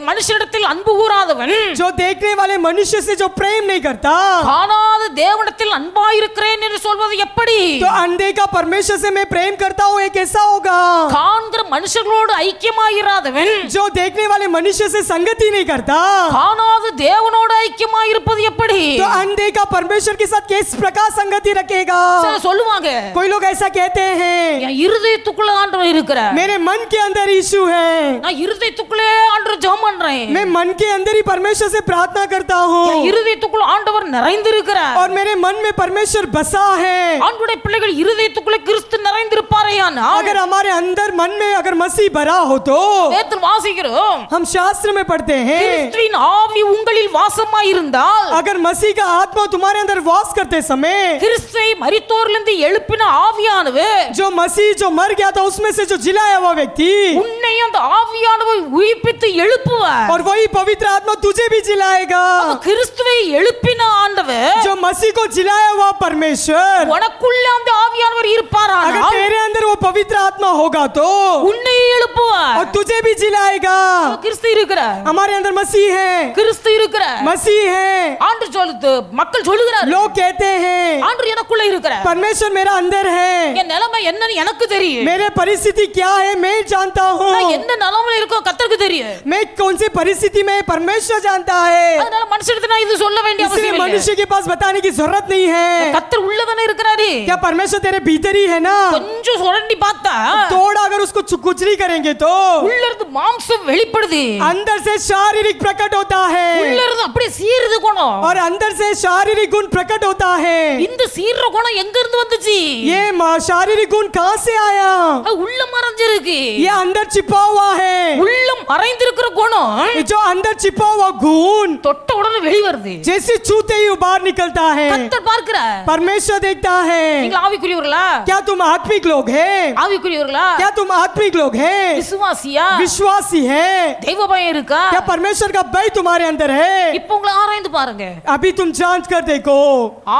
[SPEAKER 1] மனுஷனிடத்தில் அன்பு கூறாதவன்,
[SPEAKER 2] जो देखने वाले मनुष्य से जो प्रेम नहीं करता,
[SPEAKER 1] காணாத தேவனிடத்தில் அன்பாயிருக்கிறேன் என்று சொல்வது எப்படி?
[SPEAKER 2] तो अनदेखा परमेश्वर से मैं प्रेम करता हूँ, ये कैसा होगा?
[SPEAKER 1] காண்கிற மனுஷர்களோடு ஐக்கியமாயிராதவன்,
[SPEAKER 2] जो देखने वाले मनुष्य से संगति नहीं करता,
[SPEAKER 1] காணாத தேவனோடு ஐக்கியமாயிருப்பது எப்படி?
[SPEAKER 2] तो अनदेखा परमेश्वर के साथ किस प्रकार संगति रखेगा?
[SPEAKER 1] சிலர் சொல்லுவாங்க,
[SPEAKER 2] कोई लोग ऐसा कहते हैं,
[SPEAKER 1] என் இருதயத்துக்குள்ள ஆண்டவர் இருக்கிறார்,
[SPEAKER 2] मेरे मन के अंदर यीशु है,
[SPEAKER 1] நான் இருதயத்துக்குள்ளே ஆண்டவர் ஜெபம் பண்றேன்,
[SPEAKER 2] मैं मन के अंदर ही परमेश्वर से प्रार्थना करता
[SPEAKER 1] என்
[SPEAKER 2] हूँ,
[SPEAKER 1] இருதயத்துக்குள்ள ஆண்டவர் நிறைந்திருக்கிறார்.
[SPEAKER 2] और मेरे मन में परमेश्वर बसा है.
[SPEAKER 1] ஆண்டவருடைய பிள்ளைகள் இருதயத்துக்குள்ளே கிறிஸ்து நிறைந்திருப்பாரேயானால்,
[SPEAKER 2] अगर हमारे अंदर मन में अगर मसीह भरा हो तो
[SPEAKER 1] வேதத்தில் வாசிக்கிறோம்,
[SPEAKER 2] हम शास्त्र में पढ़ते हैं,
[SPEAKER 1] கிறிஸ்துவின் ஆவி உங்களில் வாசமாயிருந்தால்,
[SPEAKER 2] अगर मसीह का आत्मा तुम्हारे अंदर वास करते समय,
[SPEAKER 1] கிறிஸ்துவை மரித்தோரிலிருந்து எழுப்பின ஆவியானவர்
[SPEAKER 2] जो मसीह जो मर गया था उसमें से जो जिलाया हुआ व्यक्ति,
[SPEAKER 1] உன்னை அந்த ஆவியானவர் உயிர்ப்பித்து எழுப்புவார்.
[SPEAKER 2] और वही पवित्र आत्मा तुझे भी जिलाएगा.
[SPEAKER 1] அப்ப கிறிஸ்துவை எழுப்பின ஆண்டவர்
[SPEAKER 2] जो मसीह को जिलाया हुआ परमेश्वर,
[SPEAKER 1] உனக்குள்ள அந்த ஆவியானவர்
[SPEAKER 2] अगर
[SPEAKER 1] இருப்பாரானால்
[SPEAKER 2] तेरे अंदर वो पवित्र आत्मा होगा तो
[SPEAKER 1] உன்னை எழுப்புவார்.
[SPEAKER 2] और तुझे भी जिलाएगा.
[SPEAKER 1] கிறிஸ்து இருக்கிறார்,
[SPEAKER 2] हमारे अंदर मसीह है,
[SPEAKER 1] கிறிஸ்து இருக்கிறார்.
[SPEAKER 2] मसीह है.
[SPEAKER 1] ஆண்டு சொல்லுது, மக்கள் சொல்லுகிறார்,
[SPEAKER 2] लोग कहते हैं
[SPEAKER 1] ஆண்டு எனக்குள்ள இருக்கிறார்,
[SPEAKER 2] परमेश्वर मेरा अंदर है,
[SPEAKER 1] என் நிலைமை என்னன்னு எனக்கு தெரியும்,
[SPEAKER 2] मेरे परिस्थिति क्या है मैं जानता हूँ,
[SPEAKER 1] நான் என்ன நிலைமையில இருக்கோ கர்த்தருக்கு தெரியும்.
[SPEAKER 2] मैं कौन सी परिस्थिति में परमेश्वर जानता है.
[SPEAKER 1] அதனால மனுஷனுக்கு நான் இது சொல்ல வேண்டிய
[SPEAKER 2] इसलिए
[SPEAKER 1] அவசியம் இல்லை.
[SPEAKER 2] मनुष्य के पास बताने की जरूरत नहीं है.
[SPEAKER 1] கர்த்தர் உள்ளதானே இருக்கிறாரு.
[SPEAKER 2] क्या परमेश्वर तेरे भीतर ही है ना?
[SPEAKER 1] கொஞ்சம் சுரண்டி பார்த்தா
[SPEAKER 2] थोड़ा अगर उसको कुचली करेंगे तो
[SPEAKER 1] உள்ள இருந்து மாம்சம் வெளிப்படுது,
[SPEAKER 2] अंदर से शारीरिक प्रकट होता है,
[SPEAKER 1] உள்ள இருந்து அப்படியே சீருது குணம்.
[SPEAKER 2] और अंदर से शारीरिक गुण प्रकट होता है.
[SPEAKER 1] இந்த சீர்ற குணம் எங்க இருந்து வந்துச்சு?
[SPEAKER 2] ये शारीरिक गुण कहाँ से आया?
[SPEAKER 1] அது உள்ள மறைஞ்சிருக்கு.
[SPEAKER 2] ये अंदर छिपा हुआ है.
[SPEAKER 1] உள்ள மறைந்திருக்கிற குணம்
[SPEAKER 2] ये जो अंदर छिपा हुआ गुण
[SPEAKER 1] தொட்ட உடனே வெளி வருது.
[SPEAKER 2] जैसे छूते ही बाहर निकलता है.
[SPEAKER 1] கர்த்தர் பார்க்கிறார்.
[SPEAKER 2] परमेश्वर देखता है.
[SPEAKER 1] நீங்க ஆவிக்குரியவர்களா?
[SPEAKER 2] क्या तुम आत्मिक लोग हैं?
[SPEAKER 1] ஆவிக்குரியவர்களா?
[SPEAKER 2] क्या तुम आत्मिक लोग हैं?
[SPEAKER 1] விசுவாசியா?
[SPEAKER 2] विश्वासी है?
[SPEAKER 1] தெய்வ பயம் இருக்கா?
[SPEAKER 2] क्या परमेश्वर का भय तुम्हारे अंदर है?
[SPEAKER 1] இப்போ உங்களை ஆராய்ந்து பாருங்க.
[SPEAKER 2] अभी तुम जांच कर देखो.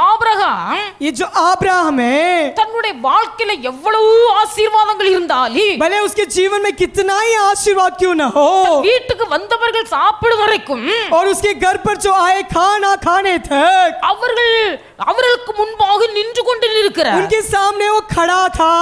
[SPEAKER 1] ஆபிரகாம்
[SPEAKER 2] ये जो अब्राहम है,
[SPEAKER 1] தன்னுடைய வாழ்க்கையில எவ்வளவு ஆசீர்வாதங்கள் இருந்தாலும்
[SPEAKER 2] भले उसके जीवन में कितना ही आशीर्वाद क्यों न हो,
[SPEAKER 1] வீட்டுக்கு வந்தவர்கள் சாப்பிடும் வரைக்கும்
[SPEAKER 2] और उसके घर पर जो आए खाना खाने तक
[SPEAKER 1] அவர்களுக்கு முன்பாக நின்று கொண்டு இருக்கிறார்.
[SPEAKER 2] उनके सामने वो खड़ा था.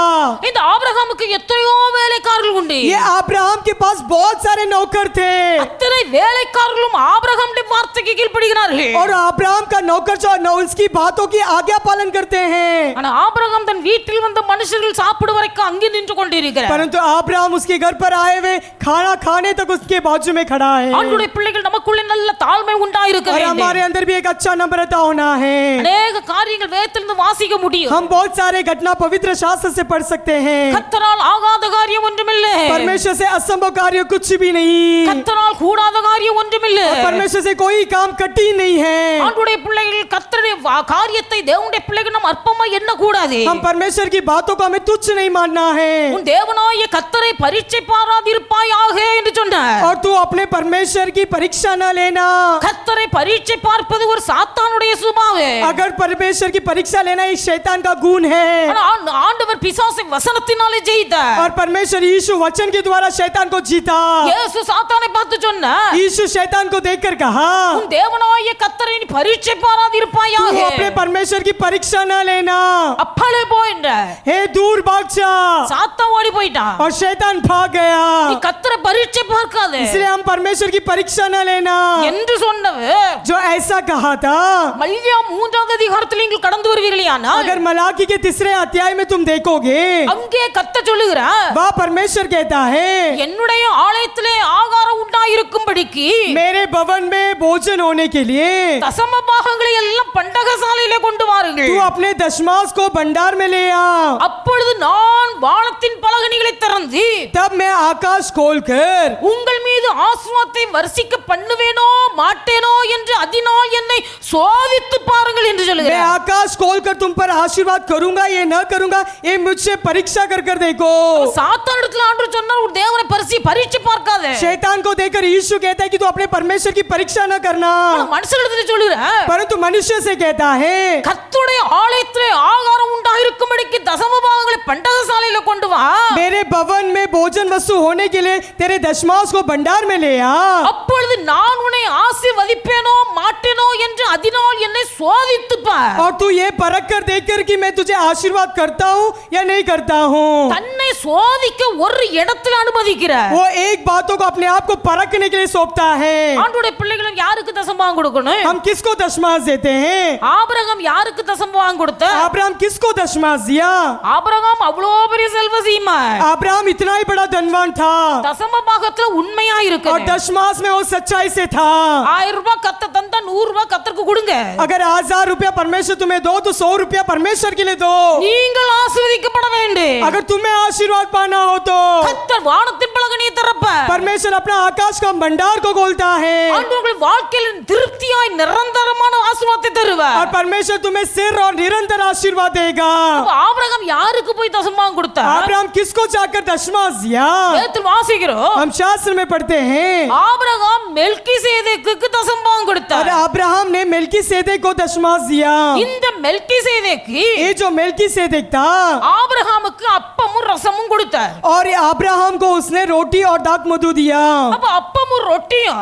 [SPEAKER 1] இந்த ஆபிரகாமுக்கு எத்தனையோ வேலைக்காரர்கள் உண்டு.
[SPEAKER 2] ये अब्राहम के पास बहुत सारे नौकर थे,
[SPEAKER 1] அத்தனை வேலைக்காரர்களும் ஆபிரகாமுடைய வார்த்தைக்கு கீழ்ப்படிகிறார்கள்.
[SPEAKER 2] और अब्राहम का नौकर जो उसकी बातों की आज्ञा पालन करते हैं.
[SPEAKER 1] ஆனா ஆபிரகாம் தன் வீட்டில் வந்த மனுஷர்கள் சாப்பிடும் வரைக்கும் அங்கே நின்று கொண்டிருக்கிறார்.
[SPEAKER 2] परंतु अब्राहम उसके घर पर आए हुए खाना खाने तक उसके बाजू में खड़ा है.
[SPEAKER 1] ஆண்டவருடைய பிள்ளைகள் நமக்குள்ள நல்ல தாழ்மை உண்டாயிருக்க
[SPEAKER 2] और
[SPEAKER 1] வேண்டும்.
[SPEAKER 2] हमारे अंदर भी एक अच्छा नम्रता होना है.
[SPEAKER 1] அநேக காரியங்கள் வேதத்திலிருந்து வாசிக்க முடியும்.
[SPEAKER 2] हम बहुत सारे घटना पवित्र शास्त्र से पढ़ सकते हैं.
[SPEAKER 1] கர்த்தரால் ஆகாத காரியம் ஒன்றுமில்லை.
[SPEAKER 2] परमेश्वर से असंभव कार्य कुछ भी नहीं,
[SPEAKER 1] கர்த்தரால் கூடாத காரியம் ஒன்றுமில்லை.
[SPEAKER 2] और परमेश्वर से कोई काम कठिन नहीं है.
[SPEAKER 1] ஆண்டவருடைய பிள்ளைகள் கர்த்தருடைய காரியத்தை தேவனுடைய பிள்ளைகள் நாம் அற்பமா எண்ண கூடாது.
[SPEAKER 2] हम परमेश्वर की बातों को हमें तुच्छ नहीं मानना है.
[SPEAKER 1] உன் தேவனாகிய கர்த்தரை பரீட்சை பாராதிருப்பாயாக என்று சொன்னார்.
[SPEAKER 2] और तू अपने परमेश्वर की परीक्षा न लेना.
[SPEAKER 1] கர்த்தரை பரீட்சை பார்ப்பது ஒரு சாத்தானுடைய சுபாவம்.
[SPEAKER 2] अगर परमेश्वर की परीक्षा लेना एक शैतान का गुण है,
[SPEAKER 1] ஆனா ஆண்டவர் பிசாசை வசனத்தினாலே ஜெயித்தார்.
[SPEAKER 2] और परमेश्वर यीशु वचन के द्वारा शैतान को जीता.
[SPEAKER 1] இயேசு சாத்தானை பார்த்து சொன்னார்,
[SPEAKER 2] यीशु शैतान को देखकर कहा,
[SPEAKER 1] உன் தேவனாகிய கர்த்தரை நீ பரீட்சை பாராதிருப்பாயாக. இருப்பாயாக.
[SPEAKER 2] तू अपने परमेश्वर की परीक्षा न लेना.
[SPEAKER 1] அப்பாலே போ என்ற
[SPEAKER 2] हे दूर भाग जा.
[SPEAKER 1] சாத்தான் ஓடி போயிட்டான்.
[SPEAKER 2] और शैतान भाग गया.
[SPEAKER 1] நீ கர்த்தரை பரீட்சை பார்க்காதே
[SPEAKER 2] इसलिए हम परमेश्वर की परीक्षा न लेना.
[SPEAKER 1] என்று சொன்னவர்
[SPEAKER 2] जो ऐसा कहा था.
[SPEAKER 1] மல்கியா 3வது அதிகாரத்தில் நீங்கள் கடந்து வருவீர்களேயானால்
[SPEAKER 2] अगर मलाकी के तीसरे अध्याय में तुम देखोगे,
[SPEAKER 1] அங்கே கர்த்தர் சொல்லுகிறார்,
[SPEAKER 2] वह परमेश्वर कहता है,
[SPEAKER 1] என்னுடைய ஆலயத்திலே ஆகாரம் உண்டாயிருக்கும்படிக்கு
[SPEAKER 2] मेरे भवन में भोजन होने के लिए
[SPEAKER 1] தசம பாகங்களை எல்லாம் பண்டகசாலையிலே கொண்டு வாருங்கள்.
[SPEAKER 2] तू अपने दशमांश को भंडार में ले आ.
[SPEAKER 1] அப்பொழுது நான் வானத்தின் பலகணிகளை திறந்து
[SPEAKER 2] तब मैं आकाश खोलकर
[SPEAKER 1] உங்கள் மீது ஆசீர்வாதத்தை வர்ஷிக்க பண்ணுவேனோ மாட்டேனோ என்று அதனால் என்னை சோதித்து பாருங்கள் என்று
[SPEAKER 2] मैं
[SPEAKER 1] சொல்லுகிறார்.
[SPEAKER 2] आकाश खोलकर तुम पर आशीर्वाद करूंगा ये न करूंगा ये मुझसे परीक्षा कर कर देखो.
[SPEAKER 1] சாத்தானிடத்தில் ஆண்டவர் சொன்னார், உன் தேவனை பரீட்சை பார்க்காதே.
[SPEAKER 2] शैतान को देखकर यीशु कहता है कि तू अपने परमेश्वर की परीक्षा न करना.
[SPEAKER 1] மனுஷனிடத்தில் சொல்லுகிறார்,
[SPEAKER 2] परंतु मनुष्य से कहता है,
[SPEAKER 1] கர்த்தருடைய ஆலயத்திலே ஆகாரம் உண்டாயிருக்கும்படிக்கு தசம பாகங்களை பண்டகசாலையில கொண்டு வா.
[SPEAKER 2] मेरे भवन में भोजन वस्तु होने के लिए तेरे दशमांश को भंडार में ले आ.
[SPEAKER 1] அப்பொழுது நான் உன்னை ஆசீர்வதிப்பேனோ மாட்டேனோ என்று அதனால் என்னை சோதித்து பார்.
[SPEAKER 2] और तू ये परख कर देख कर कि मैं तुझे आशीर्वाद करता हूँ या नहीं करता हूँ.
[SPEAKER 1] தன்னை சோதிக்க ஒரு இடத்துல அனுமதிக்கிறார்.
[SPEAKER 2] वो एक बातों को अपने आप को परखने के लिए सौंपता है.
[SPEAKER 1] ஆண்டவருடைய பிள்ளைகளும் யாருக்கு தசமபாகம் கொடுக்கணும்?
[SPEAKER 2] हम किसको दशमांश देते हैं?
[SPEAKER 1] ஆபிரகாம் யாருக்கு தசமபாகம் கொடுத்த?
[SPEAKER 2] अब्राहम किसको दशमांश दिया?
[SPEAKER 1] ஆபிரகாம் அவ்வளோ பெரிய செல்வசீமான்.
[SPEAKER 2] अब्राहम इतना ही बड़ा धनवान था
[SPEAKER 1] தசமபாகத்துல உண்மையா இருக்கு.
[SPEAKER 2] और दशमांश में वो सच्चाई से था.
[SPEAKER 1] 1000 ரூபாய் கத்த தந்தா 100 ரூபாய் கர்த்தருக்கு கொடுங்க.
[SPEAKER 2] अगर 1000 रुपया परमेश्वर तुम्हें दो तो 100 रुपया परमेश्वर के लिए दो.
[SPEAKER 1] நீங்கள் ஆசீர்வதிக்கப்பட வேண்டும்.
[SPEAKER 2] अगर तुम्हें आशीर्वाद पाना हो तो
[SPEAKER 1] கர்த்தர் வானத்தின் பலகணியை திறப்பார்.
[SPEAKER 2] परमेश्वर अपना आकाश का भंडार को खोलता है
[SPEAKER 1] ஆண்டவர்கள் வாழ்க்கையில் திருப்தியாய் நிரந்தரமான ஆசீர்வாதத்தை தருவார்.
[SPEAKER 2] और परमेश्वर तुम्हें सिर और निरंतर आशीर्वाद देगा.
[SPEAKER 1] அப்ப ஆபிரகாம் யாருக்கு போய் தசமபாகம் கொடுத்தார்?
[SPEAKER 2] अब्राहम किसको जाकर दशमांश दिया?
[SPEAKER 1] வேதத்தில் வாசிக்கிறோம்,
[SPEAKER 2] हम शास्त्र में पढ़ते हैं
[SPEAKER 1] ஆபிரகாம் மெல்கிசேதேக்குக்கு தசமபாகம் கொடுத்தார்.
[SPEAKER 2] और अब्राहम ने मेलकीसेदेक को दशमांश दिया.
[SPEAKER 1] இந்த மெல்கிசேதேக்கு
[SPEAKER 2] ये जो मेलकीसेदेक था
[SPEAKER 1] ஆபிரகாமுக்கு அப்பமும் ரசமும் கொடுத்தார்.
[SPEAKER 2] और ये अब्राहम को उसने रोटी और दाख मधु दिया.
[SPEAKER 1] அப்ப அப்பமும் ரொட்டியும்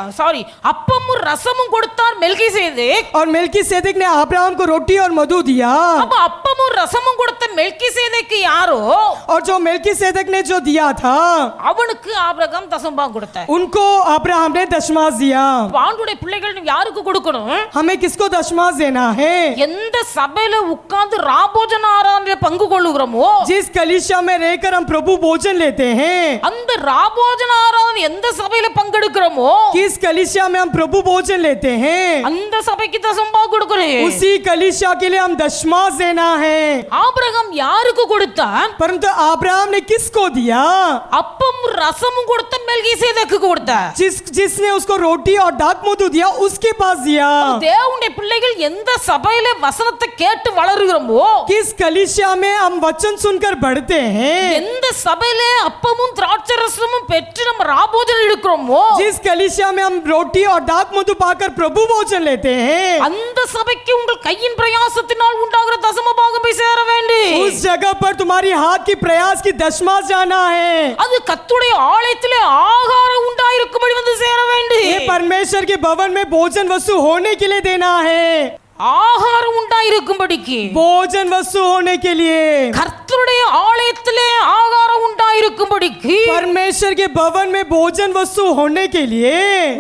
[SPEAKER 1] அப்பமும் ரசமும் கொடுத்தார் மெல்கிசேதேக்.
[SPEAKER 2] और मेलकीसेदेक ने अब्राहम को रोटी और मधु दिया.
[SPEAKER 1] அப்ப அப்பமும் ரசமும் கொடுத்த மெல்கிசேதேக்கு யாரோ
[SPEAKER 2] और जो मेलकीसेदेक ने जो दिया था
[SPEAKER 1] அவனுக்கு ஆபிரகாம் தசமபாகம் கொடுத்தார்.
[SPEAKER 2] उनको अब्राहम ने दशमांश दिया.
[SPEAKER 1] ஆண்டவருடைய பிள்ளைகள் யாருக்கு கொடுக்கணும்?
[SPEAKER 2] हमें किसको दशमांश देना है?
[SPEAKER 1] எந்த சபையில உட்கார்ந்து ராபோஜன ஆராதனையில பங்கு கொள்ளுகிறோமோ
[SPEAKER 2] जिस कलीसिया में रहकर हम प्रभु भोजन लेते हैं,
[SPEAKER 1] அந்த ராபோஜன ஆராதனை எந்த சபையில பங்கெடுக்கிறோமோ
[SPEAKER 2] किस कलीसिया में हम प्रभु भोजन लेते हैं,
[SPEAKER 1] அந்த சபைக்கு தசமபாகம் கொடுக்கணும்.
[SPEAKER 2] उसी कलीसिया के लिए हम दशमांश देना है.
[SPEAKER 1] ஆபிரகாம் யாருக்கு கொடுத்தான்?
[SPEAKER 2] परंतु अब्राहम ने किसको दिया?
[SPEAKER 1] அப்பமும் ரசமும் கொடுத்த மெல்கிசேதேக்கு கொடுத்தார்.
[SPEAKER 2] जिसने उसको रोटी और दाख मधु दिया उसके पास दिया.
[SPEAKER 1] தேவனுடைய பிள்ளைகள் எந்த சபையில வசனத்தை கேட்டு வளருகிறோமோ
[SPEAKER 2] किस कलीसिया में हम वचन सुनकर बढ़ते हैं,
[SPEAKER 1] எந்த சபையில அப்பமும் திராட்சை ரசமும் பெற்று நம்ம ராபோஜனம் எடுக்கிறோமோ
[SPEAKER 2] जिस कलीसिया में हम रोटी और दाख मधु पाकर प्रभु भोजन लेते हैं,
[SPEAKER 1] அந்த சபைக்கு உங்கள் கையின் பிரயாசத்தினால் உண்டாகிற தசமபாகம் போய் சேர வேண்டும்.
[SPEAKER 2] उस जगह पर तुम्हारी हाथ की प्रयास की दशमांश जाना है.
[SPEAKER 1] அது கர்த்தருடைய ஆலயத்திலே ஆகாரம் உண்டாயிருக்கும்படி வந்து சேர வேண்டும்.
[SPEAKER 2] ये परमेश्वर के भवन में भोजन वस्तु होने के लिए देना है.
[SPEAKER 1] ஆகாரம் உண்டாயிருக்கும்படிக்கு
[SPEAKER 2] भोजन वस्तु होने के लिए
[SPEAKER 1] கர்த்தருடைய ஆலயத்திலே ஆகாரம் உண்டாயிருக்கும்படிக்கு
[SPEAKER 2] परमेश्वर के भवन में भोजन वस्तु होने के लिए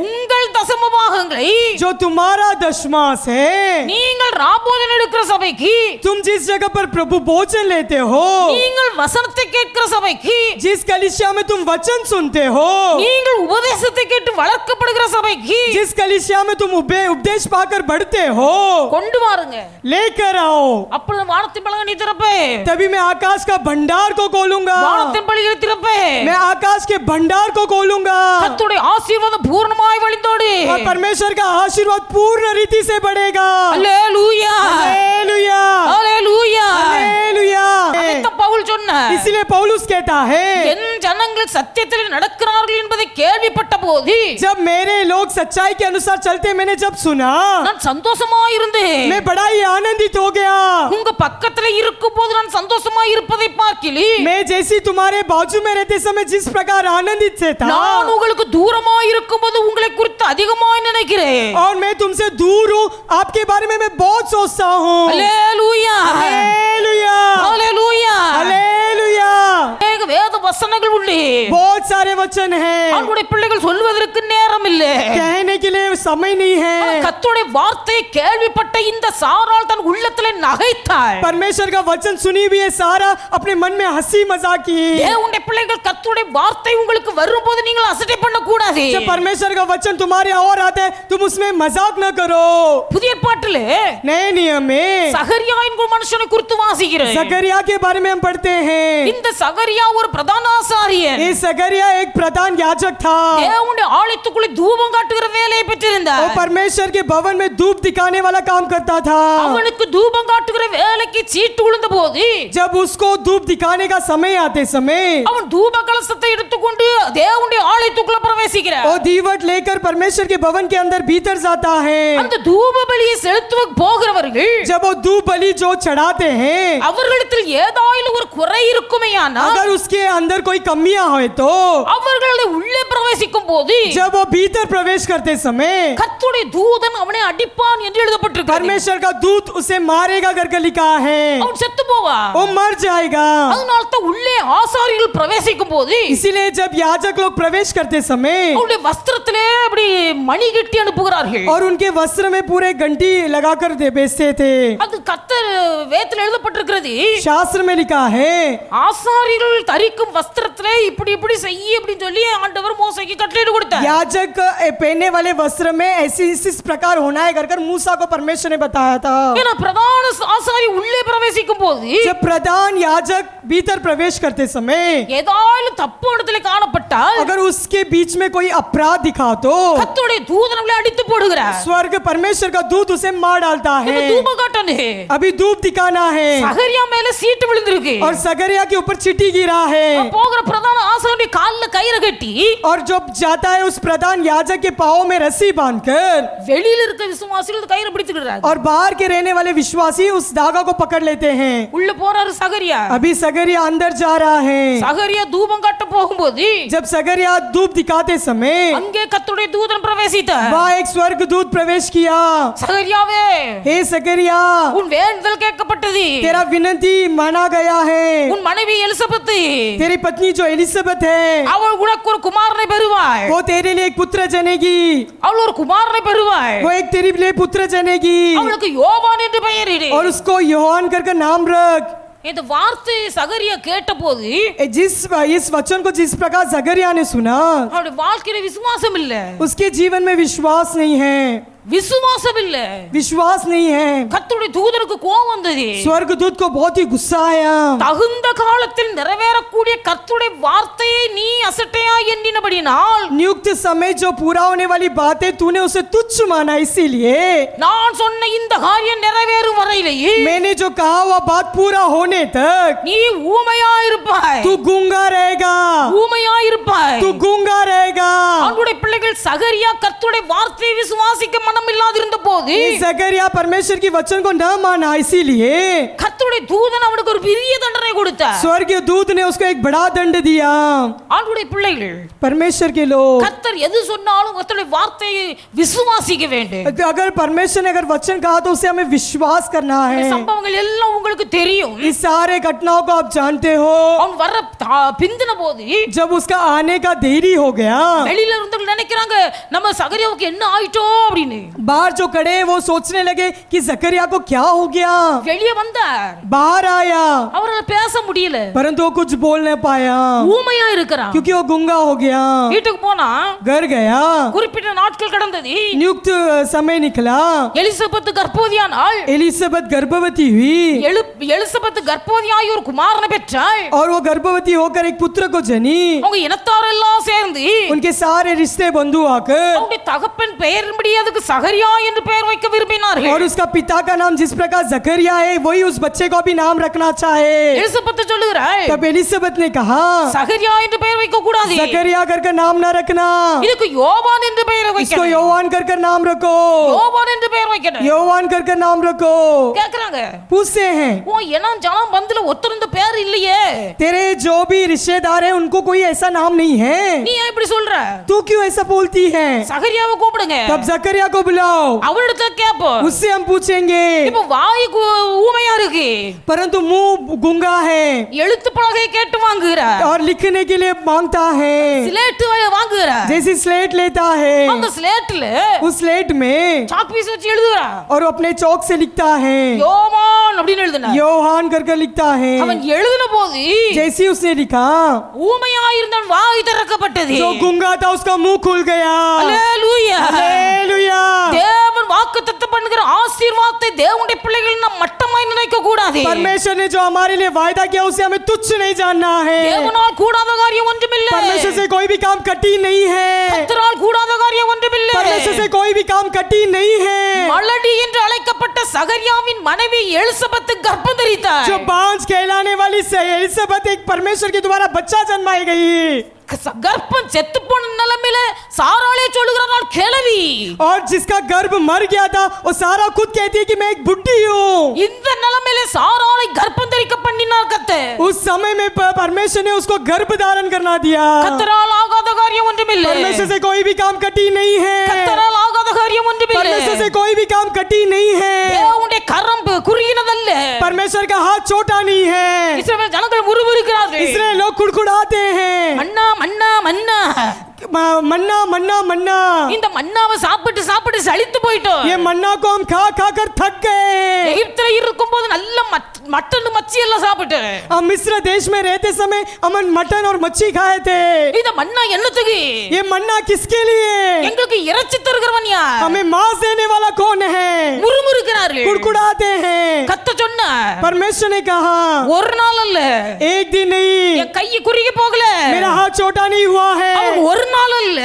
[SPEAKER 1] உங்கள் தசமபாகங்களை
[SPEAKER 2] जो तुम्हारा दशमांश है,
[SPEAKER 1] நீங்கள் ராபோஜனம் எடுக்கிற சபைக்கு,
[SPEAKER 2] तुम जिस जगह पर प्रभु भोजन लेते हो,
[SPEAKER 1] நீங்கள் வசனத்தை கேட்கிற சபைக்கு,
[SPEAKER 2] जिस कलीसिया में तुम वचन सुनते हो,
[SPEAKER 1] நீங்கள் உபதேசத்தை கேட்டு வளர்க்கப்படுகிற சபைக்கு
[SPEAKER 2] जिस कलीसिया में तुम उपदेश पाकर बढ़ते हो,
[SPEAKER 1] கொண்டு வாருங்க.
[SPEAKER 2] लेकर आओ.
[SPEAKER 1] அப்பொழுது வானத்தின் பலகணி திறப்பே,
[SPEAKER 2] तभी मैं आकाश का भंडार को खोलूंगा.
[SPEAKER 1] வானத்தின் பலகணி திறப்பே,
[SPEAKER 2] मैं आकाश के भंडार को खोलूंगा
[SPEAKER 1] கர்த்தருடைய ஆசீர்வாதம் பூர்ணமாய் வழிந்தோடு.
[SPEAKER 2] और परमेश्वर का आशीर्वाद पूर्ण रीति से बढ़ेगा.
[SPEAKER 1] அல்லேலூயா
[SPEAKER 2] हालेलुया
[SPEAKER 1] அல்லேலூயா
[SPEAKER 2] हालेलुया
[SPEAKER 1] அதைத்தான் பவுல் சொன்னார்.
[SPEAKER 2] इसीलिए पौलुस कहता है,
[SPEAKER 1] என் ஜனங்கள் சத்தியத்தில் நடக்கிறார்கள் என்பதை கேள்விப்பட்ட போது
[SPEAKER 2] जब मेरे लोग सच्चाई के अनुसार चलते मैंने जब सुना,
[SPEAKER 1] நான் சந்தோஷமா இருந்தேன்.
[SPEAKER 2] मैं बड़ा ही आनंदित हो गया।
[SPEAKER 1] உங்க பக்கத்துல இருக்கும் போது நான் சந்தோஷமா இருப்பதை பார்க்கலி,
[SPEAKER 2] मैं जैसी तुम्हारे बाजू में रहते समय जिस प्रकार आनंदित से था,
[SPEAKER 1] நான் உங்களுக்கு தூரமா இருக்கும்போது உங்களை குறித்து அதிகமாய் நினைக்கிறேன்.
[SPEAKER 2] और मैं तुमसे दूर हूँ आपके बारे में मैं बहुत सोचता हूँ।
[SPEAKER 1] அல்லேலூயா,
[SPEAKER 2] हालेलुया,
[SPEAKER 1] அல்லேலூயா.
[SPEAKER 2] हालेलुया।
[SPEAKER 1] அநேக வேத வசனங்கள் உள்ளே
[SPEAKER 2] बहुत सारे वचन हैं,
[SPEAKER 1] அவருடைய பிள்ளைகள் சொல்வதற்கு நேரம் இல்லை.
[SPEAKER 2] कहने के लिए समय नहीं है।
[SPEAKER 1] கர்த்தருடைய வார்த்தையை கேள்விப்பட்ட இந்த சாராள் தன் உள்ளத்திலே நகைத்தாள்.
[SPEAKER 2] परमेश्वर का वचन सुनी भी है सारा अपने मन में हंसी मजाक की।
[SPEAKER 1] தேவனுடைய பிள்ளைகள் கர்த்தருடைய வார்த்தை உங்களுக்கு வரும்போது நீங்கள் அசட்டை பண்ண கூடாது.
[SPEAKER 2] जब परमेश्वर का वचन तुम्हारे और आता है तुम उसमें मजाक न करो।
[SPEAKER 1] புதிய ஏற்பாட்டிலே
[SPEAKER 2] नए नियम में
[SPEAKER 1] சகரியா என்கிற மனுஷனை குறித்து வாசிக்கிறேன்.
[SPEAKER 2] जकरिया के बारे में हम पढ़ते हैं।
[SPEAKER 1] இந்த சகரியா ஒரு பிரதான ஆசாரியன்.
[SPEAKER 2] ये जकरिया एक प्रधान याजक था।
[SPEAKER 1] தேவனுடைய ஆலயத்துக்குள்ளே தூபம் காட்டுகிற வேலையை
[SPEAKER 2] वो
[SPEAKER 1] பெற்றிருந்தார்.
[SPEAKER 2] परमेश्वर के भवन में धूप दिखाने वाला काम करता था।
[SPEAKER 1] அவனுக்கு தூபம் காட்டுகிற வேலைக்கு சீட்டு விழுந்த போது
[SPEAKER 2] जब उसको धूप दिखाने का समय आते समय
[SPEAKER 1] அவன் தூப கலசத்தை எடுத்துக்கொண்டு தேவனுடைய ஆலயத்துக்குள்ள பிரவேசிக்கிறார்.
[SPEAKER 2] वो दीवट लेकर परमेश्वर के भवन के अंदर भीतर जाता है।
[SPEAKER 1] அந்த தூப பலியை செலுத்த போகிறவர்கள்
[SPEAKER 2] जब वो धूप बलि जो चढ़ाते हैं,
[SPEAKER 1] அவர்களிடத்தில் ஏதாயிலும் ஒரு குறை இருக்குமேயானால்
[SPEAKER 2] अगर उसके अंदर कोई कमियां हो तो
[SPEAKER 1] அவர்களை உள்ளே பிரவேசிக்கும் போது
[SPEAKER 2] जब वो भीतर प्रवेश करते समय
[SPEAKER 1] கர்த்தருடைய தூதன் அவனை அடிப்பான் என்று எழுதப்பட்டிருக்கிறது.
[SPEAKER 2] परमेश्वर का दूत उसे मारेगा करके लिखा है।
[SPEAKER 1] அவன் செத்து போவான்.
[SPEAKER 2] वो मर जाएगा।
[SPEAKER 1] அதனால தான் உள்ளே ஆசாரியர்கள் பிரவேசிக்கும் போது
[SPEAKER 2] इसीलिए जब याजक लोग प्रवेश करते समय
[SPEAKER 1] அவருடைய வஸ்திரத்திலே அப்படி மணி கட்டி அனுப்புகிறார்கள்.
[SPEAKER 2] और उनके वस्त्र में पूरे घंटी लगाकर बेचते थे।
[SPEAKER 1] அது கர்த்தர் வேதத்தில் எழுதப்பட்டிருக்கிறது.
[SPEAKER 2] शास्त्र में लिखा है
[SPEAKER 1] ஆசாரியர்கள் தரிக்கும் வஸ்திரத்திலே இப்படி இப்படி செய்ய அப்படின்னு சொல்லி ஆண்டவர் மோசேக்கு கட்டளை கொடுத்தார்.
[SPEAKER 2] याजक पहनने वाले वस्त्र में ऐसी इस प्रकार होना है कर मूसा को परमेश्वर ने बताया था।
[SPEAKER 1] ஏன்னா பிரதான ஆசாரி உள்ளே பிரவேசிக்கும் போது
[SPEAKER 2] जब प्रधान याजक भीतर प्रवेश करते समय
[SPEAKER 1] ஏதாயிலும் தப்பு இடத்துல காணப்பட்டால்
[SPEAKER 2] अगर उसके बीच में कोई अपराध दिखा तो
[SPEAKER 1] கர்த்தருடைய தூதன் அவளை அடித்து போடுகிறார்.
[SPEAKER 2] स्वर्ग परमेश्वर का दूत उसे मार डालता
[SPEAKER 1] இது
[SPEAKER 2] है।
[SPEAKER 1] தூப காட்டனே.
[SPEAKER 2] अभी धूप दिखाना है
[SPEAKER 1] சகரியா மேல சீட்டு விழுந்திருக்கு.
[SPEAKER 2] और सगरिया के ऊपर चीटी गिरा है।
[SPEAKER 1] போகிற பிரதான ஆசாரிய கால்ல கயிறு கட்டி
[SPEAKER 2] और जब जाता है उस प्रधान याजक के पांव में रस्सी बांधकर
[SPEAKER 1] வெளியில இருக்க விசுவாசிகள் கயிறு பிடிச்சுக்கிறாங்க.
[SPEAKER 2] और बाहर के रहने वाले विश्वासी उस धागा को पकड़ लेते हैं।
[SPEAKER 1] உள்ள போறாரு சகரியா.
[SPEAKER 2] अभी सगरिया अंदर जा रहा है।
[SPEAKER 1] சகரியா தூபம் காட்ட போகும்போது
[SPEAKER 2] जब सगरिया धूप दिखाते समय
[SPEAKER 1] அங்கே கர்த்தருடைய தூதன் பிரவேசித்தார்.
[SPEAKER 2] वहाँ एक स्वर्ग दूत प्रवेश किया।
[SPEAKER 1] சகரியாவே,
[SPEAKER 2] हे सगरिया
[SPEAKER 1] உன் வேண்டுதல் கேட்கப்பட்டது.
[SPEAKER 2] तेरा विनती माना गया है।
[SPEAKER 1] உன் மனைவி எலிசபெத்
[SPEAKER 2] तेरी पत्नी जो एलिसबेथ है
[SPEAKER 1] அவள் உனக்கு ஒரு குமாரனை பெறுவாள்.
[SPEAKER 2] वो तेरे लिए एक पुत्र जनेगी।
[SPEAKER 1] அவள் ஒரு குமாரனை பெறுவாள்.
[SPEAKER 2] वो एक तेरे लिए पुत्र जनेगी
[SPEAKER 1] அவளுக்கு யோவான் என்று பெயரிடு.
[SPEAKER 2] और उसको योहान करके नाम रख।
[SPEAKER 1] இந்த வார்த்தை சகரியா கேட்டபோது
[SPEAKER 2] इस वचन को जिस प्रकार जकरिया ने सुना
[SPEAKER 1] அவருடைய வாழ்க்கையில விசுவாசம் இல்ல.
[SPEAKER 2] उसके जीवन में विश्वास नहीं है।
[SPEAKER 1] விசுவாசம் இல்ல.
[SPEAKER 2] विश्वास नहीं है।
[SPEAKER 1] கர்த்தருடைய தூதனுக்கு கோபம் வந்தது.
[SPEAKER 2] स्वर्गदूत को बहुत ही गुस्सा आया।
[SPEAKER 1] தகுந்த காலத்தில் நிறைவேறக்கூடிய கர்த்தருடைய வார்த்தையை நீ அசட்டையா எண்ணினபடினால்
[SPEAKER 2] नियुक्त समय जो पूरा होने वाली बात है तूने उसे तुच्छ माना, इसीलिए
[SPEAKER 1] நான் சொன்ன இந்த காரியம் நிறைவேறும் வரையிலேயே
[SPEAKER 2] मैंने जो कहा वह बात पूरा होने तक
[SPEAKER 1] நீ ஊமையா இருப்பாய்.
[SPEAKER 2] तू गूंगा रहेगा।
[SPEAKER 1] ஊமையா இருப்பாய்.
[SPEAKER 2] तू गूंगा रहेगा।
[SPEAKER 1] அவருடைய பிள்ளைகள் சகரியா கர்த்தருடைய வார்த்தையை விசுவாசிக்க மனம் இல்லாதிருந்த போது
[SPEAKER 2] जकरिया परमेश्वर की वचन को न माना, इसीलिए
[SPEAKER 1] கர்த்தருடைய தூதன் அவனுக்கு ஒரு பெரிய தண்டனை கொடுத்தார்.
[SPEAKER 2] स्वर्गीय दूत ने उसको एक बड़ा दंड दिया।
[SPEAKER 1] அவருடைய பிள்ளைகள்
[SPEAKER 2] परमेश्वर के लोग
[SPEAKER 1] கர்த்தர் எது சொன்னாலும் கர்த்தருடைய வார்த்தையை விசுவாசிக்க வேண்டும்.
[SPEAKER 2] अगर परमेश्वर ने अगर वचन कहा तो उसे हमें विश्वास करना
[SPEAKER 1] இந்த
[SPEAKER 2] है।
[SPEAKER 1] சம்பவங்கள் எல்லாம் உங்களுக்கு தெரியும்.
[SPEAKER 2] इस सारे घटनाओं को आप जानते हो।
[SPEAKER 1] அவன் வர பிந்தின போது
[SPEAKER 2] जब उसका आने का देरी हो गया
[SPEAKER 1] வெளியில இருந்தவங்க நினைக்கிறாங்க நம்ம சகரியாவுக்கு என்ன ஆயிட்டோ அப்படின்னு.
[SPEAKER 2] बाहर जो खड़े वो सोचने लगे कि जकरिया को क्या हो गया।
[SPEAKER 1] வெளியே வந்தார்.
[SPEAKER 2] बाहर आया
[SPEAKER 1] அவரால் பேச முடியல.
[SPEAKER 2] परंतु वो कुछ बोल नहीं पाया
[SPEAKER 1] ஊமையா இருக்கிறான்.
[SPEAKER 2] क्योंकि वो गूंगा हो गया।
[SPEAKER 1] வீட்டுக்கு போனா
[SPEAKER 2] घर गया।
[SPEAKER 1] குறிப்பிட்ட நாட்கள் கடந்தது.
[SPEAKER 2] नियुक्त समय निकला।
[SPEAKER 1] எலிசபெத் கர்ப்பவதியானாள்.
[SPEAKER 2] एलिसबेथ गर्भवती हुई
[SPEAKER 1] எலிசபெத் கர்ப்பவதியாகி ஒரு குமாரனை பெற்றாள்.
[SPEAKER 2] और वो गर्भवती होकर एक पुत्र को जनी।
[SPEAKER 1] அவங்க இனத்தாரெல்லாம் சேர்ந்து
[SPEAKER 2] उनके सारे रिश्ते बंधु आकर
[SPEAKER 1] அவருடைய தகப்பன் பெயரின்படி அதுக்கு சகரியா என்று பெயர் வைக்க விரும்பினார்கள். விரும்புகிறார்கள்.
[SPEAKER 2] और उसका पिता का नाम जिस प्रकार जकरिया है वही उस बच्चे को भी नाम रखना चाहे.
[SPEAKER 1] எலிசபெத் சொல்லுகிறாள்,
[SPEAKER 2] तब एलिसबेथ ने कहा
[SPEAKER 1] சகரியா என்று பெயர் வைக்க கூடாது,
[SPEAKER 2] जकरिया कर नाम ना रखना,
[SPEAKER 1] இதுக்கு யோவான் என்று பெயர்
[SPEAKER 2] इसको
[SPEAKER 1] வைக்கணும்.
[SPEAKER 2] योवान कर नाम रखो,
[SPEAKER 1] யோவான் என்று பெயர் வைக்கணும்.
[SPEAKER 2] योवान कर नाम रखो.
[SPEAKER 1] கேக்குறாங்க,
[SPEAKER 2] पूछते हैं
[SPEAKER 1] ஓ ஏன்னா ஜனம் பந்துல ஒத்தருந்த பேர் இல்லையே,
[SPEAKER 2] तेरे जो भी रिश्तेदार है उनको कोई ऐसा नाम नहीं है,
[SPEAKER 1] நீ ஏன் இப்படி சொல்ற?
[SPEAKER 2] तू क्यों ऐसा बोलती है?
[SPEAKER 1] சகரியாவை கூப்பிடுங்க,
[SPEAKER 2] तब जकरिया को बुलाओ,
[SPEAKER 1] அவரிடத்துல கேப்போம்.
[SPEAKER 2] उससे हम पूछेंगे.
[SPEAKER 1] இப்ப வாய் ஊமையா இருக்கு,
[SPEAKER 2] परंतु मुंह गूंगा है
[SPEAKER 1] எழுத்து பலகை கேட்டு வாங்குகிற,
[SPEAKER 2] और लिखने के लिए मांगता है,
[SPEAKER 1] ஸ்லேட் வாங்குகிற,
[SPEAKER 2] जैसी स्लेट लेता है
[SPEAKER 1] அந்த ஸ்லேட்ல
[SPEAKER 2] उस स्लेट में
[SPEAKER 1] சாக் பீஸ் வச்சு எழுதுறா,
[SPEAKER 2] और अपने चौक से लिखता है
[SPEAKER 1] யோவான் அப்படின்னு எழுதுனா.
[SPEAKER 2] योहान कर लिखता है.
[SPEAKER 1] அவன் எழுதின போது
[SPEAKER 2] जैसी उसने लिखा
[SPEAKER 1] ஊமையா இருந்தவன் வாய் திறக்கப்பட்டது.
[SPEAKER 2] जो गूंगा था उसका मुंह खुल गया.
[SPEAKER 1] அல்லேலூயா.
[SPEAKER 2] हालेलुया.
[SPEAKER 1] தேவன் வாக்குத்தத்தம் பண்ணுகிற ஆசீர்வாதத்தை தேவனுடைய பிள்ளைகள் நாம் மட்டமாய் நினைக்க கூடாது.
[SPEAKER 2] परमेश्वर ने जो हमारे लिए वायदा किया उसे हमें तुच्छ नहीं जानना है.
[SPEAKER 1] தேவனால் கூடாத காரியம் ஒன்றுமில்லை.
[SPEAKER 2] परमेश्वर से कोई भी काम कठिन नहीं है.
[SPEAKER 1] கர்த்தரால் கூடாத காரியம் ஒன்றுமில்லை.
[SPEAKER 2] परमेश्वर से कोई भी काम कठिन नहीं है.
[SPEAKER 1] மலடி என்று அழைக்கப்பட்ட சகரியாவின் மனைவி எலிசபெத் கர்ப்பம் தரித்தாள்.
[SPEAKER 2] जो बांझ कहलाने वाली से एलिसबेथ एक परमेश्वर के द्वारा बच्चा जन्माई गई.
[SPEAKER 1] கர்ப்பம் செத்து போன நிலைமையில சாராளே சொல்லுகிறாள் கிழவி.
[SPEAKER 2] और जिसका गर्भ मर गया था वो सारा खुद कहती है कि मैं एक बुढ़ी हूँ.
[SPEAKER 1] இந்த நிலைமையில சாராளை கர்ப்பம் தரிக்க பண்ணினார் கர்த்தர்.
[SPEAKER 2] उस समय में परमेश्वर ने उसको गर्भ धारण करना दिया.
[SPEAKER 1] கர்த்தரால் ஆகாத காரியம் ஒன்றுமில்லை.
[SPEAKER 2] परमेश्वर से कोई भी काम कठिन नहीं है.
[SPEAKER 1] கர்த்தரால் ஆகாத காரியம் ஒன்றுமில்லை.
[SPEAKER 2] परमेश्वर से कोई भी काम कठिन नहीं है.
[SPEAKER 1] தேவனுடைய கரம் குறுகினதல்ல.
[SPEAKER 2] परमेश्वर का हाथ छोटा नहीं है.
[SPEAKER 1] இஸ்ரவேல் ஜனங்கள் முறுமுறுக்கிறார்கள்.
[SPEAKER 2] इसलिए लोग कुड़कुड़ाते हैं.
[SPEAKER 1] மன்னா மன்னா மன்னா
[SPEAKER 2] मन्ना मन्ना मन्ना.
[SPEAKER 1] இந்த மன்னாவை சாப்பிட்டு சாப்பிட்டு சலித்து போயிட்டோம்.
[SPEAKER 2] ये मन्ना को हम खा खा कर थक गए.
[SPEAKER 1] எகிப்துல இருக்கும்போது நல்ல மட்டன் மச்சி எல்லாம் சாப்பிட்டு
[SPEAKER 2] हम मिस्र देश में रहते समय हम मटन और मच्छी खाए थे.
[SPEAKER 1] இந்த மன்னா என்னத்துக்கு?
[SPEAKER 2] ये मन्ना किसके लिए?
[SPEAKER 1] எங்களுக்கு இறைச்சி தருகிறவன் யார்?
[SPEAKER 2] हमें मांस देने वाला कौन है?
[SPEAKER 1] முறுமுறுக்கிறார்கள்.
[SPEAKER 2] कुड़कुड़ाते हैं.
[SPEAKER 1] கத்த சொன்னா
[SPEAKER 2] परमेश्वर ने कहा
[SPEAKER 1] ஒரு நாள் அல்ல,
[SPEAKER 2] एक दिन नहीं,
[SPEAKER 1] என் கை குறுகி போகல.
[SPEAKER 2] मेरा हाथ छोटा नहीं हुआ है.
[SPEAKER 1] அவன் ஒரு நாள் அல்ல,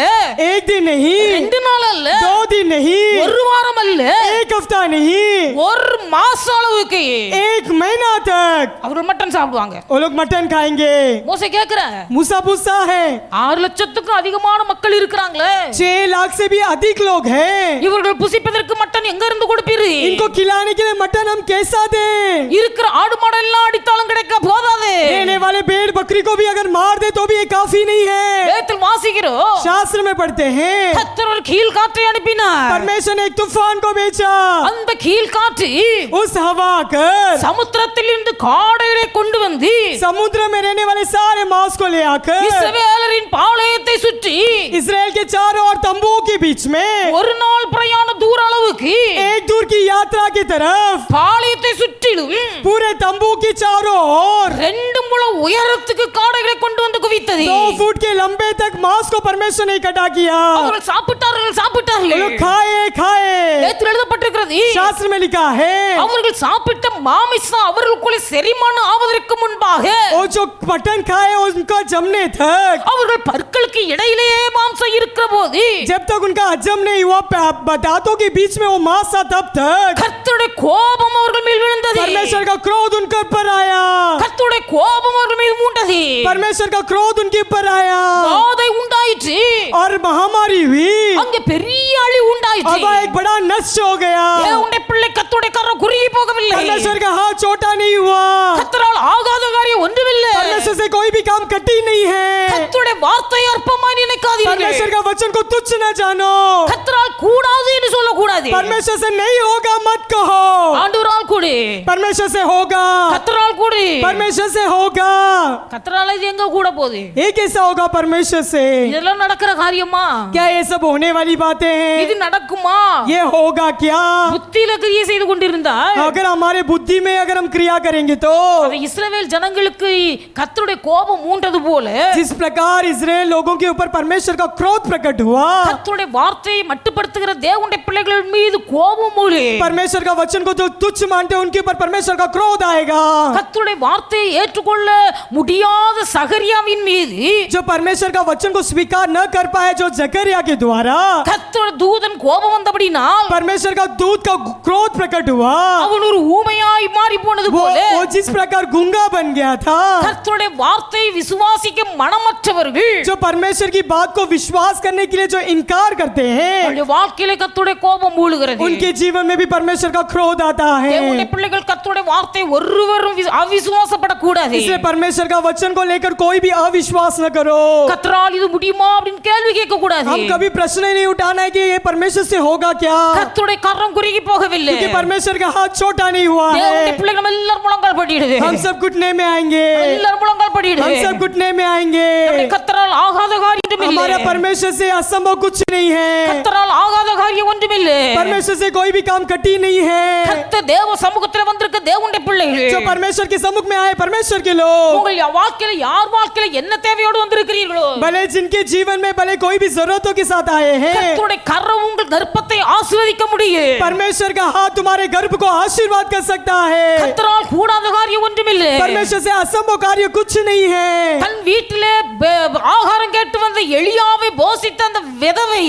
[SPEAKER 2] एक दिन नहीं,
[SPEAKER 1] ரெண்டு நாள் அல்ல,
[SPEAKER 2] 2 दिन नहीं,
[SPEAKER 1] ஒரு வாரம் அல்ல,
[SPEAKER 2] एक हफ्ता नहीं,
[SPEAKER 1] ஒரு மாசம் அளவுக்கு
[SPEAKER 2] 1 महीना तक
[SPEAKER 1] அவர்கள் மட்டன் சாப்பிடுவாங்க.
[SPEAKER 2] वो लोग मटन खाएंगे.
[SPEAKER 1] மோசே கேக்குற,
[SPEAKER 2] मूसा पूछता है
[SPEAKER 1] 6 லட்சத்துக்கும் அதிகமான மக்கள் இருக்கிறாங்களே,
[SPEAKER 2] 6 लाख से भी अधिक लोग हैं.
[SPEAKER 1] இவர்கள் புசிப்பதற்கு மட்டன் எங்க இருந்து கொடுப்பீரு?
[SPEAKER 2] इनको खिलाने के लिए मटन हम कैसा दें?
[SPEAKER 1] இருக்கிற ஆடு மாடு எல்லாம் அடித்தாலும் கிடைக்க போதாது.
[SPEAKER 2] देने वाले भेड़ बकरी को भी अगर मार दे तो भी ये काफी नहीं है.
[SPEAKER 1] வேதத்தில் வாசிக்கிறோம்,
[SPEAKER 2] शास्त्र में पढ़ते हैं
[SPEAKER 1] கர்த்தர் ஒரு கீழ் காற்றை அனுப்பினார்.
[SPEAKER 2] परमेश्वर ने एक तूफान को भेजा.
[SPEAKER 1] அந்த கீழ் காற்று
[SPEAKER 2] उस हवा कर
[SPEAKER 1] சமுத்திரத்தில் இருந்து காடைகளை கொண்டு வந்து
[SPEAKER 2] समुद्र में रहने वाले सारे मांस को ले आकर
[SPEAKER 1] இஸ்ரவேலரின் பாளையத்தை சுற்றி
[SPEAKER 2] इसराइल के चारों ओर तंबुओं के बीच में
[SPEAKER 1] ஒரு நாள் பிரயாண தூர அளவுக்கு
[SPEAKER 2] एक दूर की यात्रा की तरफ
[SPEAKER 1] பாளையத்தை சுற்றிலும்
[SPEAKER 2] पूरे तंबू की चारों ओर
[SPEAKER 1] 2 முழம் உயரத்துக்கு காடைகளை கொண்டு வந்து குவித்தது.
[SPEAKER 2] 2 फुट के लंबे तक मांस को परमेश्वर ने इकट्ठा किया.
[SPEAKER 1] அவர்கள் சாப்பிட்டார்கள்
[SPEAKER 2] वो
[SPEAKER 1] சாப்பிட்டார்கள்.
[SPEAKER 2] लोग खाए खाए.
[SPEAKER 1] வேதத்தில் எழுதப்பட்டிருக்கிறது,
[SPEAKER 2] शास्त्र में लिखा है
[SPEAKER 1] அவர்கள் சாப்பிட்ட மாமிசம் அவர்களுக்குள்ளே செரிமானம் ஆவதற்கு முன்பாக
[SPEAKER 2] वो जो मटन खाए उनका जमने तक,
[SPEAKER 1] அவர்கள் பற்களுக்கு இடையிலேயே மாംസം இருக்கிற போது
[SPEAKER 2] जब तक उनका हजम नहीं हुआ दांतों के बीच में वो मांस था तब तक
[SPEAKER 1] கர்த்தருடைய கோபம் அவர்கள் மேல் விழுந்தது.
[SPEAKER 2] परमेश्वर का क्रोध उनके ऊपर आया.
[SPEAKER 1] கர்த்தருடைய கோபம் அவர்கள் மீது மூண்டது.
[SPEAKER 2] परमेश्वर का क्रोध उनके ऊपर आया
[SPEAKER 1] வாதை உண்டாயிற்று.
[SPEAKER 2] और महामारी हुई.
[SPEAKER 1] அங்கே பெரிய அழிவு உண்டாயிற்று.
[SPEAKER 2] अब एक बड़ा नष्ट हो गया.
[SPEAKER 1] தேவனுடைய பிள்ளை கர்த்தருடைய கரம் குறுகி போகவில்லை.
[SPEAKER 2] परमेश्वर का हाथ छोटा नहीं हुआ.
[SPEAKER 1] கர்த்தரால் ஆகாத காரியம் ஒன்றுமில்லை.
[SPEAKER 2] परमेश्वर से कोई भी काम कठिन नहीं है.
[SPEAKER 1] கர்த்தருடைய வார்த்தை அற்பமாய் நினைக்காதீர்கள்.
[SPEAKER 2] परमेश्वर का वचन को तुच्छ न जानो.
[SPEAKER 1] கர்த்தரால் கூடாது என்று சொல்லக்கூடாது.
[SPEAKER 2] परमेश्वर से नहीं होगा मत कहो.
[SPEAKER 1] ஆண்டவரால் கூடு.
[SPEAKER 2] परमेश्वर से होगा.
[SPEAKER 1] கர்த்தரால் கூடு.
[SPEAKER 2] परमेश्वर से होगा.
[SPEAKER 1] கர்த்தரால் இது எங்க கூட போகுது?
[SPEAKER 2] ये कैसा होगा परमेश्वर से?
[SPEAKER 1] இதெல்லாம் நடக்கிற காரியமா?
[SPEAKER 2] क्या ये सब होने वाली बातें
[SPEAKER 1] இது
[SPEAKER 2] हैं?
[SPEAKER 1] நடக்குமா?
[SPEAKER 2] ये होगा क्या?
[SPEAKER 1] புத்தியில கிரியை செய்து கொண்டிருந்தால்
[SPEAKER 2] अगर हमारे बुद्धि में अगर हम क्रिया करेंगे तो
[SPEAKER 1] அது இஸ்ரவேல் ஜனங்களுக்கு கர்த்தருடைய கோபம் மூண்டது போல
[SPEAKER 2] जिस प्रकार इजराइल लोगों के ऊपर परमेश्वर का क्रोध प्रकट हुआ,
[SPEAKER 1] கர்த்தருடைய வார்த்தையை மட்டுப்படுத்துகிற தேவனுடைய பிள்ளைகள் மீது கோபம் மூளே
[SPEAKER 2] परमेश्वर का वचन को जो तुच्छ मानते तो उनके ऊपर परमेश्वर का क्रोध आएगा।
[SPEAKER 1] கர்த்தருடைய வார்த்தையை ஏற்றுக்கொள்ள முடியாத சகரியாவின் மீது
[SPEAKER 2] जो परमेश्वर का वचन को स्वीकार न कर पाए, जो जकरिया के द्वारा
[SPEAKER 1] கர்த்தர் தூதன் கோபம் வந்தபடினால்
[SPEAKER 2] परमेश्वर का दूत का क्रोध प्रकट हुआ,
[SPEAKER 1] அவன் ஒரு ஊமையாய் மாறி போனது
[SPEAKER 2] वो
[SPEAKER 1] போல
[SPEAKER 2] जिस प्रकार गूंगा बन गया था।
[SPEAKER 1] கர்த்தருடைய வார்த்தையை விசுவாசிக்க மனமற்றவர்கள்
[SPEAKER 2] जो परमेश्वर की बात को विश्वास करने के लिए जो इनकार करते हैं,
[SPEAKER 1] அவருடைய வாழ்க்கையில கர்த்தருடைய கோபம் மூழ்கிறது
[SPEAKER 2] उनके जीवन में भी परमेश्वर का क्रोध आता है।
[SPEAKER 1] தேவனுடைய பிள்ளைகள் கர்த்தருடைய வார்த்தை ஒருவரும் அவிசுவாசப்படக்கூடாது
[SPEAKER 2] इसलिए परमेश्वर का वचन को लेकर कोई भी अविश्वास न करो।
[SPEAKER 1] கர்த்தரால் இது முடியுமா அப்படின்னு கேள்வி கேட்க கூடாது
[SPEAKER 2] हम कभी प्रश्न ही नहीं उठाना है कि ये परमेश्वर से होगा क्या,
[SPEAKER 1] கர்த்தருடைய கரம் குறுகி போகவில்லை
[SPEAKER 2] क्योंकि परमेश्वर का हाथ छोटा नहीं हुआ
[SPEAKER 1] தேவனுடைய
[SPEAKER 2] है।
[SPEAKER 1] பிள்ளைகள் நம்ம எல்லாரும் முழங்கால் படிடுது
[SPEAKER 2] हम सब घुटने में आएंगे,
[SPEAKER 1] எல்லாரும் முழங்கால்
[SPEAKER 2] हम
[SPEAKER 1] படிடுது
[SPEAKER 2] सब घुटने में आएंगे।
[SPEAKER 1] கர்த்தரால் ஆகாத காரியம்
[SPEAKER 2] हमारा
[SPEAKER 1] இல்லை
[SPEAKER 2] परमेश्वर से असंभव कुछ नहीं है,
[SPEAKER 1] கர்த்தரால் ஆகாத காரியம் ஒன்றுமில்லை
[SPEAKER 2] परमेश्वर से कोई भी काम कठिन नहीं है।
[SPEAKER 1] கர்த்தர் தேவ சமூகத்தில் வந்திருக்க தேவனுடைய
[SPEAKER 2] जो
[SPEAKER 1] பிள்ளைகள்
[SPEAKER 2] परमेश्वर के सम्मुख में आए परमेश्वर के लोग,
[SPEAKER 1] உங்கள் வாழ்க்கையில யார் வாழ்க்கையில என்ன தேவையோடு வந்திருக்கிறீர்களோ
[SPEAKER 2] भले जिनके जीवन में भले कोई भी जरूरतों के साथ आए हैं,
[SPEAKER 1] கர்த்தருடைய கரம் உங்கள் கர்ப்பத்தை ஆசீர்வதிக்க முடியும்
[SPEAKER 2] परमेश्वर का हाथ तुम्हारे गर्भ को आशीर्वाद कर सकता है।
[SPEAKER 1] கர்த்தரால் கூடாத காரியம் ஒன்றுமில்லை
[SPEAKER 2] परमेश्वर से असंभव कार्य कुछ नहीं है।
[SPEAKER 1] தன் வீட்டிலே ஆகாரம் கேட்டு வந்த எலியாவை போஷித்த அந்த விதவை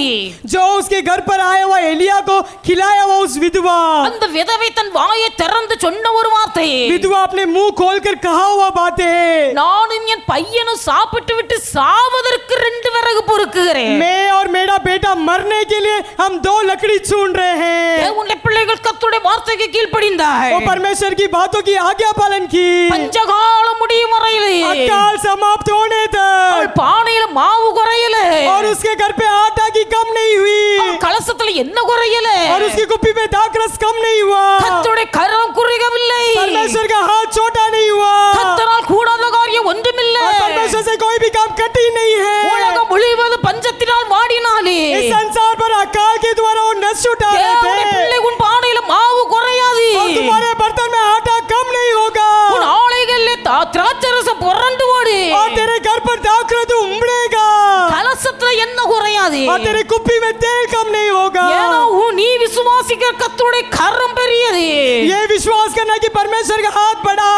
[SPEAKER 2] जो उसके घर पर आया हुआ एलिया को खिलाया हुआ उस विधवा,
[SPEAKER 1] அந்த விதவை தன் வாயை திறந்து சொன்ன ஒரு வார்த்தை
[SPEAKER 2] विधवा अपने मुंह खोलकर कहा हुआ बातें,
[SPEAKER 1] நானும் என் பையனும் சாப்பிட்டு விட்டு சாவதற்கு 2 விறகு பொறுக்குகிறேன்
[SPEAKER 2] मैं और मेरा बेटा मरने के लिए हम 2 लकड़ी चुन रहे हैं।
[SPEAKER 1] தேவனுடைய பிள்ளைகள் கர்த்தருடைய வார்த்தைக்கு கீழ்ப்படிந்தார்கள்
[SPEAKER 2] वो परमेश्वर की बातों की आज्ञा पालन की,
[SPEAKER 1] பஞ்சகாலம் முடியும் வரையிலே
[SPEAKER 2] अकाल समाप्त होने
[SPEAKER 1] அவள்
[SPEAKER 2] तक,
[SPEAKER 1] பானையில மாவு குறையல
[SPEAKER 2] और उसके घर पे आटा की कम नहीं हुई,
[SPEAKER 1] அவள் கலசத்துல என்ன குறையல
[SPEAKER 2] और उसकी कुप्पी में दाखरस कम नहीं हुआ,
[SPEAKER 1] கர்த்தருடைய கரம் குறுகவில்லை
[SPEAKER 2] परमेश्वर का हाथ छोटा नहीं हुआ,
[SPEAKER 1] கர்த்தரால் கூடாத காரியம் ஒன்றுமில்லை
[SPEAKER 2] और परमेश्वर से कोई भी काम कठिन नहीं है।
[SPEAKER 1] உலகம் முழுவதும் பஞ்சத்தினால் வாடினாலே
[SPEAKER 2] इस संसार पर अकाल के द्वारा वो नष्ट उठा रहे
[SPEAKER 1] தேவனுடைய
[SPEAKER 2] थे,
[SPEAKER 1] பிள்ளை உன் பானையில மாவு குறையாது
[SPEAKER 2] और तुम्हारे बर्तन में आटा कम नहीं होगा,
[SPEAKER 1] உன் ஆலைகளிலே திராட்சரசம் புரண்டு ஓடு
[SPEAKER 2] और तेरे घर पर दाखरस उमड़ेगा,
[SPEAKER 1] கலசத்துல என்ன குறையாது
[SPEAKER 2] और तेरे कुप्पी में तेल कम नहीं होगा।
[SPEAKER 1] ஏன்னா நீ விசுவாசிக்கிற கர்த்தருடைய கரம் பெரியது
[SPEAKER 2] ये विश्वास करना कि परमेश्वर का हाथ बड़ा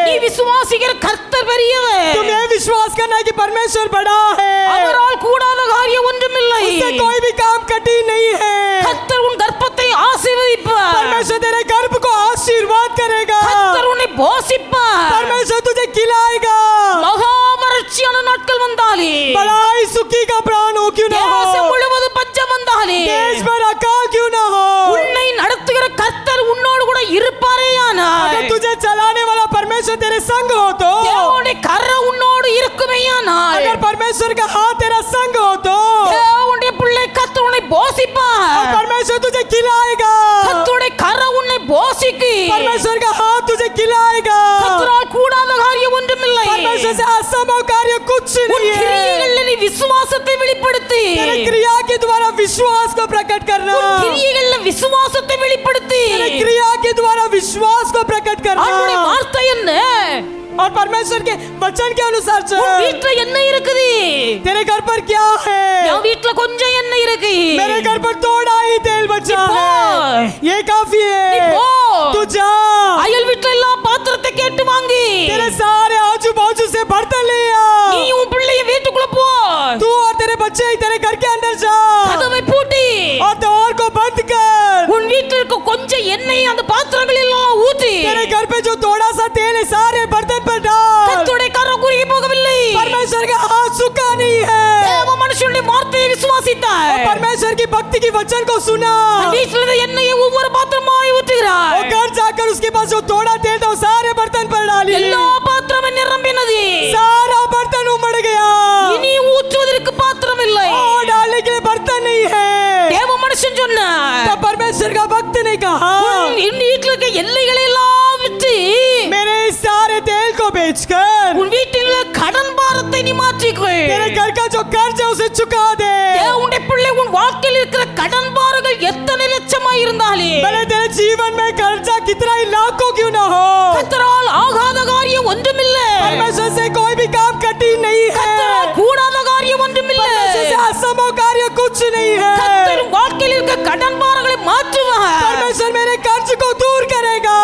[SPEAKER 1] நீ
[SPEAKER 2] है,
[SPEAKER 1] விசுவாசிக்கிற கர்த்தர் பெரியவர்
[SPEAKER 2] तुम ये विश्वास करना कि परमेश्वर बड़ा है,
[SPEAKER 1] அவரால் கூடாத காரியம் ஒன்றுமில்லை
[SPEAKER 2] उससे कोई भी काम कठिन नहीं है।
[SPEAKER 1] கர்த்தர் உன் கர்ப்பத்தை ஆசீர்வதிப்பார்
[SPEAKER 2] परमेश्वर तेरे गर्भ को आशीर्वाद करेगा,
[SPEAKER 1] கர்த்தர் உன்னை போஷிப்பார்
[SPEAKER 2] परमेश्वर तुझे खिलाएगा,
[SPEAKER 1] மகா வறட்சியான நாட்கள் வந்தாலே
[SPEAKER 2] बड़ा ही सुखी का प्राण हो क्यों ना
[SPEAKER 1] தேசம்
[SPEAKER 2] हो,
[SPEAKER 1] முழுவதும் பஞ்சம் வந்தாலே
[SPEAKER 2] देश भर अकाल क्यों ना हो,
[SPEAKER 1] உன்னை நடத்துகிற கர்த்தர் உன்னோடு கூட இருப்பாரேயானால்
[SPEAKER 2] अगर तुझे चलाने वाला परमेश्वर तेरे संग हो तो,
[SPEAKER 1] தேவனுடைய கரம் உன்னோடு இருக்குமேயானால்
[SPEAKER 2] अगर परमेश्वर का हाथ तेरा संग हो तो,
[SPEAKER 1] தேவனுடைய பிள்ளை கர்த்தர் உன்னை
[SPEAKER 2] और
[SPEAKER 1] போஷிப்பார்
[SPEAKER 2] परमेश्वर तुझे खिलाएगा,
[SPEAKER 1] கர்த்தருடைய கரம் உன்னை போஷிக்கு
[SPEAKER 2] परमेश्वर का हाथ तुझे खिलाएगा,
[SPEAKER 1] கர்த்தரால் கூடாத காரியம் ஒன்றுமில்லை
[SPEAKER 2] परमेश्वर से असंभव कार्य कुछ
[SPEAKER 1] உன்
[SPEAKER 2] नहीं है।
[SPEAKER 1] கிரியைகளில் நீ விசுவாசத்தை வெளிப்படுத்தி
[SPEAKER 2] तेरे क्रिया के द्वारा विश्वास को प्रकट करना,
[SPEAKER 1] உன் கிரியைகளில் விசுவாசத்தை வெளிப்படுத்தி
[SPEAKER 2] तेरे क्रिया के द्वारा विश्वास को प्रकट
[SPEAKER 1] அவருடைய
[SPEAKER 2] करना,
[SPEAKER 1] வார்த்தை என்ன
[SPEAKER 2] और परमेश्वर के वचन के अनुसार
[SPEAKER 1] உன்
[SPEAKER 2] चल।
[SPEAKER 1] வீட்டுல என்ன இருக்குது
[SPEAKER 2] तेरे घर पर क्या है?
[SPEAKER 1] என் வீட்டுல கொஞ்சம் என்ன இருக்கு
[SPEAKER 2] मेरे घर पर थोड़ा ही तेल बचा
[SPEAKER 1] நீ
[SPEAKER 2] है,
[SPEAKER 1] पो।
[SPEAKER 2] ये काफी
[SPEAKER 1] நீ
[SPEAKER 2] है,
[SPEAKER 1] போ.
[SPEAKER 2] तू जा,
[SPEAKER 1] அயல் வீட்டுல எல்லாம் பாத்திரத்தை கேட்டு வாங்கி
[SPEAKER 2] तेरे सारे आजू बाजू से बर्तन ले
[SPEAKER 1] நீ
[SPEAKER 2] आ,
[SPEAKER 1] உன் பிள்ளைய வீட்டுக்குள்ள போ
[SPEAKER 2] तू और तेरे बच्चे तेरे घर के अंदर जा,
[SPEAKER 1] கதவை பூட்டி
[SPEAKER 2] और द्वार को बंद कर,
[SPEAKER 1] உன் வீட்டுல இருக்க கொஞ்சம் எண்ணெய் அந்த பாத்திரங்கள் எல்லாம் ஊற்றி
[SPEAKER 2] तेरे घर पे जो थोड़ा सा तेल है सारे बर्तन पर डाल,
[SPEAKER 1] கர்த்தருடைய கரம் குறுகி போகவில்லை
[SPEAKER 2] परमेश्वर का हाथ सूखा नहीं है,
[SPEAKER 1] தேவ மனுஷனுடைய வார்த்தையை விசுவாசித்தார்
[SPEAKER 2] और परमेश्वर की भक्ति की वचन को सुना,
[SPEAKER 1] வீட்டுல இருந்த எண்ணெயை ஒவ்வொரு பாத்திரமாய் ஊற்றுகிறார்
[SPEAKER 2] और घर जाकर उसके पास जो थोड़ा तेल था वो सारे बर्तन पर डाली,
[SPEAKER 1] எல்லா பாத்திரமும் நிரம்பினது
[SPEAKER 2] सारा बर्तन उमड़ गया,
[SPEAKER 1] இனி ஊற்றுவதற்கு பாத்திரம் இல்லை
[SPEAKER 2] और डालने के लिए बर्तन नहीं है।
[SPEAKER 1] தேவ மனுஷன் சொன்னார்
[SPEAKER 2] तब परमेश्वर का भक्त ने कहा,
[SPEAKER 1] உன் வீட்டுல இருக்க எல்லைகளை எல்லாம் விட்டு
[SPEAKER 2] मेरे इस सारे तेल को बेचकर
[SPEAKER 1] உன் வீட்டில் உள்ள கடன் பாரத்தை நீ மாற்றிக்கொள்
[SPEAKER 2] तेरे घर का जो कर्ज है उसे चुका दे,
[SPEAKER 1] தேவனுடைய பிள்ளை உன் வாழ்க்கையில் இருக்கிற கடன் பாரங்கள் எத்தனை லட்சமாய் இருந்தாலே
[SPEAKER 2] भले तेरे जीवन में कर्जा कितना ही लाखों क्यों ना हो,
[SPEAKER 1] கர்த்தரால் ஆகாத காரியம் ஒன்றுமில்லை
[SPEAKER 2] परमेश्वर से कोई भी काम कठिन नहीं है,
[SPEAKER 1] கர்த்தரால் கூடாத காரியம் ஒன்றுமில்லை
[SPEAKER 2] परमेश्वर से असंभव कार्य कुछ नहीं है,
[SPEAKER 1] கர்த்தர் வாழ்க்கையில் இருக்க கடன் பாரங்களை மாற்றுவார்
[SPEAKER 2] परमेश्वर मेरे कर्ज को दूर करेगा,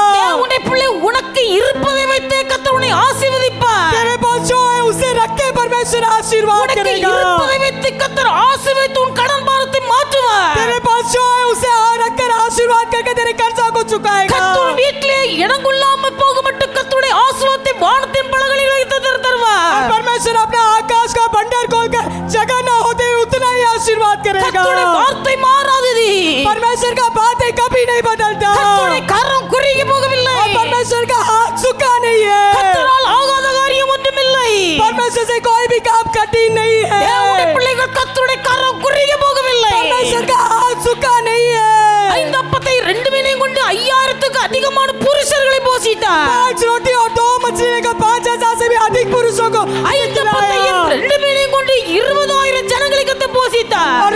[SPEAKER 2] परमेश्वर आशीर्वाद
[SPEAKER 1] உனக்கு
[SPEAKER 2] करेगा।
[SPEAKER 1] இருப்பதை வைத்து கர்த்தர் ஆசீர்வதித்து உன் கடன் பாரத்தை மாற்றுவார்.
[SPEAKER 2] तेरे पास जो है उसे रखकर आशीर्वाद करके तेरे कर्जा को चुकाएगा।
[SPEAKER 1] கர்த்தர் வீட்டிலே இடங்கொள்ளாம போக மட்டும் கர்த்தருடைய ஆசீர்வாதத்தை வானத்தின் பலகையில் வைத்து தருவார்.
[SPEAKER 2] परमेश्वर अपना आकाश का भंडार खोलकर जगह न होते उतना ही आशीर्वाद करेगा।
[SPEAKER 1] கர்த்தருடைய வார்த்தை மாறாதது.
[SPEAKER 2] परमेश्वर का बातें कभी नहीं बदलता।
[SPEAKER 1] கர்த்தருடைய கரம் குறுகி போகவில்லை.
[SPEAKER 2] परमेश्वर का हाथ सूखा नहीं है।
[SPEAKER 1] கர்த்தரால் ஆகாத காரியம் ஒன்றுமில்லை.
[SPEAKER 2] परमेश्वर से कोई भी काम कठिन नहीं है।
[SPEAKER 1] தேவனுடைய பிள்ளைகள் கர்த்தருடைய கரம் குறுகி போகவில்லை.
[SPEAKER 2] परमेश्वर का हाथ सूखा नहीं है।
[SPEAKER 1] 5 அப்பத்தை 2 மீனையும் கொண்டு 5000க்கு அதிகமான புருஷர்களை போஷித்தார்.
[SPEAKER 2] 5 रोटी और 2 मछली लेकर 5000 से भी अधिक पुरुषों को
[SPEAKER 1] 5 அப்பத்தையும் 2 மீனையும் கொண்டு 20000 ஜனங்களை கர்த்தர் போஷித்தார்.
[SPEAKER 2] और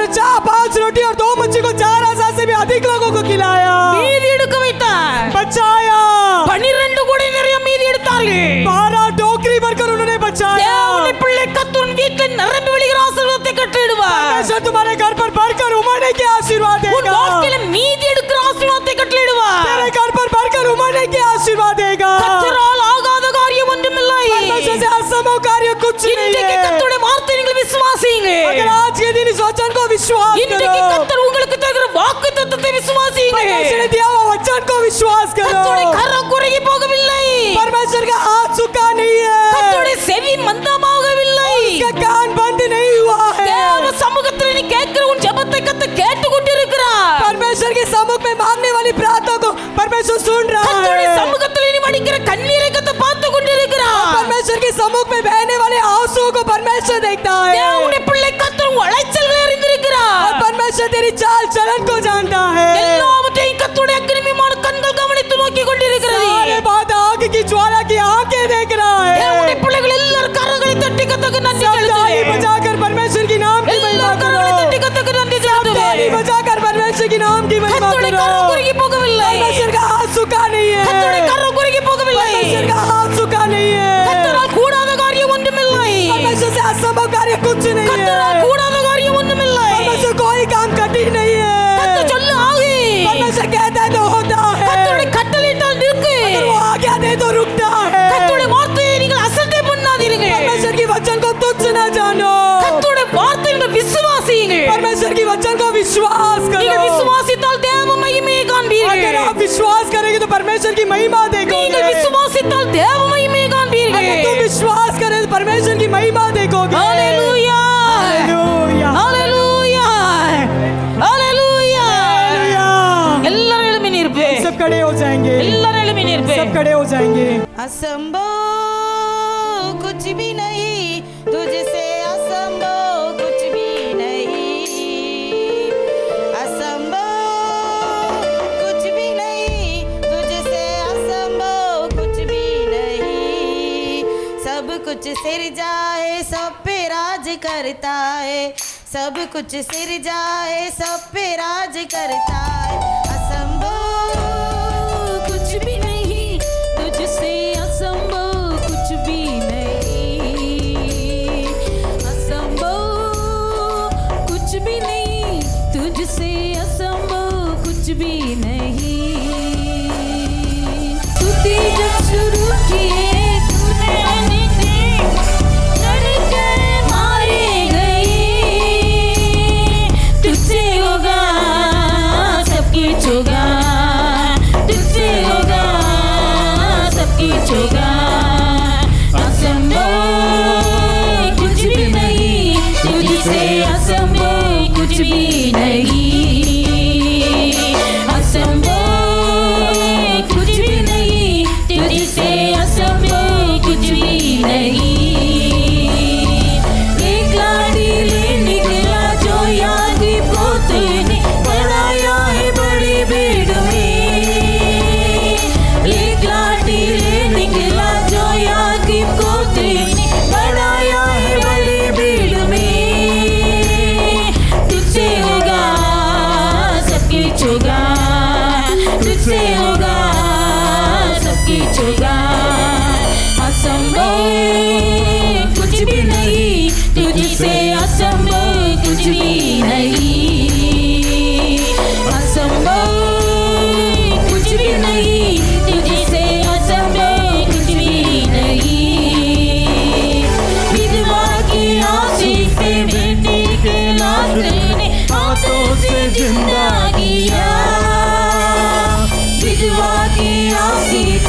[SPEAKER 2] 5 रोटी और 2 मछली को 4000 से भी अधिक लोगों को खिलाया।
[SPEAKER 1] மீதி எடுக்க வைத்தார்.
[SPEAKER 2] बचाया।
[SPEAKER 1] 12 கூட நிறைய மீதி எடுத்தார்கள்.
[SPEAKER 2] 12 टोकरी भरकर उन्होंने बचाया।
[SPEAKER 1] தேவனுடைய பிள்ளை கர்த்தரின் வீட்டில் நிரம்பி வழிகிற ஆசீர்வாதத்தை கட்டளையிடுவார்.
[SPEAKER 2] परमेश्वर तुम्हारे घर पर भरकर उमड़ने के आशीर्वाद
[SPEAKER 1] உன்
[SPEAKER 2] देगा।
[SPEAKER 1] வாழ்க்கையில மீதி எடுக்கிற ஆசீர்வாதத்தை கட்டளையிடுவார்.
[SPEAKER 2] तेरे घर पर भरकर उमड़ने के आशीर्वाद देगा।
[SPEAKER 1] கர்த்தரால் ஆகாத காரியம் ஒன்றுமில்லை.
[SPEAKER 2] परमेश्वर से असंभव कार्य कुछ नहीं
[SPEAKER 1] இன்றைக்கு
[SPEAKER 2] है।
[SPEAKER 1] கர்த்தருடைய வார்த்தை நீங்கள் விசுவாசியுங்க.
[SPEAKER 2] अगर आज के दिन इस वचन को विश्वास
[SPEAKER 1] இன்றைக்கு
[SPEAKER 2] करो।
[SPEAKER 1] கர்த்தர் உங்களுக்கு தருகிற வாக்குத்தத்தத்தை விசுவாசியுங்க.
[SPEAKER 2] परमेश्वर ने दिया हुआ वचन को विश्वास
[SPEAKER 1] கர்த்தருடைய
[SPEAKER 2] करो।
[SPEAKER 1] கரம் குறுகி போகவில்லை.
[SPEAKER 2] परमेश्वर का हाथ सूखा नहीं है।
[SPEAKER 1] கர்த்தருடைய செவி மந்தமாகவில்லை.
[SPEAKER 2] उसका कान बंद नहीं हुआ है।
[SPEAKER 1] தேவ சமூகத்தில் நீ கேட்கிற உன் ஜெபத்தை கர்த்தர் கேட்டுக்கொண்டிருக்கிறார்.
[SPEAKER 2] परमेश्वर के सम्मुख में मांगने वाली प्रार्थना को परमेश्वर सुन रहा
[SPEAKER 1] கர்த்தருடைய
[SPEAKER 2] है।
[SPEAKER 1] சமூகத்தில் நீ வடிக்கிற கண்ணீரை கர்த்தர் பார்த்து கொண்டிருக்கிறார்.
[SPEAKER 2] परमेश्वर के सम्मुख में बहने वाले आंसुओं को परमेश्वर देखता है।
[SPEAKER 1] தேவனுடைய பிள்ளை கர்த்தர் உன் அழைச்சல்களை அறிந்திருக்கிறார்.
[SPEAKER 2] और परमेश्वर तेरी चाल चलन को जानता है।
[SPEAKER 1] எல்லாவற்றையும் கர்த்தருடைய அக்கினிமான கண்கள் கவனித்து நோக்கி கொண்டிருக்கிறது.
[SPEAKER 2] सारे बात आग की ज्वाला की आंखें देख रहा है।
[SPEAKER 1] தேவனுடைய பிள்ளைகள் எல்லாரும் கரங்களை தட்டி கர்த்தருக்கு நன்றி
[SPEAKER 2] ताली
[SPEAKER 1] செலுத்துங்க.
[SPEAKER 2] बजाकर परमेश्वर की नाम की महिमा
[SPEAKER 1] எல்லாரும்
[SPEAKER 2] करो।
[SPEAKER 1] கரங்களை தட்டி கர்த்தருக்கு நன்றி
[SPEAKER 2] ताली
[SPEAKER 1] செலுத்துங்க.
[SPEAKER 2] बजाकर परमेश्वर की नाम की महिमा
[SPEAKER 1] கர்த்தருடைய
[SPEAKER 2] करो।
[SPEAKER 1] கரம் குறுகி போகவில்லை.
[SPEAKER 2] परमेश्वर का हाथ सूखा नहीं है।
[SPEAKER 1] கர்த்தருடைய கரம் குறுகி போகவில்லை.
[SPEAKER 2] परमेश्वर का हाथ सूखा नहीं है।
[SPEAKER 1] கர்த்தரால் கூடாத காரியம் ஒன்றுமில்லை.
[SPEAKER 2] परमेश्वर से असंभव कार्य कुछ नहीं
[SPEAKER 1] கர்த்தரால்
[SPEAKER 2] है।
[SPEAKER 1] கூடாத காரியம் ஒன்றுமில்லை.
[SPEAKER 2] परमेश्वर कोई काम कठिन नहीं है।
[SPEAKER 1] கர்த்தர் சொல்லு ஆகு.
[SPEAKER 2] परमेश्वर कहता है तो होता है।
[SPEAKER 1] கர்த்தருடைய கட்டளையிட்டால் நிற்கு.
[SPEAKER 2] अगर वो आज्ञा दे तो रुकता है।
[SPEAKER 1] கர்த்தருடைய வார்த்தையை நீங்கள் அசட்டை பண்ணாதீர்கள்.
[SPEAKER 2] परमेश्वर की वचन को तुच्छ न जानो।
[SPEAKER 1] கர்த்தருடைய வார்த்தையை நீங்கள் விசுவாசியுங்கள்.
[SPEAKER 2] परमेश्वर की वचन को विश्वास
[SPEAKER 1] நீங்கள்
[SPEAKER 2] करो।
[SPEAKER 1] விசுவாசித்தால் தேவ மகிமையை
[SPEAKER 2] अगर
[SPEAKER 1] காண்பீர்கள்.
[SPEAKER 2] आप विश्वास करेंगे तो परमेश्वर की महिमा देखोगे।
[SPEAKER 1] நீங்கள் விசுவாசித்தால் தேவ மகிமையை
[SPEAKER 2] अगर तुम
[SPEAKER 1] காண்பீர்கள்.
[SPEAKER 2] विश्वास करे तो परमेश्वर की महिमा देखोगे।
[SPEAKER 1] ஹalleluya.
[SPEAKER 2] हालेलुया।
[SPEAKER 1] ஹalleluya. ஹalleluya.
[SPEAKER 2] हालेलुया।
[SPEAKER 1] எல்லாரும் எழும்பி நிற்பே.
[SPEAKER 2] सब खड़े हो जाएंगे।
[SPEAKER 1] எல்லாரும் எழும்பி நிற்பே.
[SPEAKER 2] सब खड़े हो जाएंगे।
[SPEAKER 3] असंभव कुछ भी नहीं, तुझसे असंभव कुछ भी नहीं। असंभव कुछ भी नहीं, तुझसे असंभव कुछ भी नहीं। सब कुछ सिर जाए सब पे राज करता है, सब कुछ सिर जाए सब पे राज करता है। असंभव कुछ भी नहीं, तुझसे असंभव कुछ भी नहीं। असंभव कुछ भी नहीं, तुझसे असंभव कुछ भी नहीं। स्तुति जब शुरू किए तूने अनेक लड़कर मारे गए। तुझसे होगा सब कुछ होगा, तुझसे होगा सब कुछ होगा। असंभव कुछ भी नहीं, तुझसे असंभव कुछ भी नहीं। असंभव कुछ भी नहीं, तुझसे असंभव कुछ भी नहीं। एक लाठी ले निकला जो याद पोते ने बढ़ाया है बड़ी भीड़ में। एक लाठी ले निकला जो याद पोते ने बढ़ाया है बड़ी भीड़ में। तुझसे होगा सब कुछ होगा, तुझसे होगा सब कुछ होगा। असंभव कुछ भी नहीं, तुझसे असंभव कुछ भी नहीं। असंभव कुछ भी नहीं, तुझसे असंभव कुछ भी नहीं। विधवा की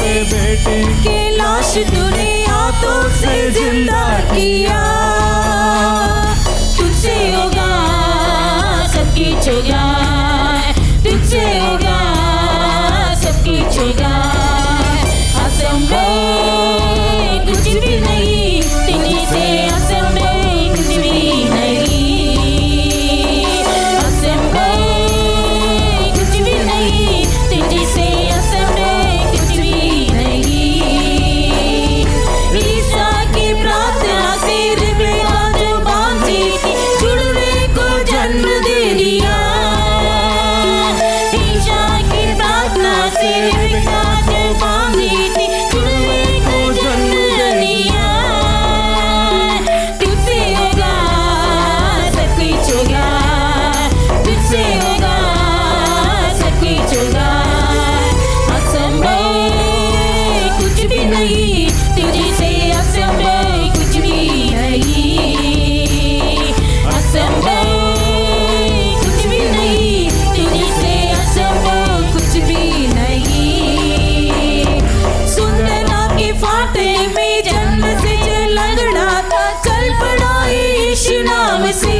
[SPEAKER 4] पे बेटे
[SPEAKER 3] के लाश तूने हाथों से जिंदा किया। तुझसे होगा सब कुछ होगा, तुझसे होगा सब कुछ होगा। असंभव कुछ भी नहीं, तुझसे असंभव कुछ भी नहीं। असंभव कुछ भी नहीं, तुझसे असंभव कुछ भी नहीं। ईसा की प्रार्थना से रिबेका जो बांधी थी, जुड़वे को जन्म दे दिया। ईसा की प्रार्थना से रिबेका जो बांधी थी, जुड़वे को जन्म दे दिया। तुझसे होगा सब कुछ होगा, तुझसे होगा सब कुछ होगा। असंभव कुछ भी नहीं, तुझसे असंभव कुछ भी नहीं। असंभव कुछ भी नहीं, तुझसे असंभव कुछ भी नहीं। सुंदरा के फाटे में जन्म से जो लंगड़ा था, चल पड़ा यीशु नाम से।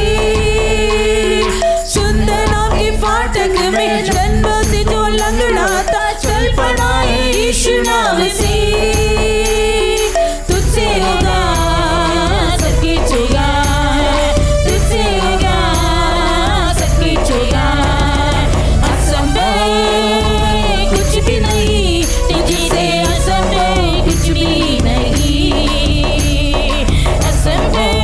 [SPEAKER 3] सुंदरा के फाटक में जन्म से जो लंगड़ा था, चल पड़ा यीशु नाम से। तुझसे होगा सब कुछ होगा, तुझसे होगा सब कुछ होगा। असंभव कुछ भी नहीं, तुझसे असंभव कुछ भी नहीं। असंभव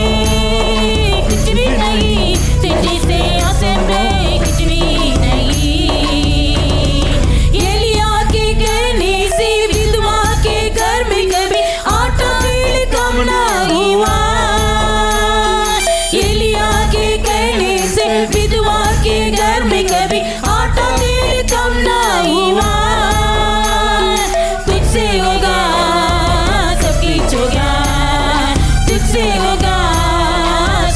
[SPEAKER 3] कुछ भी नहीं, तुझसे असंभव कुछ भी नहीं। एलिया के कहने से विधवा के घर में कभी आटा तेल कम ना हुआ। एलिया के कहने से विधवा के घर में कभी आटा तेल कम ना हुआ। तुझसे होगा सब कुछ होगा, तुझसे होगा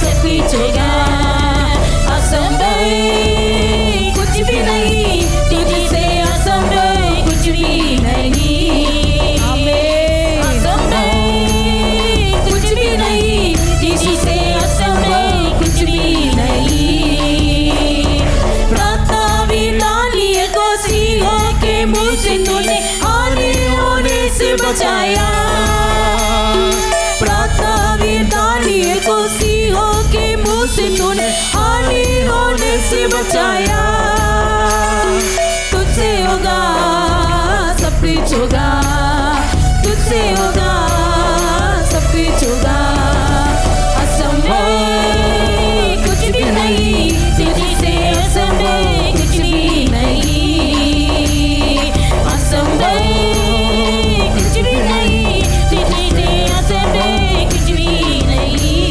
[SPEAKER 3] सब कुछ होगा। असंभव कुछ भी नहीं, तुझसे असंभव कुछ भी नहीं। असंभव कुछ भी नहीं, तुझसे असंभव कुछ भी नहीं। प्रार्थना डालिए को सिंहों के मुंह से तूने आने होने से बचाया। प्रार्थना डालिए को सिंहों के मुंह से तूने आने होने से बचाया। तुझसे होगा सब कुछ होगा, तुझसे होगा सब कुछ होगा। असंभव कुछ भी नहीं, तुझसे असंभव कुछ भी नहीं। असंभव कुछ भी नहीं, तुझसे असंभव कुछ भी नहीं।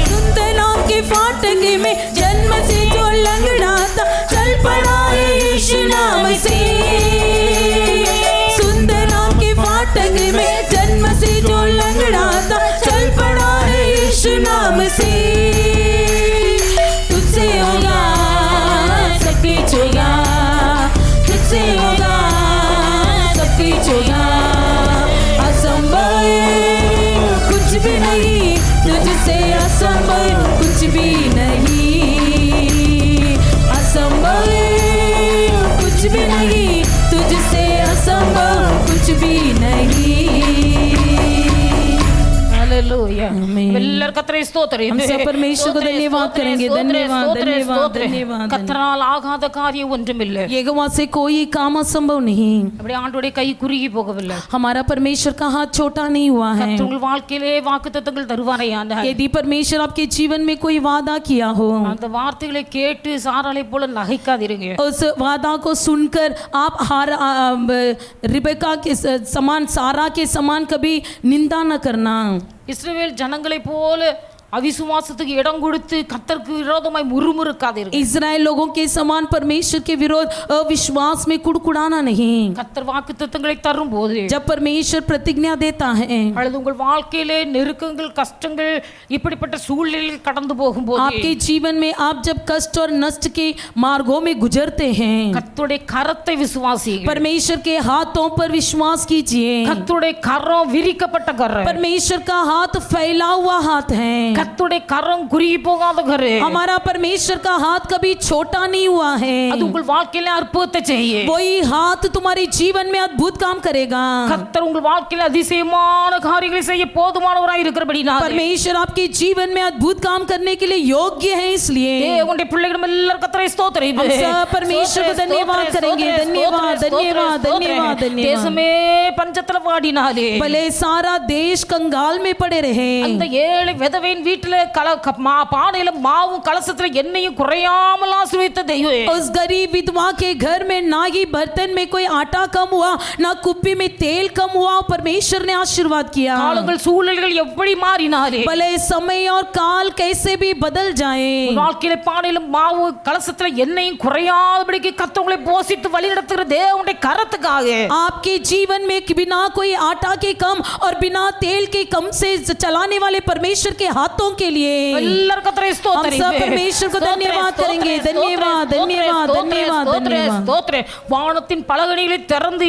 [SPEAKER 3] सुंदरा के फाटक में जन्म से जो लंगड़ा था, चल पड़ा यीशु नाम से। सुंदरा के फाटक में जन्म से जो लंगड़ा था, चल पड़ा यीशु नाम से। तुझसे होगा सब कुछ होगा, तुझसे होगा सब कुछ होगा। असंभव कुछ भी नहीं, तुझसे असंभव कुछ भी नहीं। असंभव कुछ भी नहीं, तुझसे असंभव कुछ भी नहीं।
[SPEAKER 1] हालेलूया।
[SPEAKER 3] आमीन।
[SPEAKER 1] ಎಲ್ಲರ ಕರ್ತರೆ ಸ್ತೋತ್ರ.
[SPEAKER 3] हम सब परमेश्वर को धन्यवाद करेंगे। धन्यवाद धन्यवाद धन्यवाद।
[SPEAKER 1] கர்த்தரால் ஆகாத காரியம் ஒன்றுமில்லை.
[SPEAKER 3] यहोवा से कोई काम असंभव नहीं।
[SPEAKER 1] அப்படியே ஆண்டவருடைய கை குறுகி போகவில்லை.
[SPEAKER 3] हमारा परमेश्वर का हाथ छोटा नहीं हुआ है।
[SPEAKER 1] கர்த்தர் உங்கள் வாழ்க்கையிலே வாக்குத்தத்தங்கள் தருவாரேயானால்,
[SPEAKER 3] यदि परमेश्वर आपके जीवन में कोई वादा किया हो,
[SPEAKER 1] அந்த வார்த்தைகளை கேட்டு சாராளை போல நகைக்காதீருங்க.
[SPEAKER 3] उस वादा को सुनकर आप रिबेका के समान, सारा के समान कभी निंदा न करना।
[SPEAKER 1] இஸ்ரவேல் ஜனங்களைப் போல அவிசுவாசத்துக்கு இடம் கொடுத்து கர்த்தருக்கு விரோதமாய் முறுமுறுக்காதீர்கள்.
[SPEAKER 4] इजराइल लोगों के समान परमेश्वर के विरोध अविश्वास में कुड़कुड़ाना नहीं।
[SPEAKER 1] கர்த்தர் வாக்குத்தத்தங்களை தரும்போது
[SPEAKER 4] जब परमेश्वर प्रतिज्ञा देता है,
[SPEAKER 1] அல்லது உங்கள் வாழ்க்கையிலே நெருக்கங்கள் கஷ்டங்கள் இப்படிப்பட்ட சூழ்நிலையில் கடந்து போகும்போது
[SPEAKER 4] आपके जीवन में आप जब कष्ट और नष्ट के मार्गों में गुजरते हैं,
[SPEAKER 1] கர்த்தருடைய கரத்தை விசுவாசியுங்கள்.
[SPEAKER 4] परमेश्वर के हाथों पर विश्वास कीजिए।
[SPEAKER 1] கர்த்தருடைய கரம் விரிக்கப்பட்ட கரம்,
[SPEAKER 4] परमेश्वर का हाथ फैला हुआ हाथ है।
[SPEAKER 1] கர்த்தருடைய கரம் குறுகி போகாத கரம்.
[SPEAKER 4] हमारा परमेश्वर का हाथ कभी छोटा नहीं हुआ है।
[SPEAKER 1] அது உங்கள் வாழ்க்கையில அற்புதத்தை செய்யும்.
[SPEAKER 4] वही हाथ तुम्हारे जीवन में अद्भुत काम करेगा।
[SPEAKER 1] கர்த்தர் உங்கள் வாழ்க்கையில அதிசயமான காரியங்களை செய்ய போதுமானவராய் இருக்கிறபடினாலே
[SPEAKER 4] परमेश्वर आपके जीवन में अद्भुत काम करने के लिए योग्य है। इसलिए
[SPEAKER 1] தேவனுடைய பிள்ளைகள் எல்லாரும் கர்த்தரை ஸ்தோத்திரம்.
[SPEAKER 4] हम सब परमेश्वर को धन्यवाद करेंगे। धन्यवाद धन्यवाद धन्यवाद धन्यवाद।
[SPEAKER 1] தேசமே பஞ்சத்துல வாடினாலே
[SPEAKER 4] भले सारा देश कंगाल में पड़े रहे,
[SPEAKER 1] அந்த ஏழை விதவையின் வீட்டுல பானையில மாவும் கலசத்துல எண்ணெயும் குறையாமல் ஆசீர்வதித்த தெய்வம்.
[SPEAKER 4] उस गरीब विधवा के घर में ना ही बर्तन में कोई आटा कम हुआ, ना कुप्पी में तेल कम हुआ, परमेश्वर ने आशीर्वाद किया।
[SPEAKER 1] காலங்கள் சூழ்நிலைகள் எப்படி மாறினாலே
[SPEAKER 4] भले समय और काल कैसे भी बदल जाए,
[SPEAKER 1] வாழ்க்கையில பானையில மாவு கலசத்துல எண்ணெயும் குறையாதபடிக்கு கர்த்தர் போஷித்து வழி நடத்துகிற தேவனுடைய கரத்துக்காக
[SPEAKER 4] आपके जीवन में बिना कोई आटा के कम और बिना तेल के कम से चलाने वाले परमेश्वर के हाथों के लिए
[SPEAKER 1] எல்லாரும் கர்த்தரை
[SPEAKER 4] हम
[SPEAKER 1] ஸ்தோத்திரம்.
[SPEAKER 4] सब परमेश्वर को धन्यवाद करेंगे। धन्यवाद धन्यवाद धन्यवाद धन्यवाद।
[SPEAKER 1] வானத்தின் பலகணிகளை திறந்து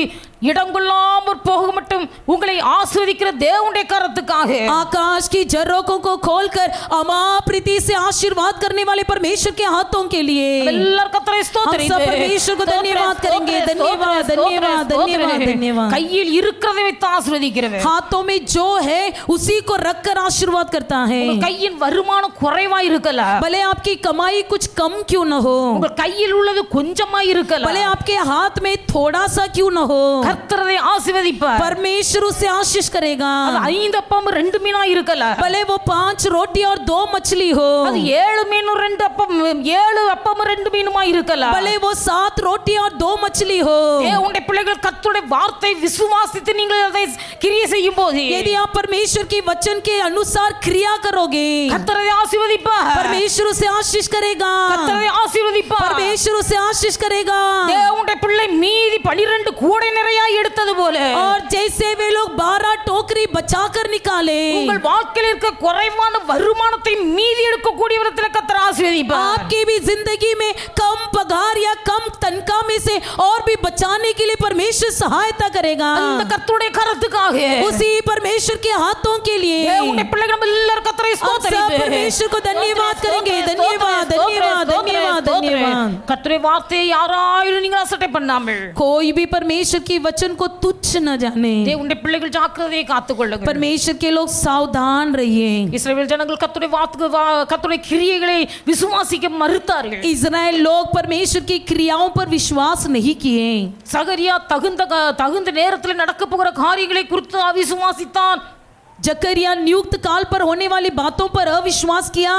[SPEAKER 1] இடங்கொள்ளாமல் போக மட்டும் உங்களை ஆசீர்வதிக்கிற தேவனுடைய கரத்துக்காக
[SPEAKER 4] आकाश की झरोकों को खोलकर अमाप्रीति से आशीर्वाद करने वाले परमेश्वर के हाथों के लिए
[SPEAKER 1] எல்லாரும் கர்த்தரை
[SPEAKER 4] हम
[SPEAKER 1] ஸ்தோத்திரம்.
[SPEAKER 4] सब परमेश्वर को धन्यवाद करेंगे। धन्यवाद धन्यवाद धन्यवाद धन्यवाद।
[SPEAKER 1] கையில் இருக்கிறதை வைத்து ஆசீர்வதிக்கிறவர்.
[SPEAKER 4] हाथों में जो है उसी को रखकर आशीर्वाद करता है।
[SPEAKER 1] உங்கள் கையின் வருமானம் குறைவா இருக்கலாம்,
[SPEAKER 4] भले आपकी कमाई कुछ कम क्यों न हो,
[SPEAKER 1] உங்கள் கையில் உள்ளது கொஞ்சமா இருக்கலாம்,
[SPEAKER 4] भले आपके हाथ में थोड़ा सा क्यों न हो,
[SPEAKER 1] கர்த்தரை ஆசீர்வதிப்பார்.
[SPEAKER 4] परमेश्वर उसे आशीष करेगा।
[SPEAKER 1] அது 5 அப்பம் 2 மீனா இருக்கலாம்,
[SPEAKER 4] भले वो 5 रोटी और 2 मछली हो,
[SPEAKER 1] அது 7 மீனும் 2 அப்பம் 7 அப்பமும் 2 மீனுமா இருக்கலாம்.
[SPEAKER 4] भले वो 7 रोटी और 2 मछली हो।
[SPEAKER 1] தேவனுடைய பிள்ளைகள் கர்த்தருடைய வார்த்தை விசுவாசித்து நீங்கள் அதை கிரியை செய்யும் போது
[SPEAKER 4] यदि आप परमेश्वर के वचन के अनुसार क्रिया करोगे,
[SPEAKER 1] கர்த்தரை ஆசீர்வதிப்பார்.
[SPEAKER 4] परमेश्वर उसे आशीष करेगा।
[SPEAKER 1] கர்த்தரை ஆசீர்வதிப்பார்.
[SPEAKER 4] परमेश्वर उसे आशीष करेगा।
[SPEAKER 1] தேவனுடைய பிள்ளை மீதி 12 கூடை நிறைய எடுத்தது போல
[SPEAKER 4] और जैसे वे लोग 12 टोकरी बचाकर निकाले,
[SPEAKER 1] உங்கள் வாழ்க்கையில் இருக்க குறைவான வருமானத்தை மீதி எடுக்கக்கூடிய விதத்தில் கர்த்தர் ஆசீர்வதிப்பார்.
[SPEAKER 4] आपकी भी जिंदगी में कम पगार या कम तनख्वाह में से और भी बचाने के लिए परमेश्वर सहायता करेगा।
[SPEAKER 1] அந்த கர்த்தருடைய கரத்துக்காக
[SPEAKER 4] उसी परमेश्वर के हाथों के लिए
[SPEAKER 1] தேவனுடைய பிள்ளைகள் எல்லாரும் கர்த்தரை
[SPEAKER 4] हम सब
[SPEAKER 1] ஸ்தோத்திரிப்போம்.
[SPEAKER 4] परमेश्वर को धन्यवाद करेंगे। धन्यवाद धन्यवाद धन्यवाद धन्यवाद।
[SPEAKER 1] கர்த்தருடைய வார்த்தையை யாராயிலும் நீங்கள் அசட்டை பண்ணாமல்
[SPEAKER 4] कोई भी परमेश्वर के वचन को तुच्छ न जाने,
[SPEAKER 1] தேவனுடைய பிள்ளைகள் ஜாக்கிரதையை காத்துக்கொள்ளுங்கள்.
[SPEAKER 4] परमेश्वर के लोग सावधान रहिए।
[SPEAKER 1] இஸ்ரவேல் ஜனங்கள் கர்த்தருடைய கர்த்தருடைய கிரியைகளை விசுவாசிக்க மறுத்தார்கள்.
[SPEAKER 4] इजराइल लोग परमेश्वर की क्रियाओं पर विश्वास नहीं किए।
[SPEAKER 1] சகரியா தகுந்த நேரத்தில் நடக்க போகிற காரியங்களை குறித்து அவிசுவாசித்தான்.
[SPEAKER 4] जकरिया नियुक्त काल पर होने वाली बातों पर अविश्वास किया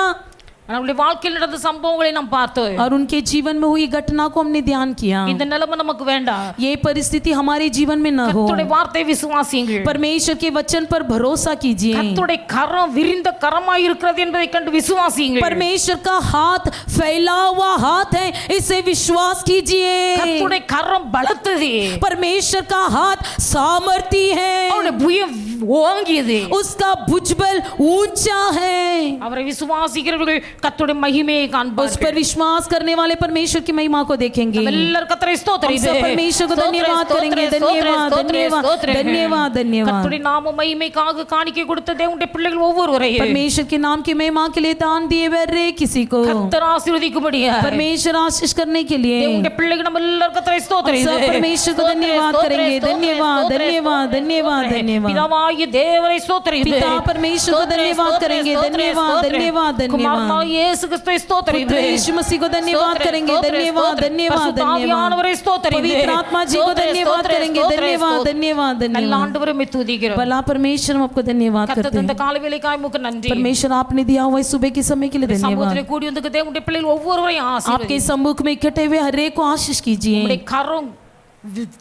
[SPEAKER 1] நம்முடைய வாழ்க்கையில் நடந்த சம்பவங்களை நாம் பார்த்தோம்.
[SPEAKER 4] और उनके जीवन में हुई घटना को हमने ध्यान किया।
[SPEAKER 1] இந்த நிலைமை நமக்கு வேண்டாம்.
[SPEAKER 4] ये परिस्थिति हमारे जीवन में न हो।
[SPEAKER 1] கர்த்தருடைய வார்த்தையை விசுவாசியுங்கள்.
[SPEAKER 4] परमेश्वर के वचन पर भरोसा कीजिए।
[SPEAKER 1] கர்த்தருடைய கரம் விரிந்த கரமாய் இருக்கிறது என்பதை கண்டு விசுவாசியுங்கள்.
[SPEAKER 4] परमेश्वर का हाथ फैला हुआ हाथ है, इसे विश्वास कीजिए।
[SPEAKER 1] கர்த்தருடைய கரம் பலத்தது,
[SPEAKER 4] परमेश्वर का हाथ सामर्थी है,
[SPEAKER 1] அவருடைய புயம் ஓங்கியது.
[SPEAKER 4] उसका भुजबल ऊंचा है।
[SPEAKER 1] அவரை விசுவாசிக்கிறவர்கள் கர்த்தருடைய மகிமையை
[SPEAKER 4] उस
[SPEAKER 1] காண்பார்கள்.
[SPEAKER 4] पर विश्वास करने वाले परमेश्वर की महिमा को देखेंगे।
[SPEAKER 1] எல்லாரும் கர்த்தரை
[SPEAKER 4] हम
[SPEAKER 1] ஸ்தோத்திரிப்போம்.
[SPEAKER 4] सब परमेश्वर को धन्यवाद करेंगे। धन्यवाद धन्यवाद धन्यवाद धन्यवाद।
[SPEAKER 1] கர்த்தருடைய நாம மகிமைக்காக காணிக்கை கொடுத்த தேவனுடைய பிள்ளைகள் ஒவ்வொருவரையும்
[SPEAKER 4] परमेश्वर के नाम की महिमा के लिए दान दिए वे किसी को
[SPEAKER 1] கர்த்தர் ஆசீர்வதிக்கும்படியா
[SPEAKER 4] परमेश्वर आशीष करने के लिए
[SPEAKER 1] தேவனுடைய பிள்ளைகள் நம்ம எல்லாரும் கர்த்தரை
[SPEAKER 4] सब
[SPEAKER 1] ஸ்தோத்திரிப்போம்.
[SPEAKER 4] परमेश्वर को धन्यवाद करेंगे। धन्यवाद धन्यवाद धन्यवाद धन्यवाद।
[SPEAKER 1] பிதாவாகிய தேவனை ஸ்தோத்திரிப்போம்.
[SPEAKER 4] पिता परमेश्वर को धन्यवाद करेंगे। धन्यवाद धन्यवाद धन्यवाद।
[SPEAKER 1] குமாரனாகிய இயேசு கிறிஸ்துவை ஸ்தோத்திரிப்போம்.
[SPEAKER 4] पुत्र यीशु मसीह को धन्यवाद करेंगे। धन्यवाद धन्यवाद
[SPEAKER 1] பரிசுத்தாவியானவரை
[SPEAKER 4] धन्यवाद।
[SPEAKER 1] ஸ்தோத்திரிப்போம்.
[SPEAKER 4] पवित्र आत्मा जी को धन्यवाद करेंगे। धन्यवाद धन्यवाद
[SPEAKER 1] நல்ல
[SPEAKER 4] धन्यवाद।
[SPEAKER 1] ஆண்டவரை உம்மை துதிக்கிறோம்.
[SPEAKER 4] भला परमेश्वर हम आपको धन्यवाद
[SPEAKER 1] கர்த்தர்
[SPEAKER 4] करते
[SPEAKER 1] தந்த
[SPEAKER 4] हैं।
[SPEAKER 1] காலவேளைக்காய் உமக்கு நன்றி.
[SPEAKER 4] परमेश्वर आपने दिया हुआ इस सुबह के समय के लिए धन्यवाद।
[SPEAKER 1] சமூகத்திலே கூடி வந்த தேவனுடைய பிள்ளைகள் ஒவ்வொருவரையும்
[SPEAKER 4] आपके
[SPEAKER 1] ஆசீர்வதியும்.
[SPEAKER 4] सम्मुख में इकट्ठे हुए हर एक को आशीष कीजिए।
[SPEAKER 1] உம்முடைய கரம்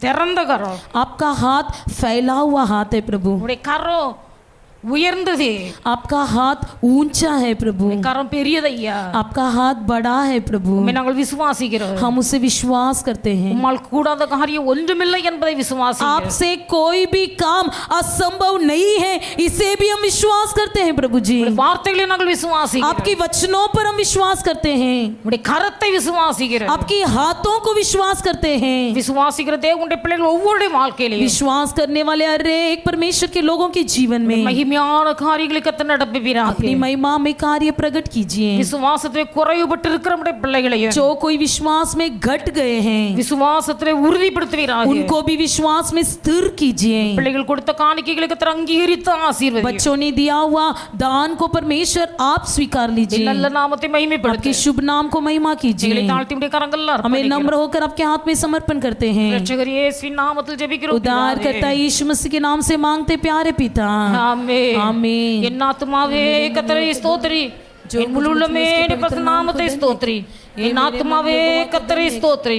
[SPEAKER 1] திறந்த கரம்,
[SPEAKER 4] आपका हाथ फैला हुआ हाथ है प्रभु।
[SPEAKER 1] உம்முடைய கரம் உயர்ந்தது,
[SPEAKER 4] आपका हाथ ऊंचा है प्रभु,
[SPEAKER 1] கரம் பெரியதையா.
[SPEAKER 4] आपका हाथ बड़ा है प्रभु,
[SPEAKER 1] உம்மை நாங்கள் விசுவாசிக்கிறோம்.
[SPEAKER 4] हम उसे विश्वास करते हैं।
[SPEAKER 1] உம்மால் கூடாத காரியம் ஒன்றுமில்லை என்பதை விசுவாசிக்கிறோம்.
[SPEAKER 4] आपसे कोई भी काम असंभव नहीं है, इसे भी हम विश्वास करते हैं प्रभु जी।
[SPEAKER 1] வார்த்தைகளை நாங்கள் விசுவாசிக்கிறோம்.
[SPEAKER 4] आपके वचनों पर हम विश्वास करते हैं,
[SPEAKER 1] உம்முடைய கரத்தை விசுவாசிக்கிறோம்.
[SPEAKER 4] आपके हाथों को विश्वास करते हैं।
[SPEAKER 1] விசுவாசிக்கிற தேவனுடைய பிள்ளைகள் ஒவ்வொருடைய வாழ்க்கையிலும்
[SPEAKER 4] विश्वास करने वाले हर एक परमेश्वर के लोगों के जीवन में
[SPEAKER 1] மகிமையான காரியங்களை கர்த்தர் நடப்பிப்பீராக.
[SPEAKER 4] अपनी महिमा में कार्य प्रकट कीजिए।
[SPEAKER 1] விசுவாசத்தை குறைவுபட்டு இருக்கிற நம்முடைய பிள்ளைகளையும்
[SPEAKER 4] जो कोई विश्वास में घट गए हैं,
[SPEAKER 1] விசுவாசத்திலே உறுதிப்படுத்துவீராக.
[SPEAKER 4] उनको भी विश्वास में स्थिर कीजिए।
[SPEAKER 1] பிள்ளைகள் கொடுத்த காணிக்கைகளை கர்த்தர் அங்கீகரித்து ஆசீர்வதியும்.
[SPEAKER 4] बच्चों ने दिया हुआ दान को परमेश्वर आप स्वीकार लीजिए।
[SPEAKER 1] நல்ல நாமத்தை மகிமைப்படுத்து.
[SPEAKER 4] आपके शुभ नाम को महिमा
[SPEAKER 1] எங்களை
[SPEAKER 4] कीजिए।
[SPEAKER 1] தாழ்த்தி உம்முடைய கரங்கள்ல
[SPEAKER 4] हमें
[SPEAKER 1] அர்ப்பணிக்கிறோம்.
[SPEAKER 4] नम्र होकर आपके हाथ में समर्पण करते हैं।
[SPEAKER 1] ரட்சகர் இயேசுவின் நாமத்தில் ஜெபிக்கிறோம்.
[SPEAKER 4] उद्धार करता यीशु मसीह के नाम से मांगते प्यारे पिता,
[SPEAKER 1] ஆமென்.
[SPEAKER 4] आमीन।
[SPEAKER 1] என் ஆத்துமாவே கர்த்தரை ஸ்தோத்திரி, என் முழு உள்ளமே உம்முடைய பரிசுத்த நாமத்தை ஸ்தோத்திரி. என் ஆத்துமாவே கர்த்தரை ஸ்தோத்திரி,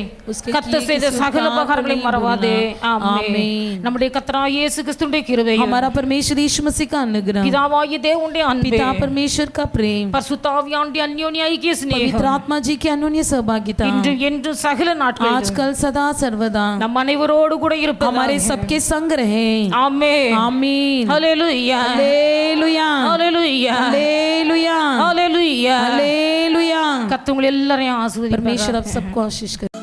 [SPEAKER 1] கர்த்தர் செய்த சகல உபகாரங்களை மறவாதே. ஆமென். நம்முடைய கர்த்தராகிய இயேசு கிறிஸ்துவின் கிருபையும்
[SPEAKER 4] हमारा परमेश्वर यीशु मसीह का अनुग्रह,
[SPEAKER 1] பிதாவாகிய தேவனுடைய அன்பு,
[SPEAKER 4] पिता परमेश्वर का प्रेम,
[SPEAKER 1] பரிசுத்த ஆவியானவருடைய அந்யோன்ய ஐக்கிய
[SPEAKER 4] पवित्र
[SPEAKER 1] சிநேகம்
[SPEAKER 4] आत्मा जी की अन्योन्य सहभागिता
[SPEAKER 1] இன்று என்று சகல நாட்களிலும்
[SPEAKER 4] आजकल सदा सर्वदा
[SPEAKER 1] நம் அனைவரோடு கூட இருப்பதாக.
[SPEAKER 4] हमारे सबके संग रहे।
[SPEAKER 1] ஆமென்.
[SPEAKER 4] आमीन।
[SPEAKER 1] ஹல்லேலூயா.
[SPEAKER 4] हालेलुया,
[SPEAKER 1] ஹல்லேலூயா.
[SPEAKER 4] हालेलुया,
[SPEAKER 1] ஹல்லேலூயா.
[SPEAKER 4] हालेलुया।
[SPEAKER 1] கர்த்தர் உங்களை எல்லாரையும் ஆசீர்வதிப்பாராக.
[SPEAKER 4] परमेश्वर आप सबको आशीष करे।